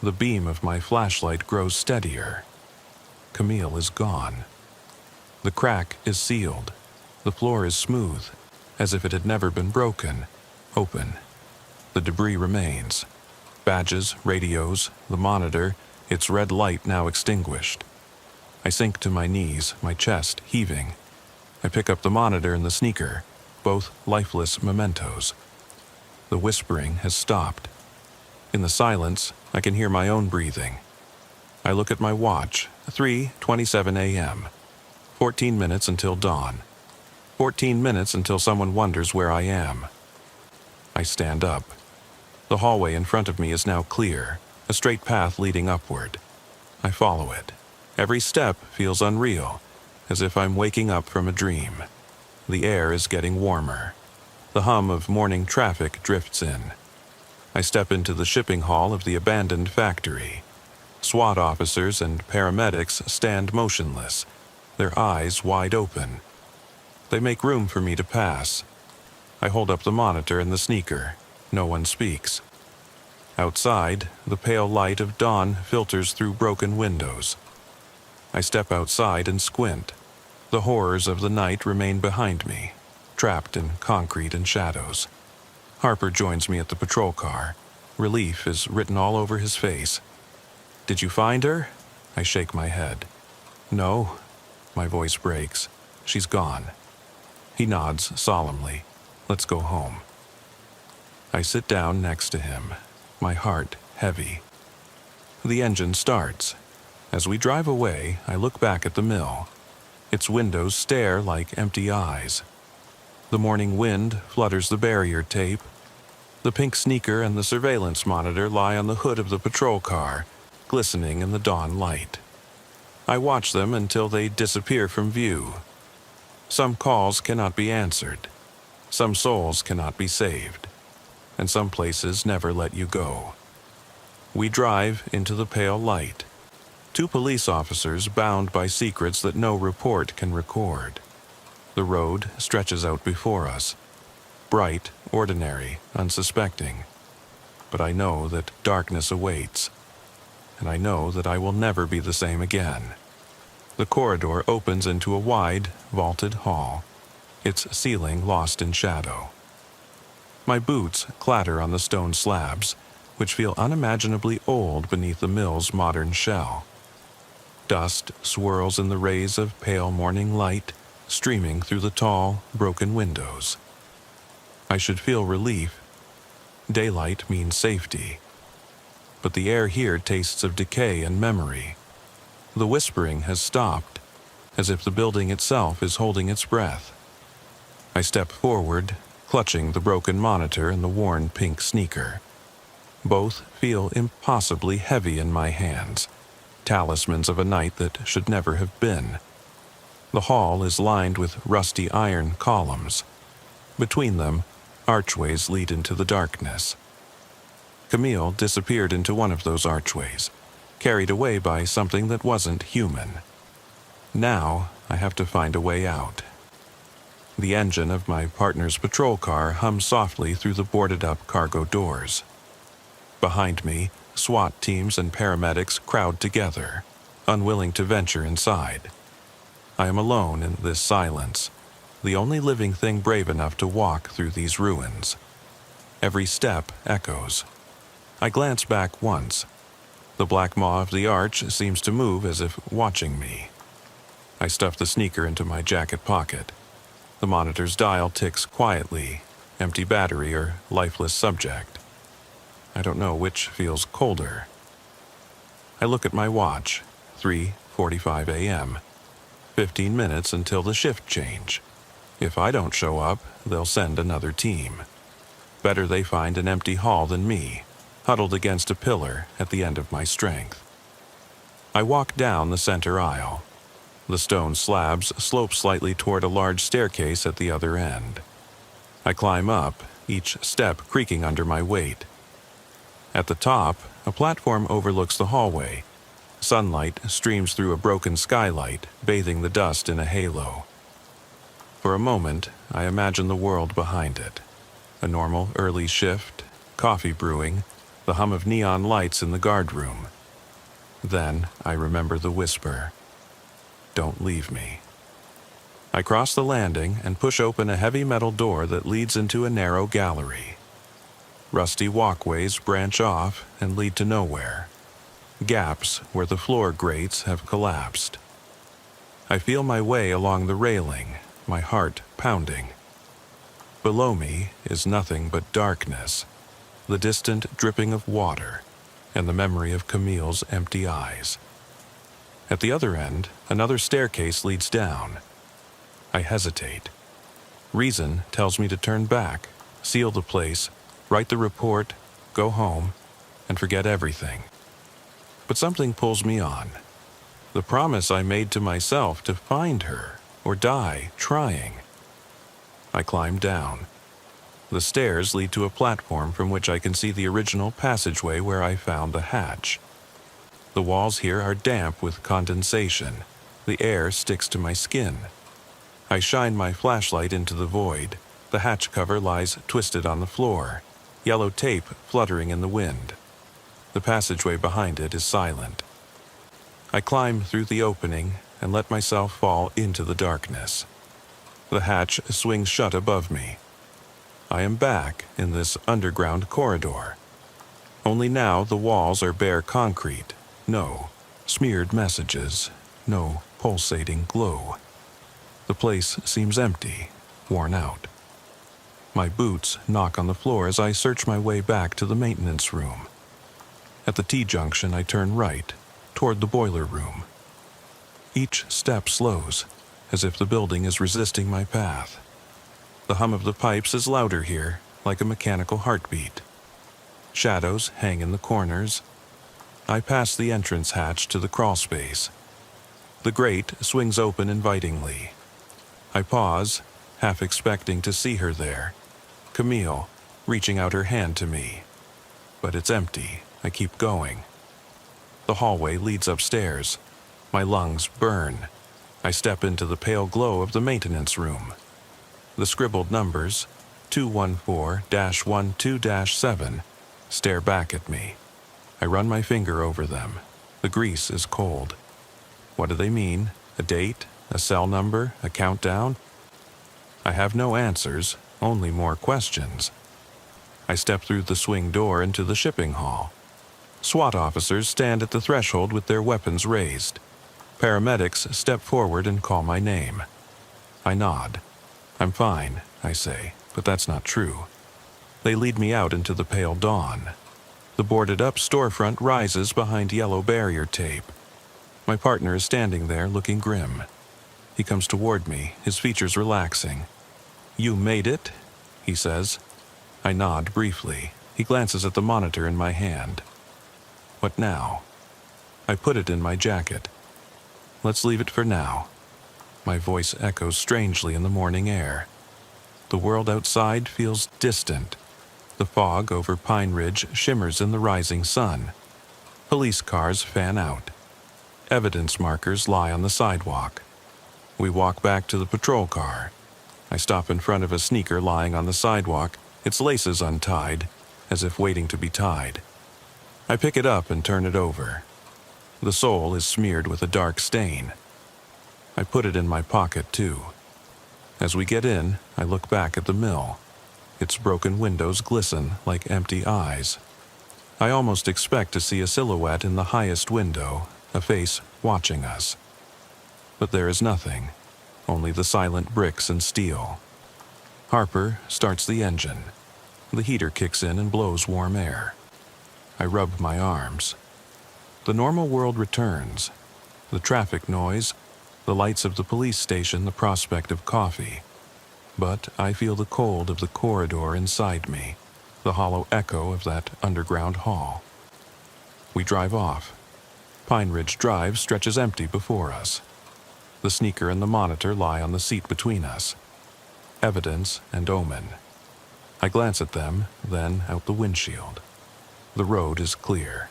The beam of my flashlight grows steadier. Camille is gone. The crack is sealed. The floor is smooth, as if it had never been broken, open. The debris remains. Badges, radios, the monitor, its red light now extinguished. I sink to my knees, my chest heaving. I pick up the monitor and the sneaker, both lifeless mementos. The whispering has stopped. In the silence, I can hear my own breathing. I look at my watch, 3:27 a.m. 14 minutes until dawn. 14 minutes until someone wonders where I am. I stand up. The hallway in front of me is now clear, a straight path leading upward. I follow it. Every step feels unreal, as if I'm waking up from a dream. The air is getting warmer. The hum of morning traffic drifts in. I step into the shipping hall of the abandoned factory. SWAT officers and paramedics stand motionless, their eyes wide open. They make room for me to pass. I hold up the monitor and the sneaker. No one speaks. Outside, the pale light of dawn filters through broken windows. I step outside and squint. The horrors of the night remain behind me, trapped in concrete and shadows. Harper joins me at the patrol car. Relief is written all over his face. Did you find her? I shake my head. No. My voice breaks. She's gone. He nods solemnly. Let's go home. I sit down next to him, my heart heavy. The engine starts. As we drive away, I look back at the mill. Its windows stare like empty eyes. The morning wind flutters the barrier tape. The pink sneaker and the surveillance monitor lie on the hood of the patrol car, glistening in the dawn light. I watch them until they disappear from view. Some calls cannot be answered. Some souls cannot be saved. And some places never let you go. We drive into the pale light. 2 police officers bound by secrets that no report can record. The road stretches out before us. Bright, ordinary, unsuspecting. But I know that darkness awaits. And I know that I will never be the same again. The corridor opens into a wide, vaulted hall, its ceiling lost in shadow. My boots clatter on the stone slabs, which feel unimaginably old beneath the mill's modern shell. Dust swirls in the rays of pale morning light, streaming through the tall, broken windows. I should feel relief. Daylight means safety. But the air here tastes of decay and memory. The whispering has stopped, as if the building itself is holding its breath. I step forward, clutching the broken monitor and the worn pink sneaker. Both feel impossibly heavy in my hands, talismans of a night that should never have been. The hall is lined with rusty iron columns. Between them, archways lead into the darkness. Camille disappeared into one of those archways, carried away by something that wasn't human. Now, I have to find a way out. The engine of my partner's patrol car hums softly through the boarded-up cargo doors. Behind me, SWAT teams and paramedics crowd together, unwilling to venture inside. I am alone in this silence, the only living thing brave enough to walk through these ruins. Every step echoes. I glance back once. The black maw of the arch seems to move as if watching me. I stuff the sneaker into my jacket pocket. The monitor's dial ticks quietly, empty battery or lifeless subject. I don't know which feels colder. I look at my watch, 3:45 a.m. 15 minutes until the shift change. If I don't show up, they'll send another team. Better they find an empty hall than me, huddled against a pillar at the end of my strength. I walk down the center aisle. The stone slabs slope slightly toward a large staircase at the other end. I climb up, each step creaking under my weight. At the top, a platform overlooks the hallway. Sunlight streams through a broken skylight, bathing the dust in a halo. For a moment, I imagine the world behind it. A normal early shift, coffee brewing, the hum of neon lights in the guard room. Then I remember the whisper. Don't leave me. I cross the landing and push open a heavy metal door that leads into a narrow gallery. Rusty walkways branch off and lead to nowhere. Gaps where the floor grates have collapsed. I feel my way along the railing, my heart pounding. Below me is nothing but darkness, the distant dripping of water, and the memory of Camille's empty eyes. At the other end, another staircase leads down. I hesitate. Reason tells me to turn back, seal the place, write the report, go home, and forget everything. But something pulls me on. The promise I made to myself to find her, or die trying. I climb down. The stairs lead to a platform from which I can see the original passageway where I found the hatch. The walls here are damp with condensation. The air sticks to my skin. I shine my flashlight into the void. The hatch cover lies twisted on the floor, yellow tape fluttering in the wind. The passageway behind it is silent. I climb through the opening and let myself fall into the darkness. The hatch swings shut above me. I am back in this underground corridor. Only now the walls are bare concrete. No smeared messages, no pulsating glow. The place seems empty, worn out. My boots knock on the floor as I search my way back to the maintenance room. At the T-junction, I turn right, toward the boiler room. Each step slows, as if the building is resisting my path. The hum of the pipes is louder here, like a mechanical heartbeat. Shadows hang in the corners. I pass the entrance hatch to the crawlspace. The grate swings open invitingly. I pause, half expecting to see her there. Camille, reaching out her hand to me. But it's empty. I keep going. The hallway leads upstairs. My lungs burn. I step into the pale glow of the maintenance room. The scribbled numbers, 214-12-7, stare back at me. I run my finger over them. The grease is cold. What do they mean? A date? A cell number? A countdown? I have no answers, only more questions. I step through the swing door into the shipping hall. SWAT officers stand at the threshold with their weapons raised. Paramedics step forward and call my name. I nod. I'm fine, I say, but that's not true. They lead me out into the pale dawn. The boarded-up storefront rises behind yellow barrier tape. My partner is standing there looking grim. He comes toward me, his features relaxing. "You made it?" he says. I nod briefly. He glances at the monitor in my hand. What now? I put it in my jacket. Let's leave it for now. My voice echoes strangely in the morning air. The world outside feels distant. The fog over Pine Ridge shimmers in the rising sun. Police cars fan out. Evidence markers lie on the sidewalk. We walk back to the patrol car. I stop in front of a sneaker lying on the sidewalk, its laces untied, as if waiting to be tied. I pick it up and turn it over. The sole is smeared with a dark stain. I put it in my pocket, too. As we get in, I look back at the mill. Its broken windows glisten like empty eyes. I almost expect to see a silhouette in the highest window, a face watching us. But there is nothing, only the silent bricks and steel. Harper starts the engine. The heater kicks in and blows warm air. I rub my arms. The normal world returns. The traffic noise, the lights of the police station, the prospect of coffee. But I feel the cold of the corridor inside me, the hollow echo of that underground hall. We drive off. Pine Ridge Drive stretches empty before us. The sneaker and the monitor lie on the seat between us. Evidence and omen. I glance at them, then out the windshield. The road is clear.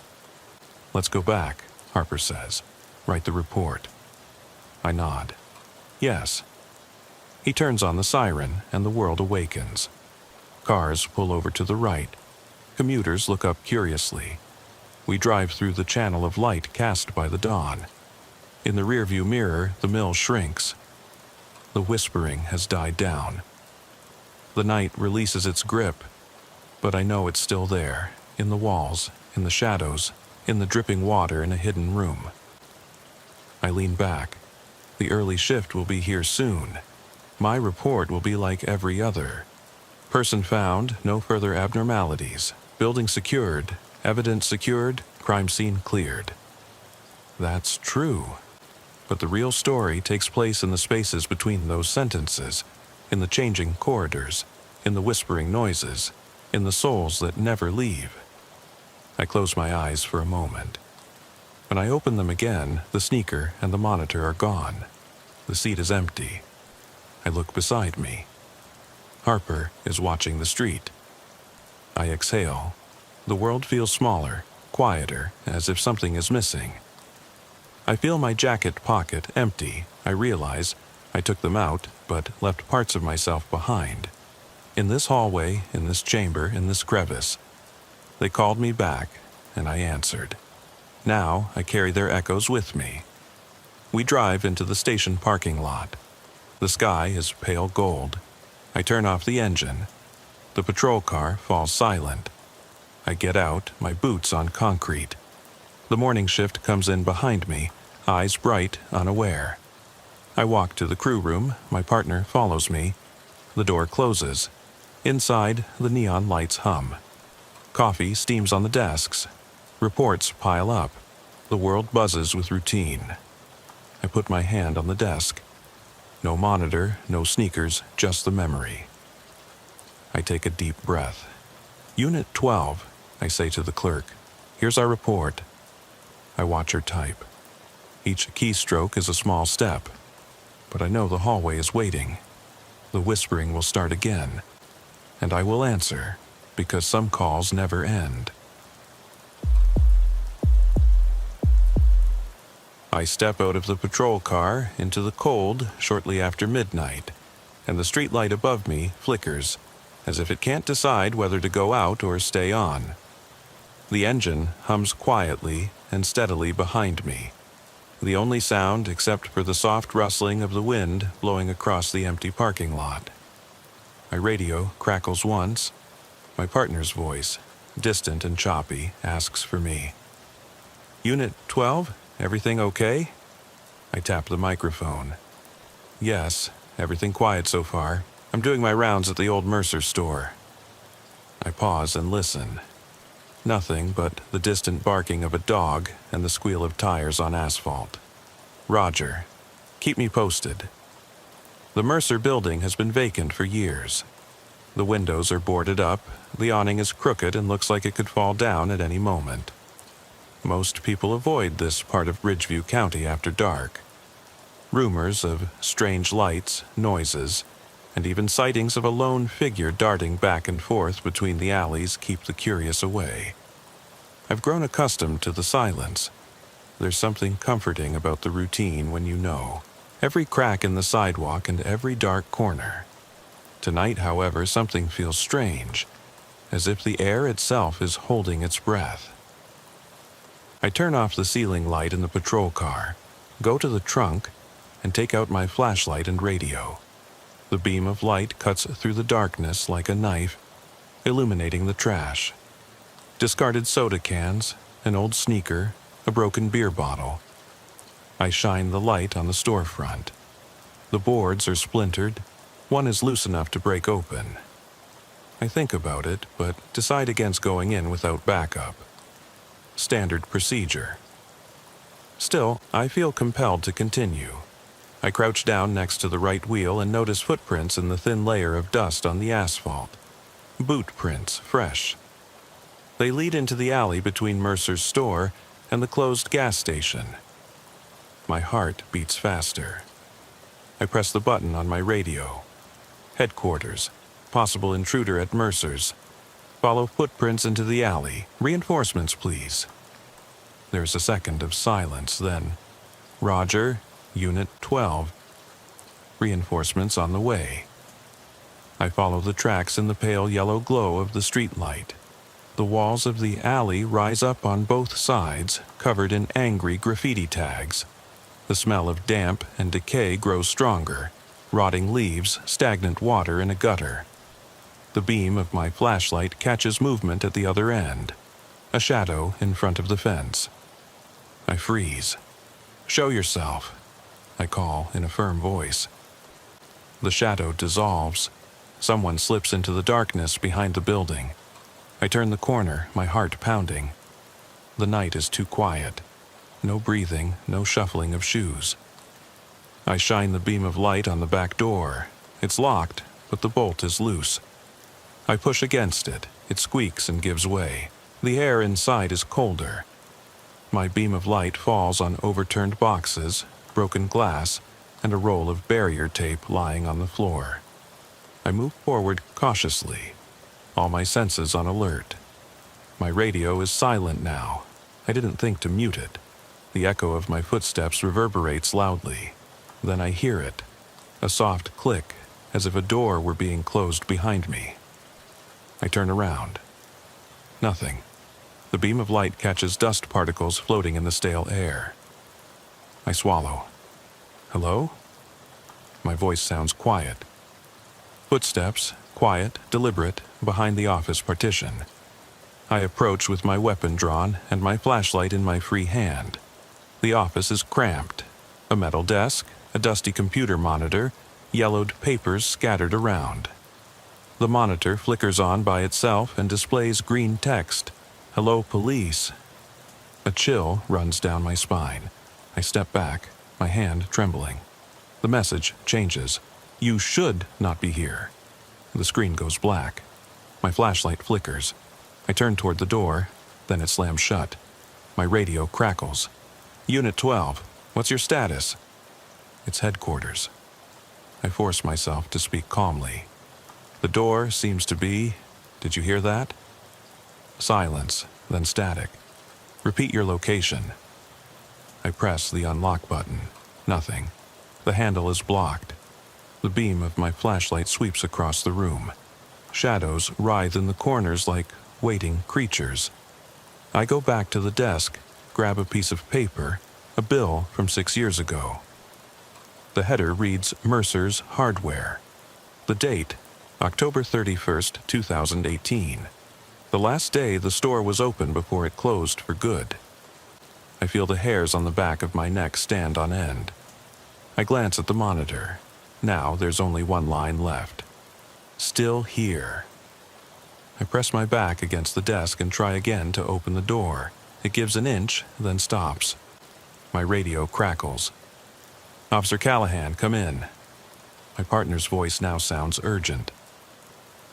Let's go back, Harper says. Write the report. I nod. Yes. He turns on the siren, and the world awakens. Cars pull over to the right. Commuters look up curiously. We drive through the channel of light cast by the dawn. In the rearview mirror, the mill shrinks. The whispering has died down. The night releases its grip, but I know it's still there, in the walls, in the shadows, in the dripping water in a hidden room. I lean back. The early shift will be here soon. My report will be like every other. Person found, no further abnormalities. Building secured, evidence secured, crime scene cleared. That's true. But the real story takes place in the spaces between those sentences, in the changing corridors, in the whispering noises, in the souls that never leave. I close my eyes for a moment. When I open them again, the sneaker and the monitor are gone. The seat is empty. I look beside me. Harper is watching the street. I exhale. The world feels smaller, quieter, as if something is missing. I feel my jacket pocket empty. I realize I took them out, but left parts of myself behind. In this hallway, in this chamber, in this crevice. They called me back, and I answered. Now I carry their echoes with me. We drive into the station parking lot. The sky is pale gold. I turn off the engine. The patrol car falls silent. I get out, my boots on concrete. The morning shift comes in behind me, eyes bright, unaware. I walk to the crew room. My partner follows me. The door closes. Inside, the neon lights hum. Coffee steams on the desks. Reports pile up. The world buzzes with routine. I put my hand on the desk. No monitor, no sneakers, just the memory. I take a deep breath. Unit 12, I say to the clerk. Here's our report. I watch her type. Each keystroke is a small step. But I know the hallway is waiting. The whispering will start again. And I will answer, because some calls never end. I step out of the patrol car into the cold shortly after midnight, and the streetlight above me flickers, as if it can't decide whether to go out or stay on. The engine hums quietly and steadily behind me, the only sound except for the soft rustling of the wind blowing across the empty parking lot. My radio crackles once. My partner's voice, distant and choppy, asks for me. Unit 12? Everything okay? I tap the microphone. Yes, everything quiet so far. I'm doing my rounds at the old Mercer store. I pause and listen. Nothing but the distant barking of a dog and the squeal of tires on asphalt. Roger. Keep me posted. The Mercer building has been vacant for years. The windows are boarded up, the awning is crooked and looks like it could fall down at any moment. Most people avoid this part of Ridgeview County after dark. Rumors of strange lights, noises, and even sightings of a lone figure darting back and forth between the alleys keep the curious away. I've grown accustomed to the silence. There's something comforting about the routine when you know every crack in the sidewalk and every dark corner. Tonight, however, something feels strange, as if the air itself is holding its breath. I turn off the ceiling light in the patrol car, go to the trunk, and take out my flashlight and radio. The beam of light cuts through the darkness like a knife, illuminating the trash. Discarded soda cans, an old sneaker, a broken beer bottle. I shine the light on the storefront. The boards are splintered. One is loose enough to break open. I think about it, but decide against going in without backup. Standard procedure. Still, I feel compelled to continue. I crouch down next to the right wheel and notice footprints in the thin layer of dust on the asphalt. Boot prints, fresh. They lead into the alley between Mercer's store and the closed gas station. My heart beats faster. I press the button on my radio. Headquarters. Possible intruder at Mercer's. Follow footprints into the alley. Reinforcements, please. There's a second of silence, then, Roger, Unit 12. Reinforcements on the way. I follow the tracks in the pale yellow glow of the streetlight. The walls of the alley rise up on both sides, covered in angry graffiti tags. The smell of damp and decay grows stronger. Rotting leaves, stagnant water in a gutter. The beam of my flashlight catches movement at the other end. A shadow in front of the fence. I freeze. "Show yourself," I call in a firm voice. The shadow dissolves. Someone slips into the darkness behind the building. I turn the corner, my heart pounding. The night is too quiet. No breathing, no shuffling of shoes. I shine the beam of light on the back door. It's locked, but the bolt is loose. I push against it. It squeaks and gives way. The air inside is colder. My beam of light falls on overturned boxes, broken glass, and a roll of barrier tape lying on the floor. I move forward cautiously, all my senses on alert. My radio is silent now. I didn't think to mute it. The echo of my footsteps reverberates loudly. Then I hear it, a soft click, as if a door were being closed behind me. I turn around. Nothing. The beam of light catches dust particles floating in the stale air. I swallow. "Hello?" My voice sounds quiet. Footsteps, quiet, deliberate, behind the office partition. I approach with my weapon drawn and my flashlight in my free hand. The office is cramped. A metal desk, a dusty computer monitor, yellowed papers scattered around. The monitor flickers on by itself and displays green text. "Hello, police." A chill runs down my spine. I step back, my hand trembling. The message changes. "You should not be here." The screen goes black. My flashlight flickers. I turn toward the door, then it slams shut. My radio crackles. "Unit 12, what's your status?" It's headquarters. I force myself to speak calmly. The door seems to be... Did you hear that? Silence, then static. "Repeat your location." I press the unlock button. Nothing. The handle is blocked. The beam of my flashlight sweeps across the room. Shadows writhe in the corners like waiting creatures. I go back to the desk, grab a piece of paper, a bill from 6 years ago. The header reads Mercer's Hardware. The date, October 31st, 2018. The last day the store was open before it closed for good. I feel the hairs on the back of my neck stand on end. I glance at the monitor. Now there's only one line left. "Still here." I press my back against the desk and try again to open the door. It gives an inch, then stops. My radio crackles. "Officer Callahan, come in." My partner's voice now sounds urgent.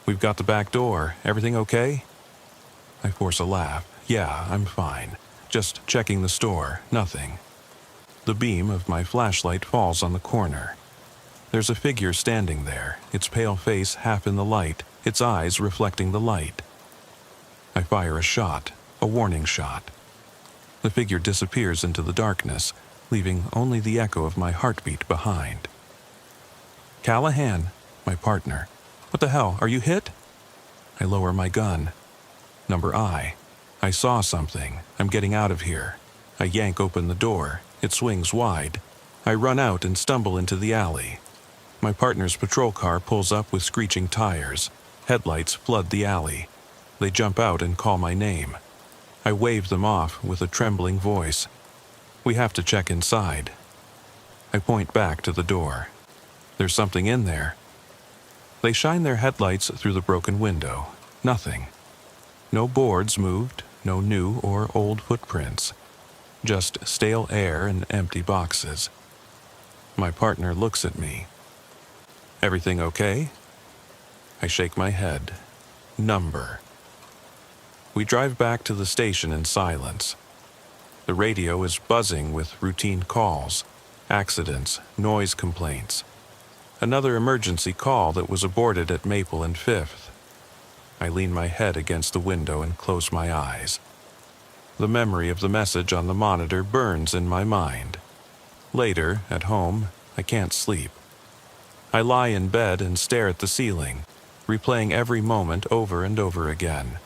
We've got the back door. Everything okay? I force a laugh. Yeah, I'm fine. Just checking the store. Nothing. The beam of my flashlight falls on the corner. There's a figure standing there, its pale face half in the light, its eyes reflecting the light. I fire a shot, a warning shot. The figure disappears into the darkness, leaving only the echo of my heartbeat behind. Callahan, my partner. What the hell, are you hit? I lower my gun. Number I. I saw something. I'm getting out of here. I yank open the door. It swings wide. I run out and stumble into the alley. My partner's patrol car pulls up with screeching tires. Headlights flood the alley. They jump out and call my name. I wave them off with a trembling voice. We have to check inside. I point back to the door. There's something in there. They shine their headlights through the broken window. Nothing. No boards moved, no new or old footprints. Just stale air and empty boxes. My partner looks at me. Everything okay? I shake my head. Number. We drive back to the station in silence. The radio is buzzing with routine calls, accidents, noise complaints. Another emergency call that was aborted at Maple and 5th. I lean my head against the window and close my eyes. The memory of the message on the monitor burns in my mind. Later, at home, I can't sleep. I lie in bed and stare at the ceiling, replaying every moment over and over again.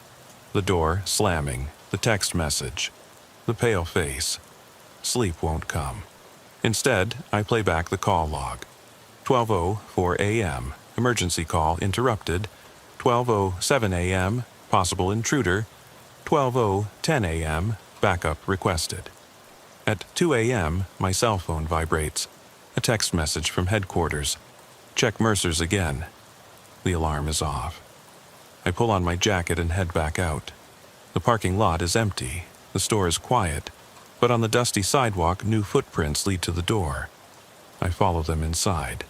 The door slamming, the text message, the pale face. Sleep won't come. Instead, I play back the call log. 12:04 a.m. Emergency call interrupted. 12:07 a.m. Possible intruder. 12:10 a.m. Backup requested. At 2 a.m., my cell phone vibrates. A text message from headquarters. Check Mercer's again. The alarm is off. I pull on my jacket and head back out. The parking lot is empty. The store is quiet. But on the dusty sidewalk, new footprints lead to the door. I follow them inside.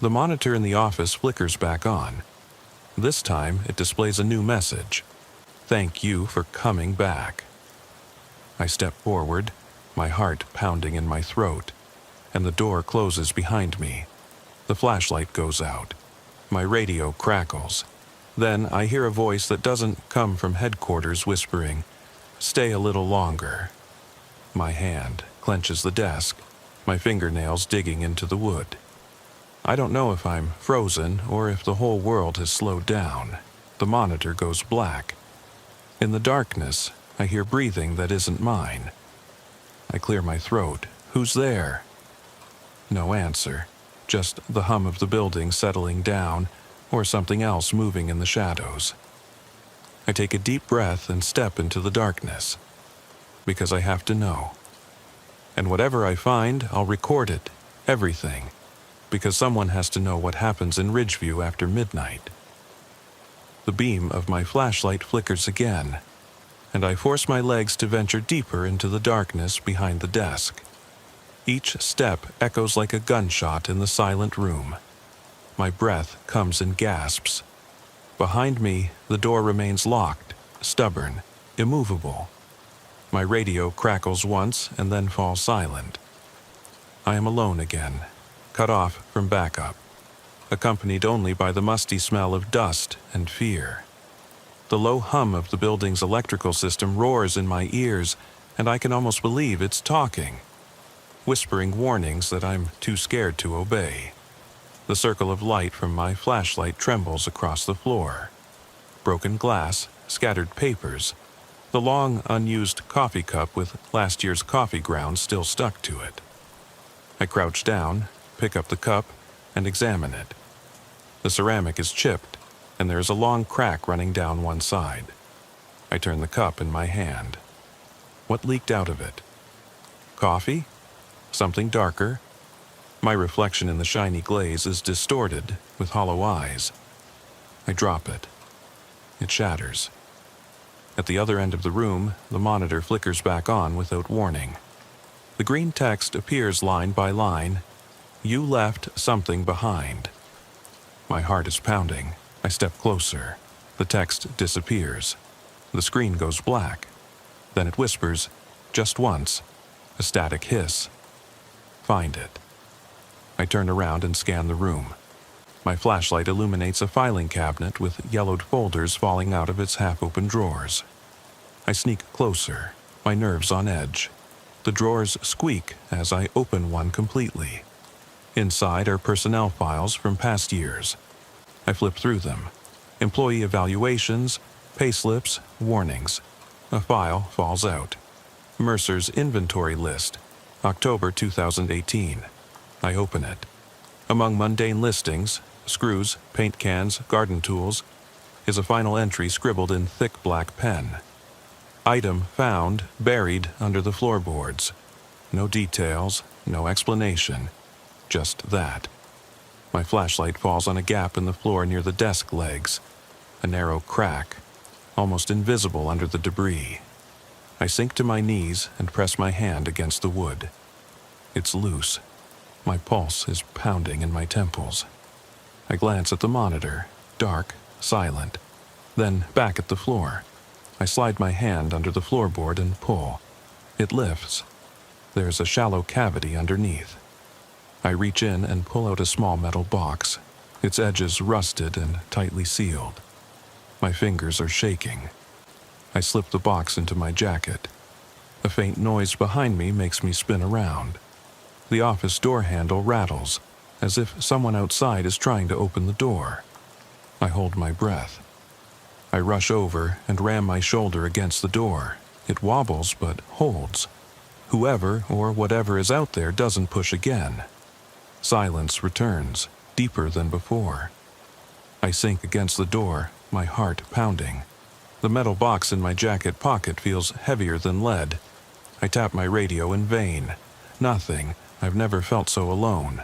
The monitor in the office flickers back on. This time, it displays a new message. Thank you for coming back. I step forward, my heart pounding in my throat, and the door closes behind me. The flashlight goes out. My radio crackles. Then I hear a voice that doesn't come from headquarters whispering, "Stay a little longer." My hand clenches the desk, my fingernails digging into the wood. I don't know if I'm frozen or if the whole world has slowed down. The monitor goes black. In the darkness, I hear breathing that isn't mine. I clear my throat. Who's there? No answer. Just the hum of the building settling down, or something else moving in the shadows. I take a deep breath and step into the darkness. Because I have to know. And whatever I find, I'll record it. Everything. Because someone has to know what happens in Ridgeview after midnight. The beam of my flashlight flickers again, and I force my legs to venture deeper into the darkness behind the desk. Each step echoes like a gunshot in the silent room. My breath comes in gasps. Behind me, the door remains locked, stubborn, immovable. My radio crackles once and then falls silent. I am alone again, cut off from backup, accompanied only by the musty smell of dust and fear. The low hum of the building's electrical system roars in my ears, and I can almost believe it's talking, whispering warnings that I'm too scared to obey. The circle of light from my flashlight trembles across the floor. Broken glass, scattered papers, the long, unused coffee cup with last year's coffee grounds still stuck to it. I crouch down, pick up the cup, and examine it. The ceramic is chipped, and there is a long crack running down one side. I turn the cup in my hand. What leaked out of it? Coffee? Something darker? My reflection in the shiny glaze is distorted, with hollow eyes. I drop it. It shatters. At the other end of the room, the monitor flickers back on without warning. The green text appears line by line. You left something behind. My heart is pounding. I step closer. The text disappears. The screen goes black. Then it whispers, just once, a static hiss. Find it. I turn around and scan the room. My flashlight illuminates a filing cabinet with yellowed folders falling out of its half-open drawers. I sneak closer, my nerves on edge. The drawers squeak as I open one completely. Inside are personnel files from past years. I flip through them. Employee evaluations, payslips, warnings. A file falls out. Mercer's inventory list, October 2018. I open it. Among mundane listings, screws, paint cans, garden tools, is a final entry scribbled in thick black pen. Item found buried under the floorboards. No details, no explanation, just that. My flashlight falls on a gap in the floor near the desk legs, a narrow crack, almost invisible under the debris. I sink to my knees and press my hand against the wood. It's loose. My pulse is pounding in my temples. I glance at the monitor, dark, silent, then back at the floor. I slide my hand under the floorboard and pull. It lifts. There's a shallow cavity underneath. I reach in and pull out a small metal box, its edges rusted and tightly sealed. My fingers are shaking. I slip the box into my jacket. A faint noise behind me makes me spin around. The office door handle rattles, as if someone outside is trying to open the door. I hold my breath. I rush over and ram my shoulder against the door. It wobbles but holds. Whoever or whatever is out there doesn't push again. Silence returns, deeper than before. I sink against the door, my heart pounding. The metal box in my jacket pocket feels heavier than lead. I tap my radio in vain. Nothing. I've never felt so alone.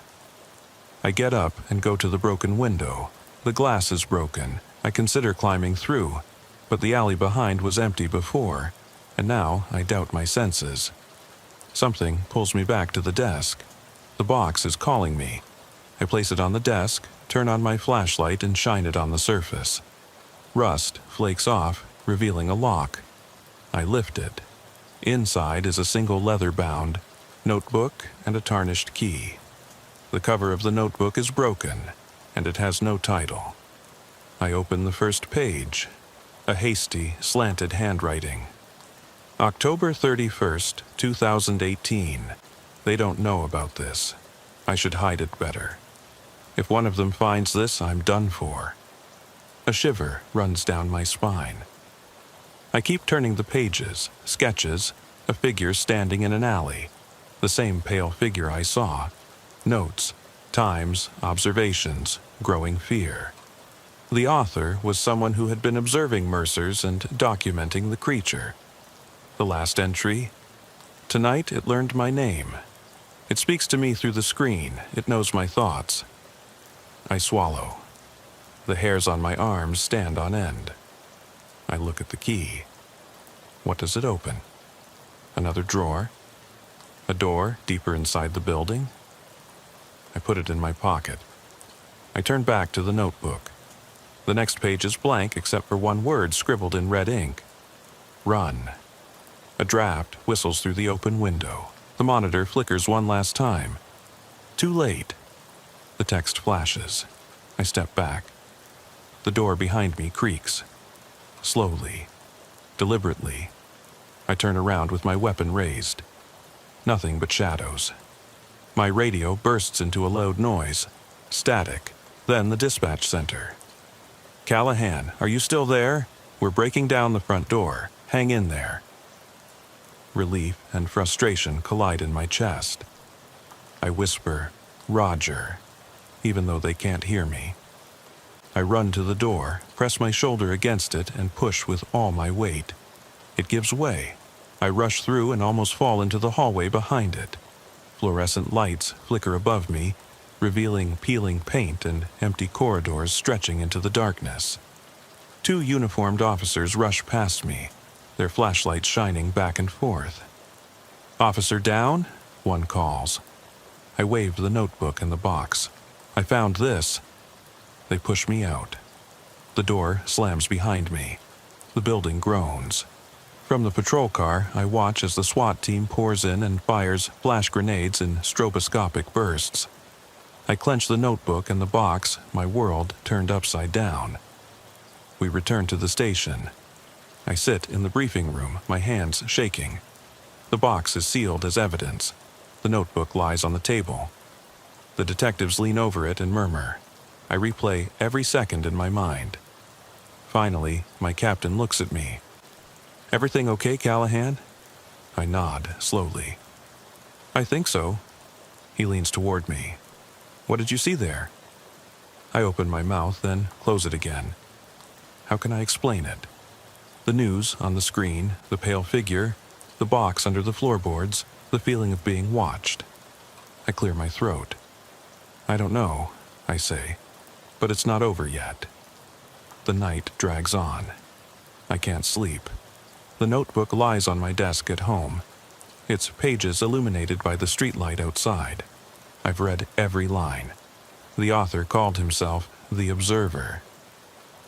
I get up and go to the broken window. The glass is broken. I consider climbing through, but the alley behind was empty before, and now I doubt my senses. Something pulls me back to the desk. The box is calling me. I place it on the desk, turn on my flashlight, and shine it on the surface. Rust flakes off, revealing a lock. I lift it. Inside is a single leather-bound notebook and a tarnished key. The cover of the notebook is broken, and it has no title. I open the first page. A hasty, slanted handwriting. October 31st, 2018. They don't know about this. I should hide it better. If one of them finds this, I'm done for. A shiver runs down my spine. I keep turning the pages, sketches, a figure standing in an alley. The same pale figure I saw. Notes, times, observations, growing fear. The author was someone who had been observing Mercer's and documenting the creature. The last entry. Tonight it learned my name. It speaks to me through the screen. It knows my thoughts. I swallow. The hairs on my arms stand on end. I look at the key. What does it open? Another drawer? A door deeper inside the building? I put it in my pocket. I turn back to the notebook. The next page is blank except for one word scribbled in red ink. Run. A draft whistles through the open window. The monitor flickers one last time. Too late. The text flashes. I step back. The door behind me creaks. Slowly, deliberately, I turn around with my weapon raised. Nothing but shadows. My radio bursts into a loud noise. Static. Then the dispatch center. Callahan, are you still there? We're breaking down the front door. Hang in there. Relief and frustration collide in my chest. I whisper, Roger, even though they can't hear me. I run to the door, press my shoulder against it, and push with all my weight. It gives way. I rush through and almost fall into the hallway behind it. Fluorescent lights flicker above me, revealing peeling paint and empty corridors stretching into the darkness. 2 uniformed officers rush past me, their flashlights shining back and forth. Officer down? One calls. I waved the notebook and the box. I found this. They push me out. The door slams behind me. The building groans. From the patrol car, I watch as the SWAT team pours in and fires flash grenades in stroboscopic bursts. I clench the notebook and the box, my world turned upside down. We return to the station. I sit in the briefing room, my hands shaking. The box is sealed as evidence. The notebook lies on the table. The detectives lean over it and murmur. I replay every second in my mind. Finally, my captain looks at me. "Everything okay, Callahan?" I nod, slowly. "I think so." He leans toward me. "What did you see there?" I open my mouth, then close it again. How can I explain it? The news on the screen, the pale figure, the box under the floorboards, the feeling of being watched. I clear my throat. "I don't know," I say, "but it's not over yet." The night drags on. I can't sleep. The notebook lies on my desk at home, its pages illuminated by the streetlight outside. I've read every line. The author called himself the Observer.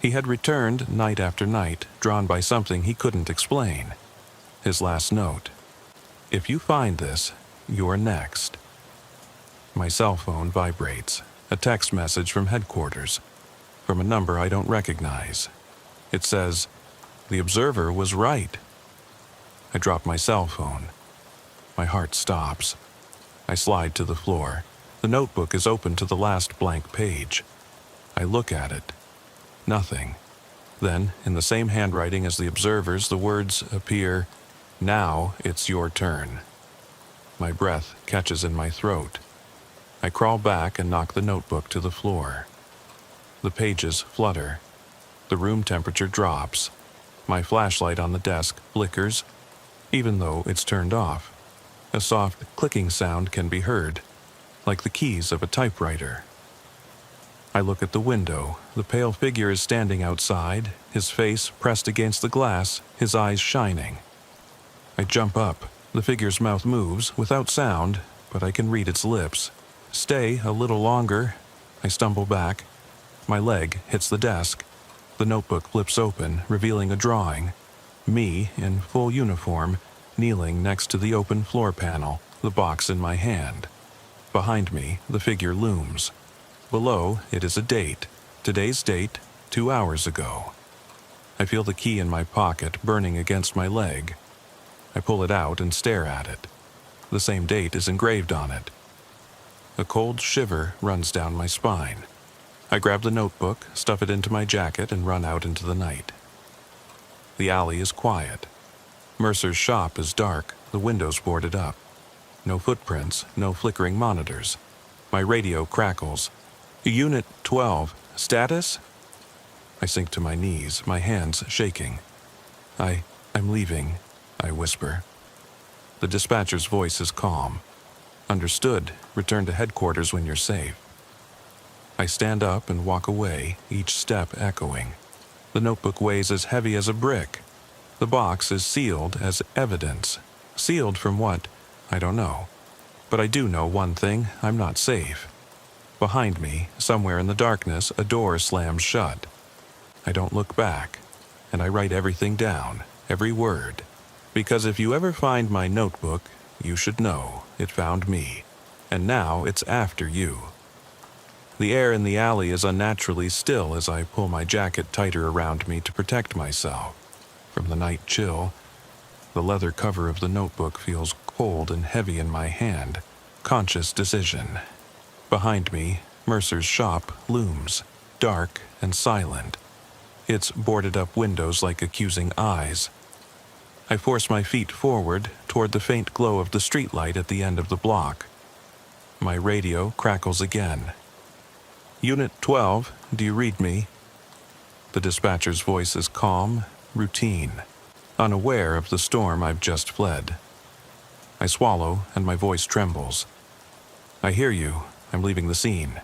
He had returned night after night, drawn by something he couldn't explain. His last note: "If you find this, you're next." My cell phone vibrates, a text message from headquarters, from a number I don't recognize. It says, "The Observer was right." I drop my cell phone. My heart stops. I slide to the floor. The notebook is open to the last blank page. I look at it. Nothing. Then, in the same handwriting as the Observer's, the words appear, "Now it's your turn." My breath catches in my throat. I crawl back and knock the notebook to the floor. The pages flutter. The room temperature drops. My flashlight on the desk flickers, even though it's turned off. A soft clicking sound can be heard, like the keys of a typewriter. I look at the window. The pale figure is standing outside, his face pressed against the glass, his eyes shining. I jump up. The figure's mouth moves, without sound, but I can read its lips. "Stay a little longer." I stumble back. My leg hits the desk. The notebook flips open, revealing a drawing. Me, in full uniform, kneeling next to the open floor panel, the box in my hand. Behind me, the figure looms. Below, it is a date. Today's date, 2 hours ago. I feel the key in my pocket burning against my leg. I pull it out and stare at it. The same date is engraved on it. A cold shiver runs down my spine. I grab the notebook, stuff it into my jacket, and run out into the night. The alley is quiet. Mercer's shop is dark, the windows boarded up. No footprints, no flickering monitors. My radio crackles. "Unit 12, status?" I sink to my knees, my hands shaking. I'm leaving," I whisper. The dispatcher's voice is calm. "Understood. Return to headquarters when you're safe." I stand up and walk away, each step echoing. The notebook weighs as heavy as a brick. The box is sealed as evidence. Sealed from what? I don't know. But I do know one thing: I'm not safe. Behind me, somewhere in the darkness, a door slams shut. I don't look back, and I write everything down, every word. Because if you ever find my notebook, you should know it found me. And now it's after you. The air in the alley is unnaturally still as I pull my jacket tighter around me to protect myself from the night chill. The leather cover of the notebook feels cold and heavy in my hand. Conscious decision. Behind me, Mercer's shop looms, dark and silent. Its boarded-up windows like accusing eyes. I force my feet forward toward the faint glow of the streetlight at the end of the block. My radio crackles again. "Unit 12, do you read me?" The dispatcher's voice is calm, routine, unaware of the storm I've just fled. I swallow, and my voice trembles. "I hear you. I'm leaving the scene."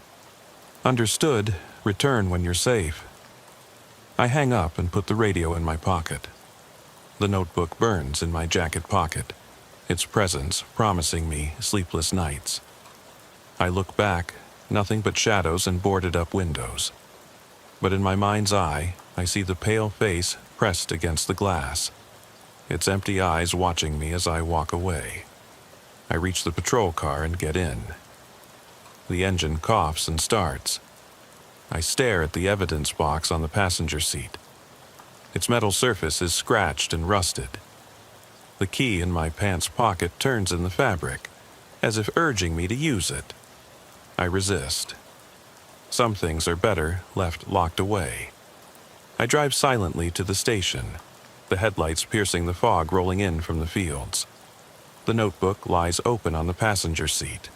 "Understood. Return when you're safe." I hang up and put the radio in my pocket. The notebook burns in my jacket pocket, its presence promising me sleepless nights. I look back, nothing but shadows and boarded-up windows. But in my mind's eye, I see the pale face pressed against the glass, its empty eyes watching me as I walk away. I reach the patrol car and get in. The engine coughs and starts. I stare at the evidence box on the passenger seat. Its metal surface is scratched and rusted. The key in my pants pocket turns in the fabric, as if urging me to use it. I resist. Some things are better left locked away. I drive silently to the station, the headlights piercing the fog rolling in from the fields. The notebook lies open on the passenger seat,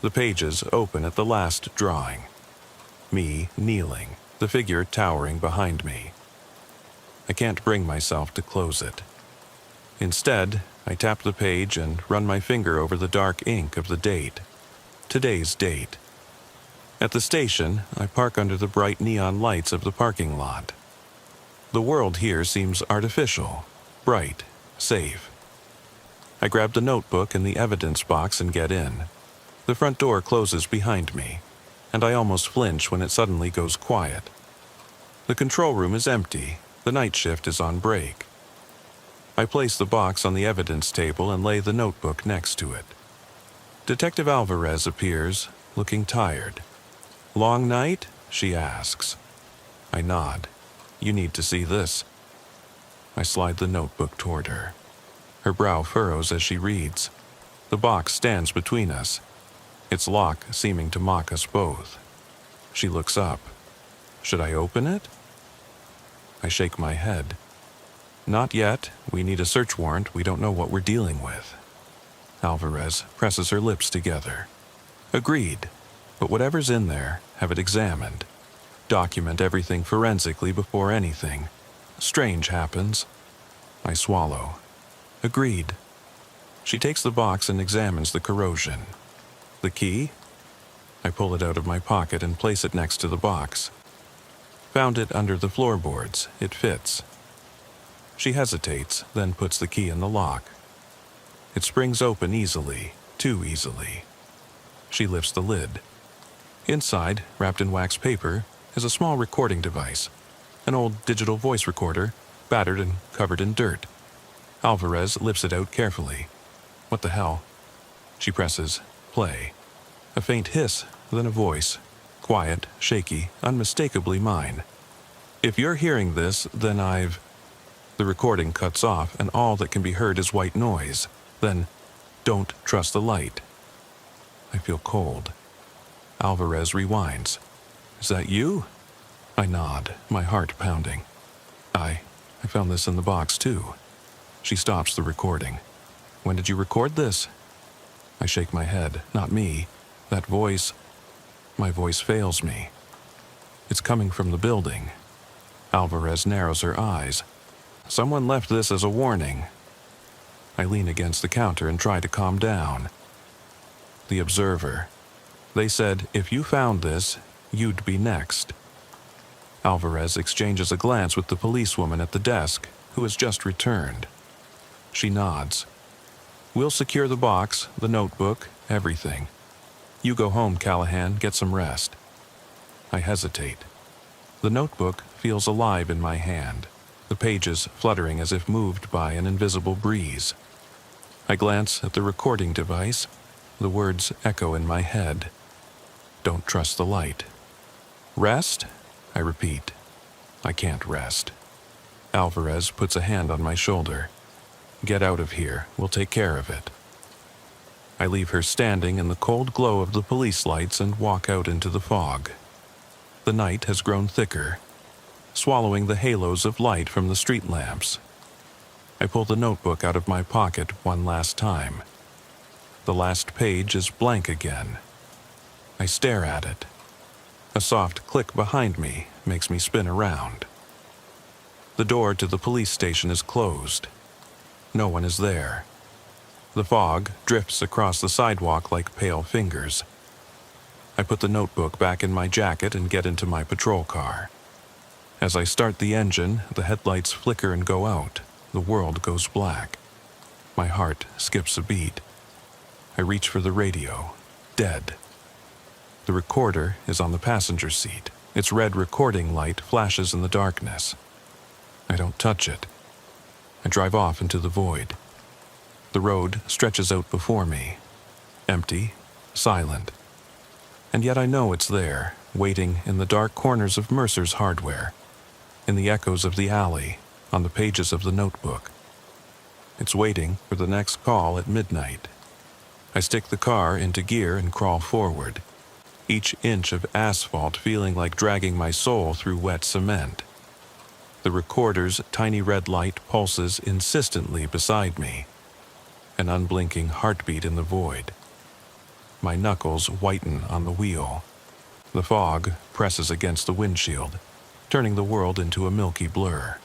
the pages open at the last drawing. Me kneeling, the figure towering behind me. I can't bring myself to close it. Instead, I tap the page and run my finger over the dark ink of the date. Today's date. At the station, I park under the bright neon lights of the parking lot. The world here seems artificial, bright, safe. I grab the notebook and the evidence box and get in. The front door closes behind me, and I almost flinch when it suddenly goes quiet. The control room is empty. The night shift is on break. I place the box on the evidence table and lay the notebook next to it. Detective Alvarez appears, looking tired. "Long night?" she asks. I nod. "You need to see this." I slide the notebook toward her. Her brow furrows as she reads. The box stands between us, its lock seeming to mock us both. She looks up. Should I open it? I shake my head. Not yet. We need a search warrant. We don't know what we're dealing with. Alvarez presses her lips together. Agreed. But whatever's in there, have it examined. Document everything forensically before anything strange happens. I swallow. Agreed. She takes the box and examines the corrosion. The key? I pull it out of my pocket and place it next to the box. Found it under the floorboards. It fits. She hesitates, then puts the key in the lock. It springs open easily, too easily. She lifts the lid. Inside, wrapped in wax paper, is a small recording device, an old digital voice recorder, battered and covered in dirt. Alvarez lifts it out carefully. What the hell? She presses play. A faint hiss, then a voice. Quiet, shaky, unmistakably mine. If you're hearing this, then I've... The recording cuts off, and all that can be heard is white noise. Then, don't trust the light. I feel cold. Alvarez rewinds. Is that you? I nod, my heart pounding. I found this in the box, too. She stops the recording. When did you record this? I shake my head. Not me. That voice... My voice fails me. It's coming from the building. Alvarez narrows her eyes. Someone left this as a warning. I lean against the counter and try to calm down. The Observer. They said, if you found this, you'd be next. Alvarez exchanges a glance with the policewoman at the desk, who has just returned. She nods. We'll secure the box, the notebook, everything. You go home, Callahan, get some rest. I hesitate. The notebook feels alive in my hand, the pages fluttering as if moved by an invisible breeze. I glance at the recording device. The words echo in my head. Don't trust the light. Rest? I repeat. I can't rest. Alvarez puts a hand on my shoulder. Get out of here. We'll take care of it. I leave her standing in the cold glow of the police lights and walk out into the fog. The night has grown thicker, swallowing the halos of light from the street lamps. I pull the notebook out of my pocket one last time. The last page is blank again. I stare at it. A soft click behind me makes me spin around. The door to the police station is closed. No one is there. The fog drifts across the sidewalk like pale fingers. I put the notebook back in my jacket and get into my patrol car. As I start the engine, the headlights flicker and go out. The world goes black. My heart skips a beat. I reach for the radio. Dead. The recorder is on the passenger seat. Its red recording light flashes in the darkness. I don't touch it. I drive off into the void. The road stretches out before me, empty, silent. And yet I know it's there, waiting in the dark corners of Mercer's hardware, in the echoes of the alley, on the pages of the notebook. It's waiting for the next call at midnight. I stick the car into gear and crawl forward, each inch of asphalt feeling like dragging my soul through wet cement. The recorder's tiny red light pulses insistently beside me, an unblinking heartbeat in the void. My knuckles whiten on the wheel. The fog presses against the windshield, turning the world into a milky blur.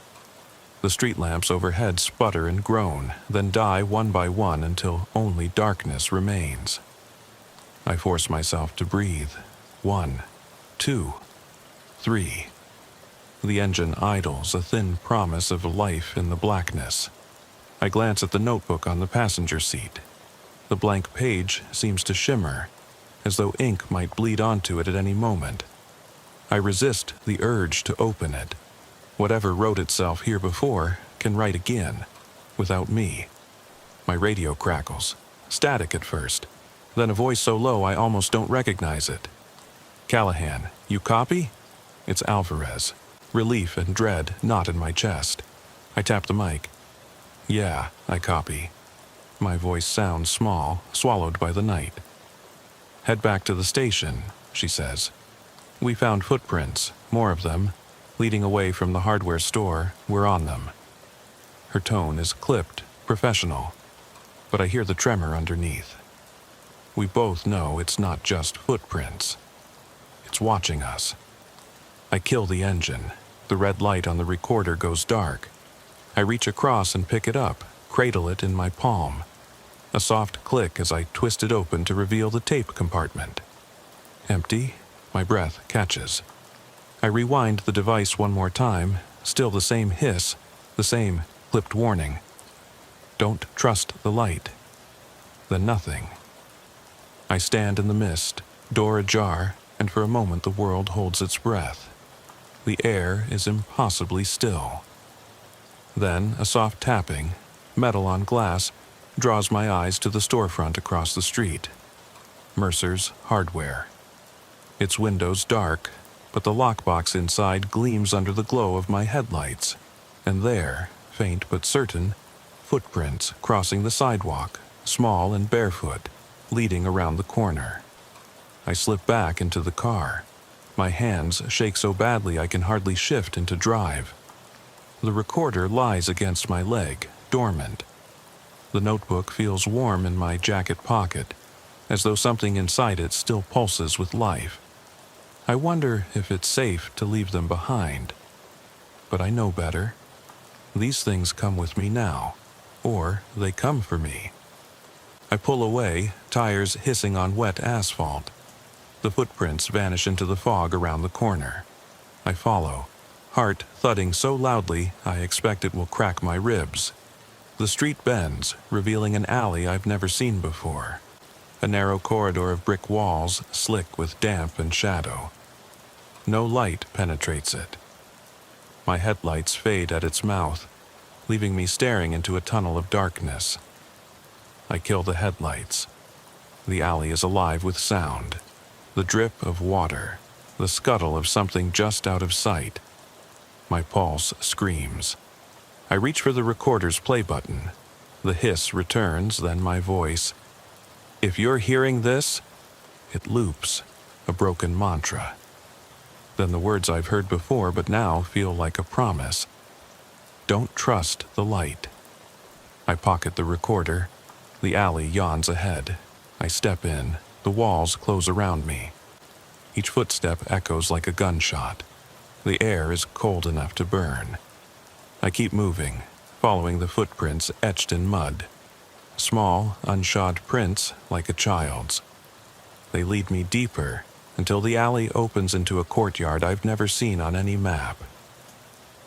The street lamps overhead sputter and groan, then die one by one until only darkness remains. I force myself to breathe. 1, 2, 3. The engine idles, a thin promise of life in the blackness. I glance at the notebook on the passenger seat. The blank page seems to shimmer, as though ink might bleed onto it at any moment. I resist the urge to open it. Whatever wrote itself here before can write again, without me. My radio crackles, static at first, then a voice so low I almost don't recognize it. "Callahan, you copy?" It's Alvarez. Relief and dread knot in my chest. I tap the mic. "Yeah, I copy." My voice sounds small, swallowed by the night. "Head back to the station," she says. "We found footprints, more of them, leading away from the hardware store. We're on them." Her tone is clipped, professional, but I hear the tremor underneath. We both know it's not just footprints. It's watching us. I kill the engine. The red light on the recorder goes dark. I reach across and pick it up, cradle it in my palm. A soft click as I twist it open to reveal the tape compartment. Empty, my breath catches. I rewind the device one more time, still the same hiss, the same clipped warning. "Don't trust the light." Then nothing. I stand in the mist, door ajar, and for a moment the world holds its breath. The air is impossibly still. Then a soft tapping, metal on glass, draws my eyes to the storefront across the street. Mercer's Hardware. Its windows dark, but the lockbox inside gleams under the glow of my headlights. And there, faint but certain, footprints crossing the sidewalk, small and barefoot, leading around the corner. I slip back into the car. My hands shake so badly I can hardly shift into drive. The recorder lies against my leg, dormant. The notebook feels warm in my jacket pocket, as though something inside it still pulses with life. I wonder if it's safe to leave them behind. But I know better. These things come with me now, or they come for me. I pull away, tires hissing on wet asphalt. The footprints vanish into the fog around the corner. I follow, heart thudding so loudly I expect it will crack my ribs. The street bends, revealing an alley I've never seen before. A narrow corridor of brick walls, slick with damp and shadow. No light penetrates it. My headlights fade at its mouth, leaving me staring into a tunnel of darkness. I kill the headlights. The alley is alive with sound. The drip of water, the scuttle of something just out of sight. My pulse screams. I reach for the recorder's play button. The hiss returns, then my voice. "If you're hearing this," it loops, a broken mantra. Then the words I've heard before but now feel like a promise. "Don't trust the light." I pocket the recorder. The alley yawns ahead. I step in. The walls close around me. Each footstep echoes like a gunshot. The air is cold enough to burn. I keep moving, following the footprints etched in mud. Small, unshod prints like a child's. They lead me deeper until the alley opens into a courtyard I've never seen on any map.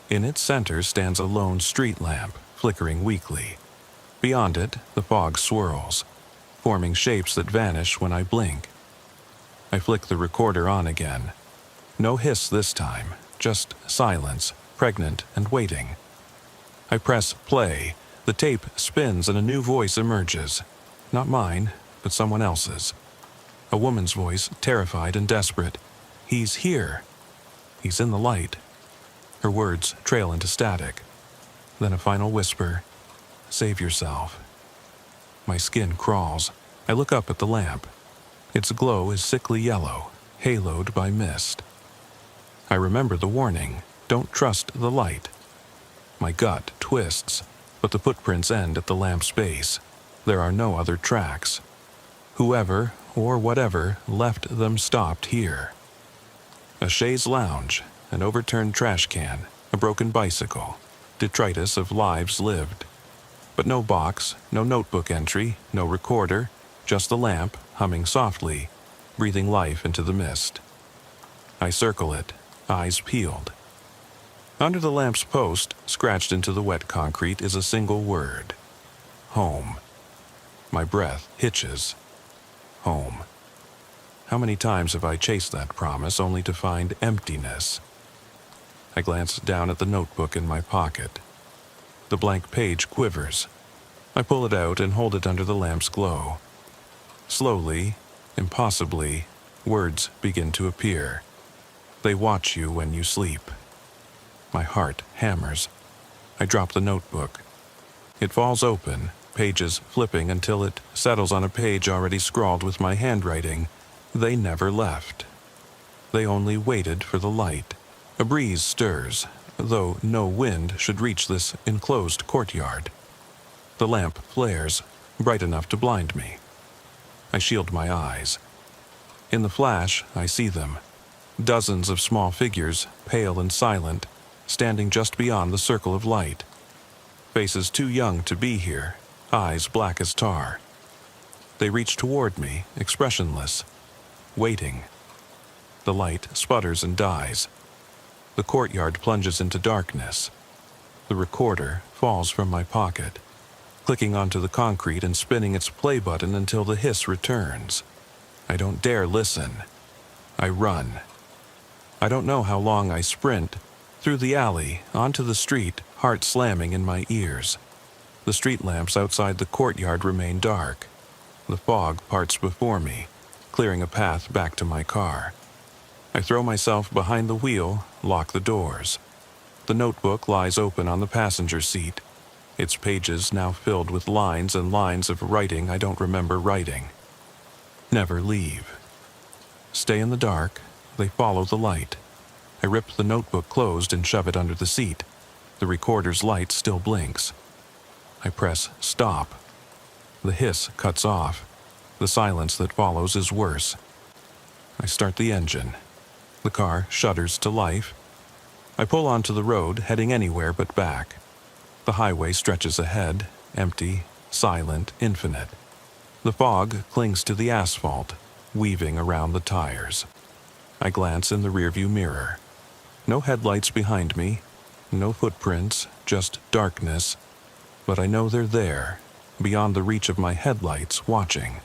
In its center stands a lone street lamp, flickering weakly. Beyond it, the fog swirls, forming shapes that vanish when I blink. I flick the recorder on again. No hiss this time, just silence, pregnant and waiting. I press play. The tape spins and a new voice emerges. Not mine, but someone else's. A woman's voice, terrified and desperate. He's here. He's in the light. Her words trail into static. Then a final whisper. Save yourself. My skin crawls. I look up at the lamp. Its glow is sickly yellow, haloed by mist. I remember the warning. Don't trust the light. My gut twists, but the footprints end at the lamp's base. There are no other tracks. Whoever, or whatever, left them stopped here. A chaise lounge, an overturned trash can, a broken bicycle, detritus of lives lived. But no box, no notebook entry, no recorder, just the lamp, humming softly, breathing life into the mist. I circle it, eyes peeled. Under the lamp's post, scratched into the wet concrete, is a single word. Home. My breath hitches. Home. How many times have I chased that promise only to find emptiness? I glance down at the notebook in my pocket. The blank page quivers. I pull it out and hold it under the lamp's glow. Slowly, impossibly, words begin to appear. They watch you when you sleep. My heart hammers. I drop the notebook. It falls open, pages flipping until it settles on a page already scrawled with my handwriting. They never left. They only waited for the light. A breeze stirs, though no wind should reach this enclosed courtyard. The lamp flares, bright enough to blind me. I shield my eyes. In the flash, I see them. Dozens of small figures, pale and silent, standing just beyond the circle of light. Faces too young to be here, eyes black as tar. They reach toward me, expressionless, waiting. The light sputters and dies. The courtyard plunges into darkness. The recorder falls from my pocket, clicking onto the concrete and spinning its play button until the hiss returns. I don't dare listen. I run. I don't know how long I sprint, through the alley, onto the street, heart slamming in my ears. The street lamps outside the courtyard remain dark. The fog parts before me, clearing a path back to my car. I throw myself behind the wheel, lock the doors. The notebook lies open on the passenger seat, its pages now filled with lines and lines of writing I don't remember writing. Never leave. Stay in the dark. They follow the light. I rip the notebook closed and shove it under the seat. The recorder's light still blinks. I press stop. The hiss cuts off. The silence that follows is worse. I start the engine. The car shudders to life. I pull onto the road, heading anywhere but back. The highway stretches ahead, empty, silent, infinite. The fog clings to the asphalt, weaving around the tires. I glance in the rearview mirror. No headlights behind me, no footprints, just darkness. But I know they're there, beyond the reach of my headlights, watching.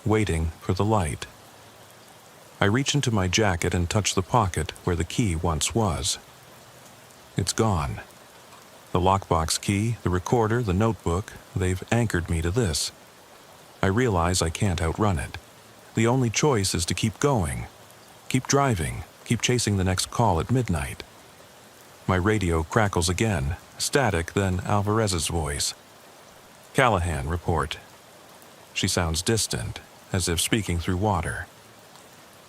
Waiting for the light. I reach into my jacket and touch the pocket where the key once was. It's gone. The lockbox key, the recorder, the notebook, they've anchored me to this. I realize I can't outrun it. The only choice is to keep going. Keep driving, keep chasing the next call at midnight. My radio crackles again, static, then Alvarez's voice. Callahan, report. She sounds distant, as if speaking through water.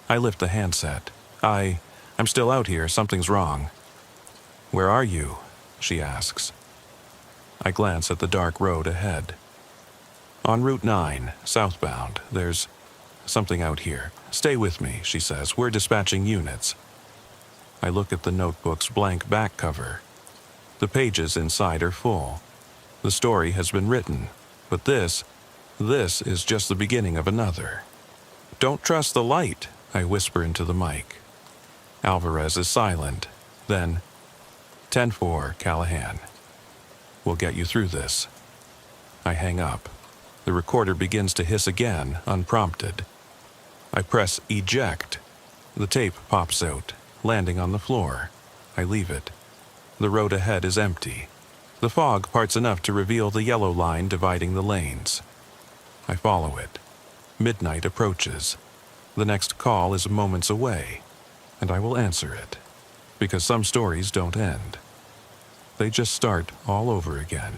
I lift the handset. I'm still out here, something's wrong. Where are you? She asks. I glance at the dark road ahead. On Route 9, southbound, there's something out here. Stay with me, she says. We're dispatching units. I look at the notebook's blank back cover. The pages inside are full. The story has been written, but this is just the beginning of another. Don't trust the light, I whisper into the mic. Alvarez is silent. Then, 10-4, Callahan. We'll get you through this. I hang up. The recorder begins to hiss again, unprompted. I press eject. The tape pops out, landing on the floor. I leave it. The road ahead is empty. The fog parts enough to reveal the yellow line dividing the lanes. I follow it. Midnight approaches. The next call is moments away, and I will answer it. Because some stories don't end. They just start all over again.